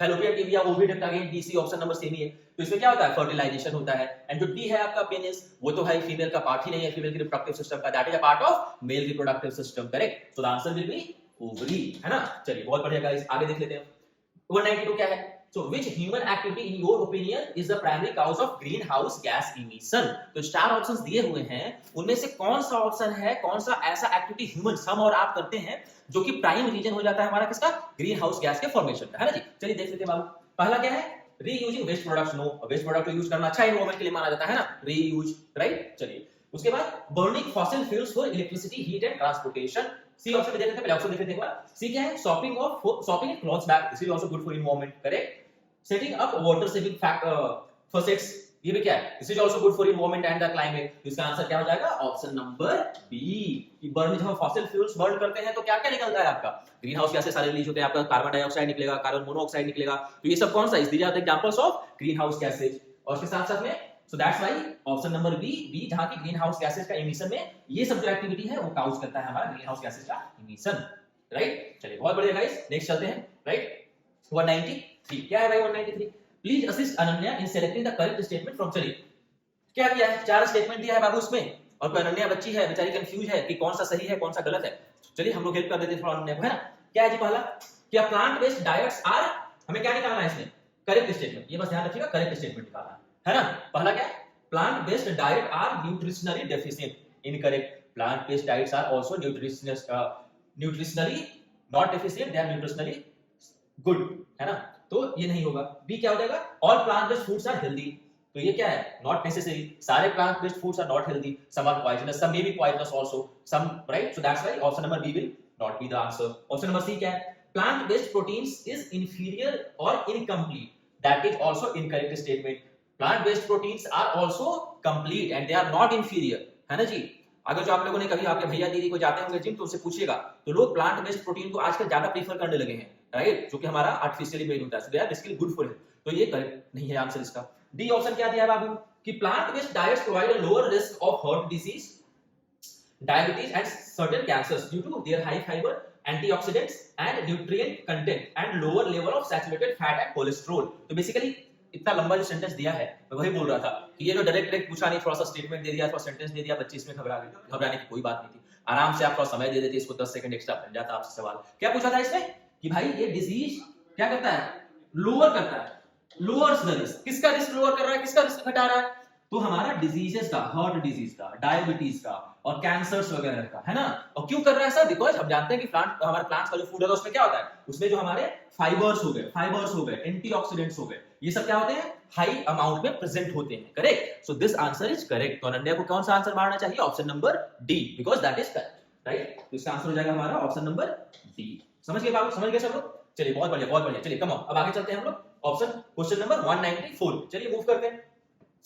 फैलोपियन ट्यूब या ओविड, again DC option number same ही है। तो इसमें क्या होता है, फर्टिलाइजेशन होता है। एंड जो डी है आपका पेनिस, वो तो है फीमेल का पार्ट ही नहीं है, फीमेल की रिप्रोडक्टिव सिस्टम का, that is a part of male reproductive system, correct. So the answer will B ovary, है ना। चलिए बहुत बढ़िया गाइस, आगे देख लेते हैं। 192 क्या है, so which human activity in your opinion is the primary cause of greenhouse gas emission। तो चार ऑप्शंस दिए हुए हैं, उनमें से कौन सा ऑप्शन है, कौन सा ऐसा एक्टिविटी ह्यूमन हम और आप करते हैं जो कि प्राइम रीजन हो जाता है हमारा किसका, ग्रीन हाउस गैस के फॉर्मेशन का, है ना जी। चलिए देख लेते हैं बाबू। पहला क्या है, reusing waste products, no, waste product को यूज करना अच्छा एनवायरनमेंट के लिए माना जाता है ना, रीयूज, राइट। चलिए उसके बाद burning fossil fuels for electricity, heat and transportation, C option देख लेते हैं, पहले ऑप्शन देख लेते हैं एक बार। सी क्या है, shopping clothes bag, this is also good for environment, correct. Setting up water saving faucets, ये भी क्या है, this is also good for environment and the climate. इसका आंसर क्या हो जाएगा, ऑप्शन नंबर बी। कि बर्न, जब हम फॉसिल फ्यूल्स बर्न करते हैं तो क्या क्या निकलता है आपका, ग्रीन हाउस गैसेस सारे रिलीज होते हैं, आपका कार्बन डाइऑक्साइड निकलेगा, कार्बन मोनोऑक्साइड निकलेगा। तो ये सब कौन सा, these are the examples of green house gases. और इसके साथ साथ में so that's why option number B, जहां की ग्रीन हाउस गैसेस का एमिशन में ये सब जो एक्टिविटी है वो काउज करता है हमारा ग्रीन हाउस गैसेस का एमिशन, राइट। चलिए बहुत बढ़िया गाइस, नेक्स्ट चलते हैं, राइट। 193 क्या है भाई, 193, please assist Ananya in selecting the correct statement from. चलिए क्या किया है, चार स्टेटमेंट दिया है बाबू उसमें, और कोई अनन्या बच्ची है बेचारी कंफ्यूज है कि कौन सा सही है कौन सा गलत है। चलिए हम लोग हेल्प कर देते हैं थोड़ा अनन्या को, है ना। क्या है जी पहला, क्या प्लांट बेस्ड डाइट्स आर, हमें क्या निकालना है इसमें, करेक्ट स्टेटमेंट, ये बस ध्यान रखिएगा, करेक्ट स्टेटमेंट निकालना है ना। पहला क्या है, plant based diet are nutritionally deficient, incorrect. Plant based diets are also nutritionally not deficient, they are nutritionally good, है ना। तो ये नहीं होगा। बी क्या हो जाएगा, all plant based foods are healthy, तो ये क्या है, नॉट नेसेसरी, सारे plant based foods are not healthy, some are poisonous, some may be poisonous also, some, right. So that's why option number B will not be the answer. Option number C क्या है, plant based proteins is inferior और incomplete, that is also incorrect statement. Plant based proteins are also complete and they are not inferior, है ना जी। अगर जो आप लोगों ने कभी आपके भैया दीदी को जाते होंगे जिम तो उनसे पूछिएगा, तो लोग प्लांट बेस्ड प्रोटीन को आजकल ज्यादा प्रीफर करने लगे हैं, राइट, जो कि हमारा आर्टिफिशियली मेड होता है, so they are basically good for health. तो ये करेक्ट नहीं है आंसर इसका। डी ऑप्शन क्या दिया है बाबू, कि plant based diets provide a lower risk of heart disease, diabetes and certain cancers due to their high fiber, antioxidants and nutrient content and lower level of saturated fat and cholesterol. तो basically इतना लंबा जो sentence दिया है मैं वही बोल रहा था कि ये जो डायरेक्ट पूछा नहीं, थोड़ा सा स्टेटमेंट दे दिया, थोड़ा सेंटेंस दे दिया, बच्चे इसमें घबराने की कोई बात नहीं थी। आराम से आप थोड़ा समय दे देते, इसको 10 सेकंड एक्स्ट्रा बन जाता आपसे सवाल। क्या पूछा था इसमें कि भाई ये डिजीज क्या करता है, लोअर करता है, लोअर्स द रिस्क। किसका रिस्क लोअर कर रहा है, किसका रिस्क घटा रहा है? तो हमारा डिजीजेस का, हार्ट डिजीज का, डायबिटीज का और कैंसर्स वगैरह का, है ना। और क्यों कर रहा है सर? बिकॉज हम जानते हैं कि प्लांट, हमारे प्लांट्स का जो फूड है उसमें क्या होता है, उसमें जो हमारे फाइबर्स हो गए, एंटीऑक्सीडेंट्स हो गए, ये सब क्या होते हैं, हाई अमाउंट में प्रेजेंट होते हैं। Correct, so this answer is correct. तो अनन्या को कौन सा आंसर मारना चाहिए? Option number D, because that is correct, right. तो इसका आंसर हो जाएगा हमारा ऑप्शन नंबर डी। समझ गए बाबू, समझ गए सब लोग? चलिए बहुत बढ़िया, बहुत बढ़िया। चलिए कम ऑन, अब आगे चलते हैं हम लोग। ऑप्शन क्वेश्चन नंबर 194, चलिए मूव करते हैं।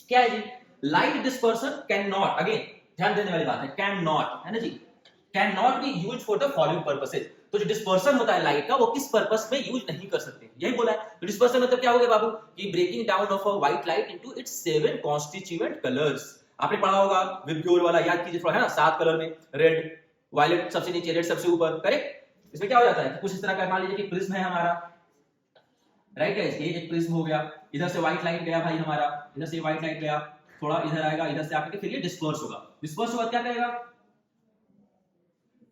क्या है जी? Light dispersion can not, again ध्यान देने वाली बात है, कैन नॉट, है ना जी, can not be used for the following purposes. तो जो डिस्पर्सन होता है लाइट का, वो किस पर्पस में यूज नहीं कर सकते, यही बोला है। तो डिस्पर्सन मतलब क्या हो गया बाबू? कि breaking down of a white light into its 7 constituent colours. आपने पढ़ा होगा विबग्योर वाला, याद कीजिए थोड़ा, है ना, 7 कलर में, रेड, वायलेट सबसे नीचे, रेड सबसे ऊपर। करेक्ट। इसमें क्या हो जाता है कि कुछ इस तरह का, मान लीजिए कि प्रिज्म है हमारा, राइट गाइस, ये एक प्रिज्म हो गया, इधर से व्हाइट लाइट गया भाई हमारा, इधर से व्हाइट लाइट गया, थोड़ा इधर आएगा, इधर से आके फिर ये डिस्पर्स होगा। डिस्पर्स होगा क्या करेगा?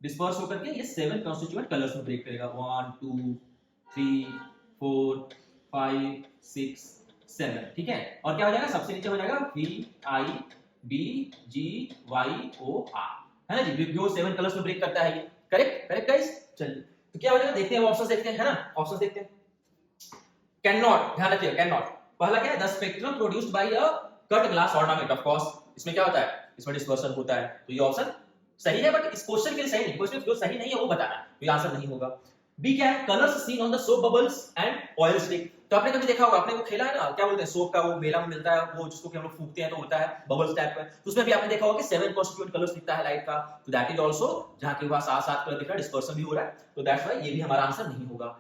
डिस्पर्स होकर के ये 7 कॉन्स्टिट्यूएंट कलर्स में ब्रेक करेगा। 1 2 3 4 5 6 7, ठीक है। और क्या हो जाएगा? सबसे नीचे हो जाएगा VIBGYOR, है ना जी। विबग्योर 7 कलर्स में ब्रेक करता है ये। Correct, correct guys. चलिए तो क्या हो जाएगा, देखते हैं ऑप्शंस, देखते हैं, है ना, ऑप्शंस देखते हैं। कैन नॉट, ध्यान रखिए, कैन नॉट पहला क्या है? The spectrum produced by a cut glass ornament, of course इसमें क्या होता है, इसमें डिस्पर्सन होता है। तो ये ऑप्शन सही है, बट इस क्वेश्चन के लिए सही नहीं, क्वेश्चन जो सही नहीं है वो बताना है, तो ये आंसर नहीं होगा। बी क्या है? Colours seen on the soap bubbles and oil stick. तो आपने कभी देखा होगा, आपने वो खेला है ना, क्या बोलते हैं, सोप का वो मेला में मिलता है, वो जिसको कि हम लोग फूंकते हैं तो होता है बबल्स टाइप का। तो उसमें भी आपने देखा होगा कि 7 कॉन्स्टिट्यूएंट कलर्स दिखता है लाइट का। तो दैट इज आल्सो, जहां के पास 7 कलर दिख रहा है, डिस्पर्सन भी हो रहा है, तो दैट्स व्हाई ये भी हमारा आंसर नहीं होगा।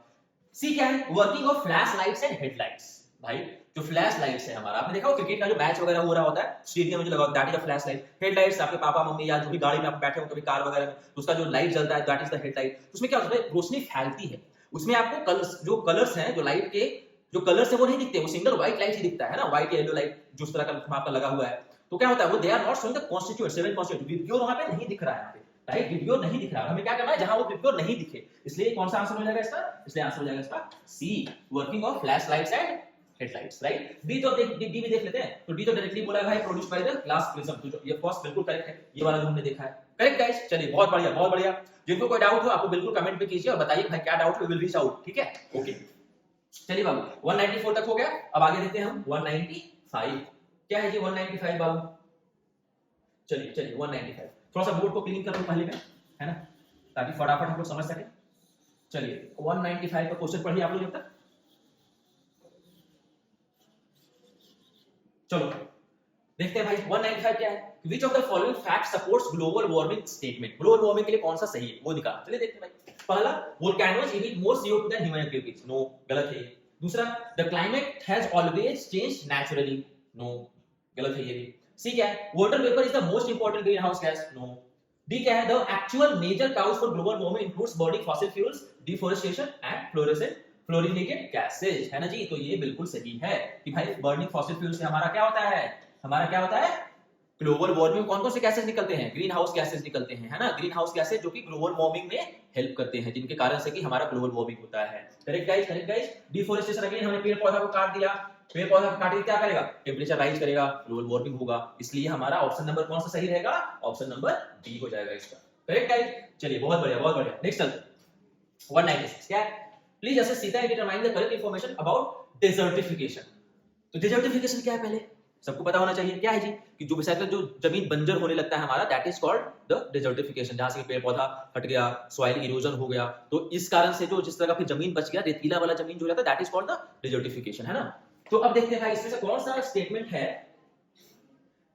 सी क्या है? Working of flash lights and headlights. भाई जो फ्लैश लाइट्स है हमारा, आपने देखा हो क्रिकेट का जो मैच वगैरह हो रहा होता है स्टेडियम में जो लगा, that is a flash light. Headlights आपके पापा मम्मी या जो भी गाड़ी में आप बैठे हो कभी कार वगैरह में, तो उसका जो लाइट जलता है, दैट इज द हेडलाइट। उसमें क्या होता है, रोशनी फैलती है, उसमें आपको कलर्स, जो कलर्स हैं, जो लाइट के जो कलर्स है वो नहीं दिखते, वो सिंगल व्हाइट लाइट ही दिखता है ना, व्हाइट येलो लाइट जो उस तरह का आपका लगा हुआ है। तो क्या होता है, वो they are not showing the constituent 7 constituent. VIBGYOR वहां पे नहीं दिख रहा है, यहाँ पे राइट, विबग्योर नहीं दिख रहा है। हमें क्या करना है, जहां वो विबग्योर नहीं दिखे, इसलिए कौन सा आंसर हो जाएगा इसका? इसलिए आंसर हो जाएगा इसका C, working of flash lights and headlights, right. D तो डी भी देख लेते हैं। तो डी तो डायरेक्टली बोला है भाई, produced by the glass prism, तो ये फर्स्ट बिल्कुल करेक्ट है, ये वाला जो हमने देखा है। करेक्ट गाइस, चलिए बहुत बढ़िया, बहुत बढ़िया। जिनको कोई डाउट हो आपको बिल्कुल कमेंट पे कीजिए और बताइए भाई क्या डाउट है, विल रीच आउट, ठीक है। ओके चलिए बाबू, 194 तक हो गया। अब आगे देखते हैं हम 195। क्या है ये 195 बाबू? चलिए चलिए 195, थोड़ा सा बोर्ड को क्लीन कर लूं पहले में, है ना, ताकि फटाफट हम लोग समझ सके। चलिए 195 का क्वेश्चन पढ़िए आप लोग जब तक। चलो देखते हैं भाई 195 क्या है। Which of the following facts supports global warming statement? Global warming के लिए कौन सा सही है वो निकाल, चलिए देखते हैं भाई। पहला, volcanoes emit more CO2 than human activities, no, गलत है ये। दूसरा, the climate has always changed naturally, no, गलत है ये भी। सी क्या है, water vapor is the most important greenhouse gas, no. D क्या है, the actual major cause for global warming includes burning fossil fuels, deforestation and fluorinated gases, है ना जी। तो ये बिल्कुल सही है कि भाई बर्निंग फॉसिल फ्यूल से हमारा क्या होता है, हमारा क्या होता है, ग्लोबल वार्मिंग। कौन कौन से गैसेस निकलते हैं? ग्रीन हाउस गैसेस निकलते हैं, है ना, ग्रीन हाउस गैसेस जो कि ग्लोबल वार्मिंग में हेल्प करते हैं, जिनके कारण से कि हमारा ग्लोबल वार्मिंग होता है। Correct guys, correct guys. Deforestation, again हमने पेड़ पौधा को काट दिया, पेड़ पौधा को काट के क्या करेगा, टेंपरेचर राइज करेगा, ग्लोबल वार्मिंग होगा। इसलिए हमारा ऑप्शन नंबर कौन सा सही रहेगा? ऑप्शन नंबर डी हो जाएगा इसका। करेक्ट गाइस, चलिए बहुत बढ़िया, बहुत बढ़िया। नेक्स्ट चलते 196 क्या है, please assess Sita and determine the correct information about desertification. तो डेजर्टिफिकेशन क्या है पहले सबको पता होना चाहिए। क्या है जी, कि जो बेसिकली जो जमीन बंजर होने लगता है हमारा, that is called the desertification, जहां से पेड़ पौधा हट गया, सॉइल इरोजन हो गया, तो इस कारण से जो जिस तरह का फिर जमीन बच गया, रेतीला वाला जमीन जो हो जाता है, that is called the desertification, है ना। तो अब देखते हैं भाई इसमें से कौन सा स्टेटमेंट है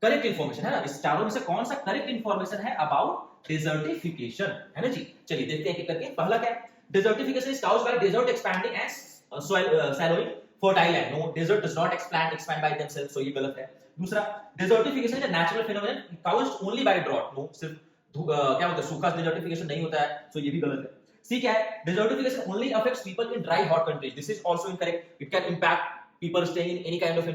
करेक्ट इंफॉर्मेशन, है ना, इस चारों में से कौन सा करेक्ट इंफॉर्मेशन है अबाउट डेजर्टिफिकेशन, है ना जी। चलिए देखते हैं एक करके। पहला क्या है, desertification is caused by desert expanding and soil shallowing fertile land, no, desert does not expand by themselves, so ये गलत है। दूसरा desertification is a natural phenomenon caused only by drought. No सिर्फ क्या होता है सूखा डेजर्टिफिकेशन नहीं होता है, सो ये भी गलत है. सी क्या है, desertification only affects people in dry hot countries. This is also incorrect. It can impact people staying in any kind of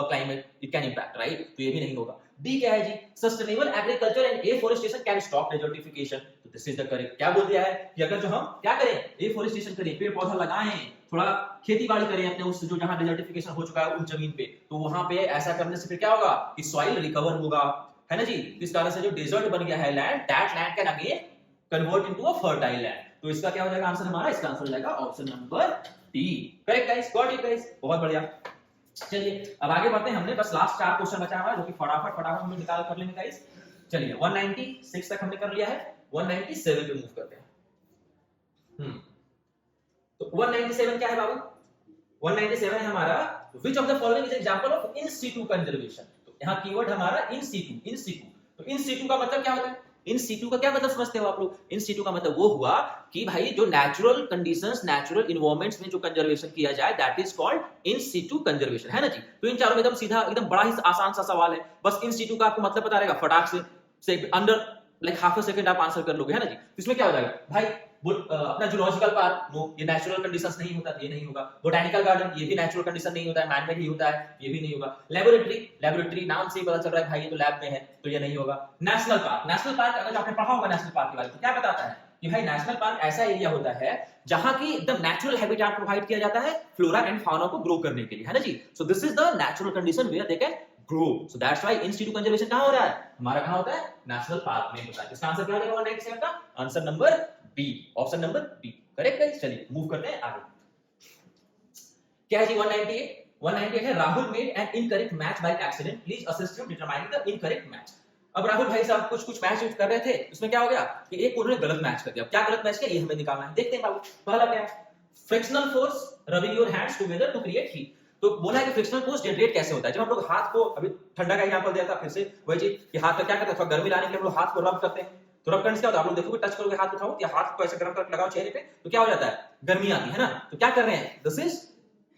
climate. It can impact, right? तो ये भी नहीं होगा. D क्या है जी, sustainable agriculture and afforestation can stop desertification. तो this is the correct. क्या बोल दिया है कि अगर जो हम क्या करें, एफोरेस्टेशन करें, पेड़ पौधा लगाएं, थोड़ा खेती बाड़ी करें अपने उस जो जहां डेजर्टिफिकेशन हो चुका है उस जमीन पे, तो वहां पे ऐसा करने से फिर क्या होगा कि सॉइल रिकवर होगा, है ना जी. इस कारण से जो डेजर्ट बन गया है land, that land can again convert into a fertile land. तो इसका क्या हो जाएगा आंसर हमारा, इसका आंसर हो जाएगा option number D. Correct guys, got it guys, बहुत बढ़िया. चलिए अब आगे बढ़ते हैं. हमने बस लास्ट 4 क्वेश्चन बचा हुआ है जो कि फटाफट हम निकाल कर लेंगे गाइस. चलिए 196 तक हमने कर लिया है, 197 पे मूव करते हैं. तो 197 क्या है बाबू, 197 है हमारा which of the following is example of in situ conservation. तो यहाँ कीवर्ड हमारा in situ. तो in situ का मतलब क्या होता है, इन सीटू का क्या मतलब समझते हो आप लोग. इन सीटू का मतलब वो हुआ कि भाई जो नेचुरल कंडीशंस, नेचुरल एनवायरनमेंट में जो कंजर्वेशन किया जाए, that is called in situ conservation, है ना जी. तो इन चारों में एकदम सीधा, एकदम बड़ा ही आसान सा सवाल है. बस इन सीटू का आपको मतलब पता रहेगा, फटाक से under like half a second आप आंसर कर लोगे, है ना जी. इसमें क्या हो जाएगा भाई, अपना जूलॉजिकल पार्क, नो ये नेचुरल कंडीशंस नहीं होता, ये नहीं होगा. बोटैनिकल गार्डन, ये भी नेचुरल कंडीशन नहीं होता है, मैन मेड ही होता है, ये भी नहीं होगा. लेबोरेटरी नाम से ही पता चल रहा है भाई ये तो लैब में है, तो ये नहीं होगा. नेशनल पार्क अगर आपने पढ़ा होगा नेशनल पार्क के बारे में, तो क्या बताता है कि भाई नेशनल पार्क ऐसा एरिया होता है जहां की एकदम नेचुरल हैबिटेट प्रोवाइड किया जाता है फ्लोरा एंड फाउना को ग्रो करने के लिए, है ना जी. So this is the natural condition where they can grow. So that's why in situ conservation कहां हो रहा है, हमारा कहां होता है, नेशनल पार्क में होता है. इसका आंसर क्या हो जाएगा 197 का answer number B, option number B. Correct guys. चलिए मूव करते हैं आगे. क्या है जी 198 है Rahul made an incorrect match by accident, please assist him determining the incorrect match. अब राहुल भाई साहब कुछ मैच कर रहे थे, उसमें क्या हो गया कि एक उन्होंने गलत मैच कर दिया. क्या गलत मैच किया ये हमें निकालना है. देखते हैं बाबू. पहला क्या है, frictional force rubbing your hands together to create heat. तो बोला है कि फ्रिक्शनल फोर्स जनरेट कैसे होता है. जब हम लोग हाथ को, अभी ठंडा का एग्जांपल दिया था फिर से वही चीज कि हाथ का क्या करते हैं, थोड़ा गर्मी लाने के लिए हम लोग हाथ को रब करते हैं. तो रब करने से क्या होता है, आप लोग देखोगे टच करोगे, हाथ उठाओ या हाथ को ऐसे गर्म करके लगाओ चेहरे पे, तो क्या हो जाता है, गर्मी आती है ना. तो क्या कर रहे हैं,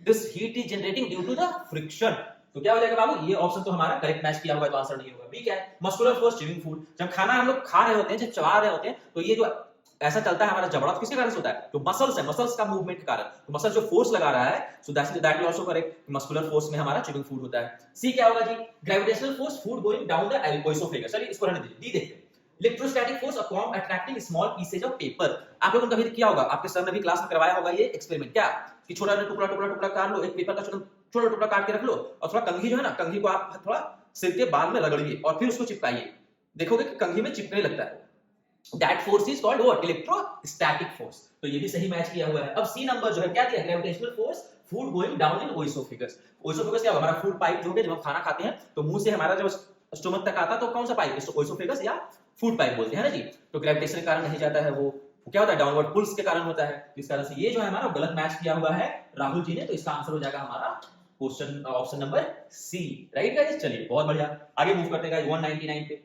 this heat is generating due to the friction. तो क्या हो जाएगा बाबू, ये ऑप्शन तो हमारा करेक्ट मैच किया होगा, तो आंसर नहीं होगा. बी क्या है, मस्कुलर फोर्स च्यूइंग फूड. जब खाना हम लोग खा रहे होते हैं, जब चबा रहे होते हैं, तो ये जो ऐसा चलता है हमारा जबड़ा, तो किसके कारण से होता है, तो मसल्स है, मसल्स का मूवमेंट के कारण. तो मसल जो फोर्स लगा रहा है, so that is also correct. Muscular force में हमारा च्यूइंग फूड होता है. सी क्या होगा जी, gravitational force food going down the oesophagus. चलिए इसको रहने दीजिए. डी देखते हैं, electrostatic force a comb attracting small pieces of paper. आप लोगों ने कभी किया होगा, आपके सर ने भी क्लास में करवाया होगा ये एक्सपेरिमेंट, क्या कि छोटा टुकड़ा काट लो, एक पेपर का छोटा टुकड़ा काट के रख लो, और थोड़ा कंघी जो है ना, कंघी को आप थोड़ा सिर के बाल में रगड़िए और फिर उसको चिपकाइए. देखोगे कि कंघी में चिपकने लगता है. That force is called what? Electrostatic force. तो ये भी सही मैच किया हुआ है. अब सी नंबर जो है क्या दिया, gravitational force food going down in oesophagus. Oesophagus क्या होगा, हमारा फूड पाइप जो है, जब हम खाना खाते हैं तो मुंह से हमारा जब स्टोमक तक आता है, तो कौन सा पाइप, ओइसोफेगस या फूड पाइप बोलते हैं ना जी. तो ग्रेविटेशन के कारण नहीं जाता है, वो क्या होता है, डाउनवर्ड पुल्स के कारण होता है. इस कारण से ये जो है हमारा गलत मैच किया हुआ है राहुल जी ने. तो इसका आंसर हो जाएगा हमारा question option number C. Right guys. चलिए बहुत बढ़िया, आगे मूव करते हैं गाइस 199 पे.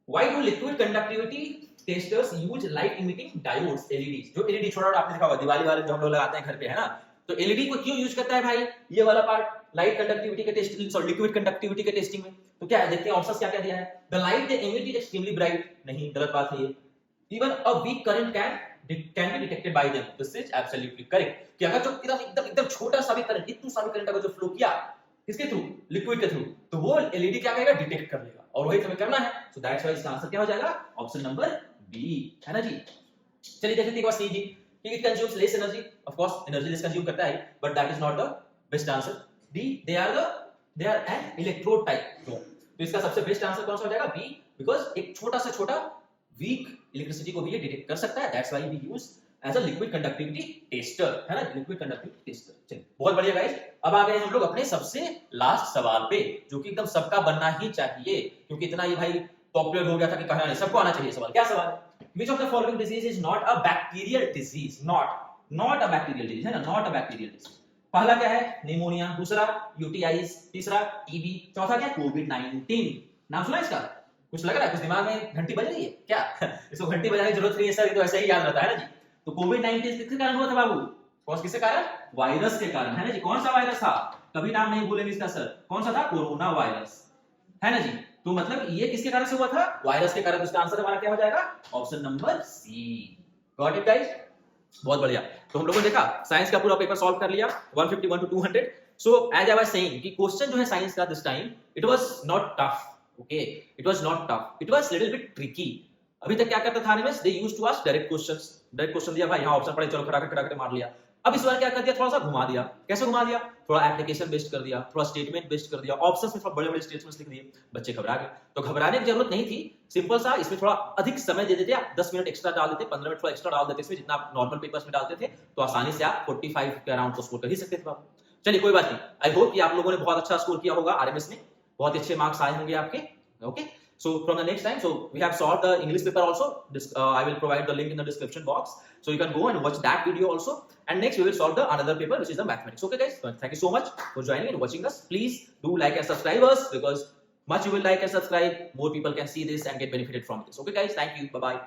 Why do liquid conductivity testers use light emitting diodes, LEDs? जो LED छोटा आपने देखा होगा दिवाली वाले जो हम लोग लगाते हैं घर पे, है ना. तो LED को क्यों यूज करता है भाई, ये वाला पार्ट लाइट कंडक्टिविटी के टेस्टिंग, सॉरी लिक्विड कंडक्टिविटी के टेस्टिंग में. तो क्या है, देखते हैं ऑप्शंस क्या क्या दिया है. The light they emit is extremely bright. नहीं, गलत बात है ये. Even a weak current can be detected by them. This is absolutely correct. कि अगर जो एकदम छोटा सा भी करंट, इतना सा भी करंट अगर जो फ्लो किया किसके थ्रू, लिक्विड के थ्रू, तो वो एलईडी क्या करेगा, डिटेक्ट कर लेगा, और वही हमें करना है. सो दैट्स व्हाई इसका आंसर क्या हो जाएगा, ऑप्शन नंबर बी, है ना जी. चलिए देखते हैं एक बार सी जी, कि it consumes less energy. Of course energy less consume करता है, but that is not the best answer. D, they are an electrode type. तो इसका सबसे बेस्ट आंसर कौन सा हो जाएगा, बी, बिकॉज़ एक छोटा से छोटा वीक इलेक्ट्रिसिटी को भी ये डिटेक्ट कर सकता है. That's why we use as a liquid conductivity tester, है ना, लिक्विड कंडक्टिविटी टेस्टर. चलिए बहुत बढ़िया गाइस. अब आ गए हम लोग अपने सबसे लास्ट सवाल पे, जो कि एकदम सबका बनना ही चाहिए, क्योंकि इतना ये भाई पॉपुलर हो गया था कि कहना नहीं, सबको आना चाहिए सवाल. क्या सवाल है, which of the following disease is not a bacterial disease? not a bacterial disease, है ना, not a bacterial disease. पहला क्या है, निमोनिया. दूसरा यूटीआईज. तीसरा टीबी. चौथा क्या, कोविड-19. नाम सुना इसका, कुछ लग रहा है, कुछ दिमाग में घंटी बज रही है क्या? इसको घंटी बजाने की जरूरत नहीं है सर, ये तो ऐसे ही याद रहता है ना जी. तो कोविड-19 किसके कारण हुआ था बाबू, कौन किसके कारण, वायरस के कारण, है ना जी. कौन सा वायरस था, कभी नाम नहीं भूलेंगे इसका सर, कौन सा था, कोरोना वायरस. है ना जी। तो मतलब ये किसके कारण से हुआ था, वायरस के कारण। इसका आंसर हमारा क्या हो जाएगा, option number C. Got it guys, बहुत बढ़िया। तो हम लोगों ने देखा साइंस का पूरा पेपर सॉल्व कर लिया 151 to 200। So as I was saying कि क्वेश्चन जो है साइंस का this time it was not tough, okay, it was not tough, it was little bit tricky. अभी तक क्या करता था एनिमेस, they used to ask direct questions, direct question दिया भाई, यहां ऑप्शन पड़े, चलो खड़ा करके मार लिया। अब इस बार क्या कर दिया, थोड़ा सा घुमा दिया। कैसे घुमा दिया, थोड़ा एप्लीकेशन बेस्ड कर दिया, थोड़ा स्टेटमेंट बेस्ड कर दिया, ऑप्शंस में थोड़ा बड़े-बड़े स्टेटमेंट्स लिख दिए, बच्चे घबरा गए। तो घबराने की जरूरत नहीं थी, सिंपल सा, इसमें थोड़ा अधिक समय दे देते, आप 10 मिनट एक्स्ट्रा डाल देते, 15 मिनट थोड़ा एक्स्ट्रा डाल देते इसमें, जितना आप नॉर्मल पेपर्स में डालते थे, तो आसानी से आप 45 के अराउंड तो स्कोर कर ही सकते थे बाबू। चलिए कोई बात नहीं, आई होप कि आप लोगों ने बहुत अच्छा स्कोर किया होगा आरएमएस में, बहुत अच्छे मार्क्स आए होंगे आपके, okay. So from the next time, so we have solved the English paper also. I will provide the link in the description box, so you can go and watch that video also. And next we will solve the another paper, which is the mathematics. Okay, guys. So thank you so much for joining and watching us. Please do like and subscribe us, because much you will like and subscribe, more people can see this and get benefited from this. Okay, guys. Thank you. Bye bye.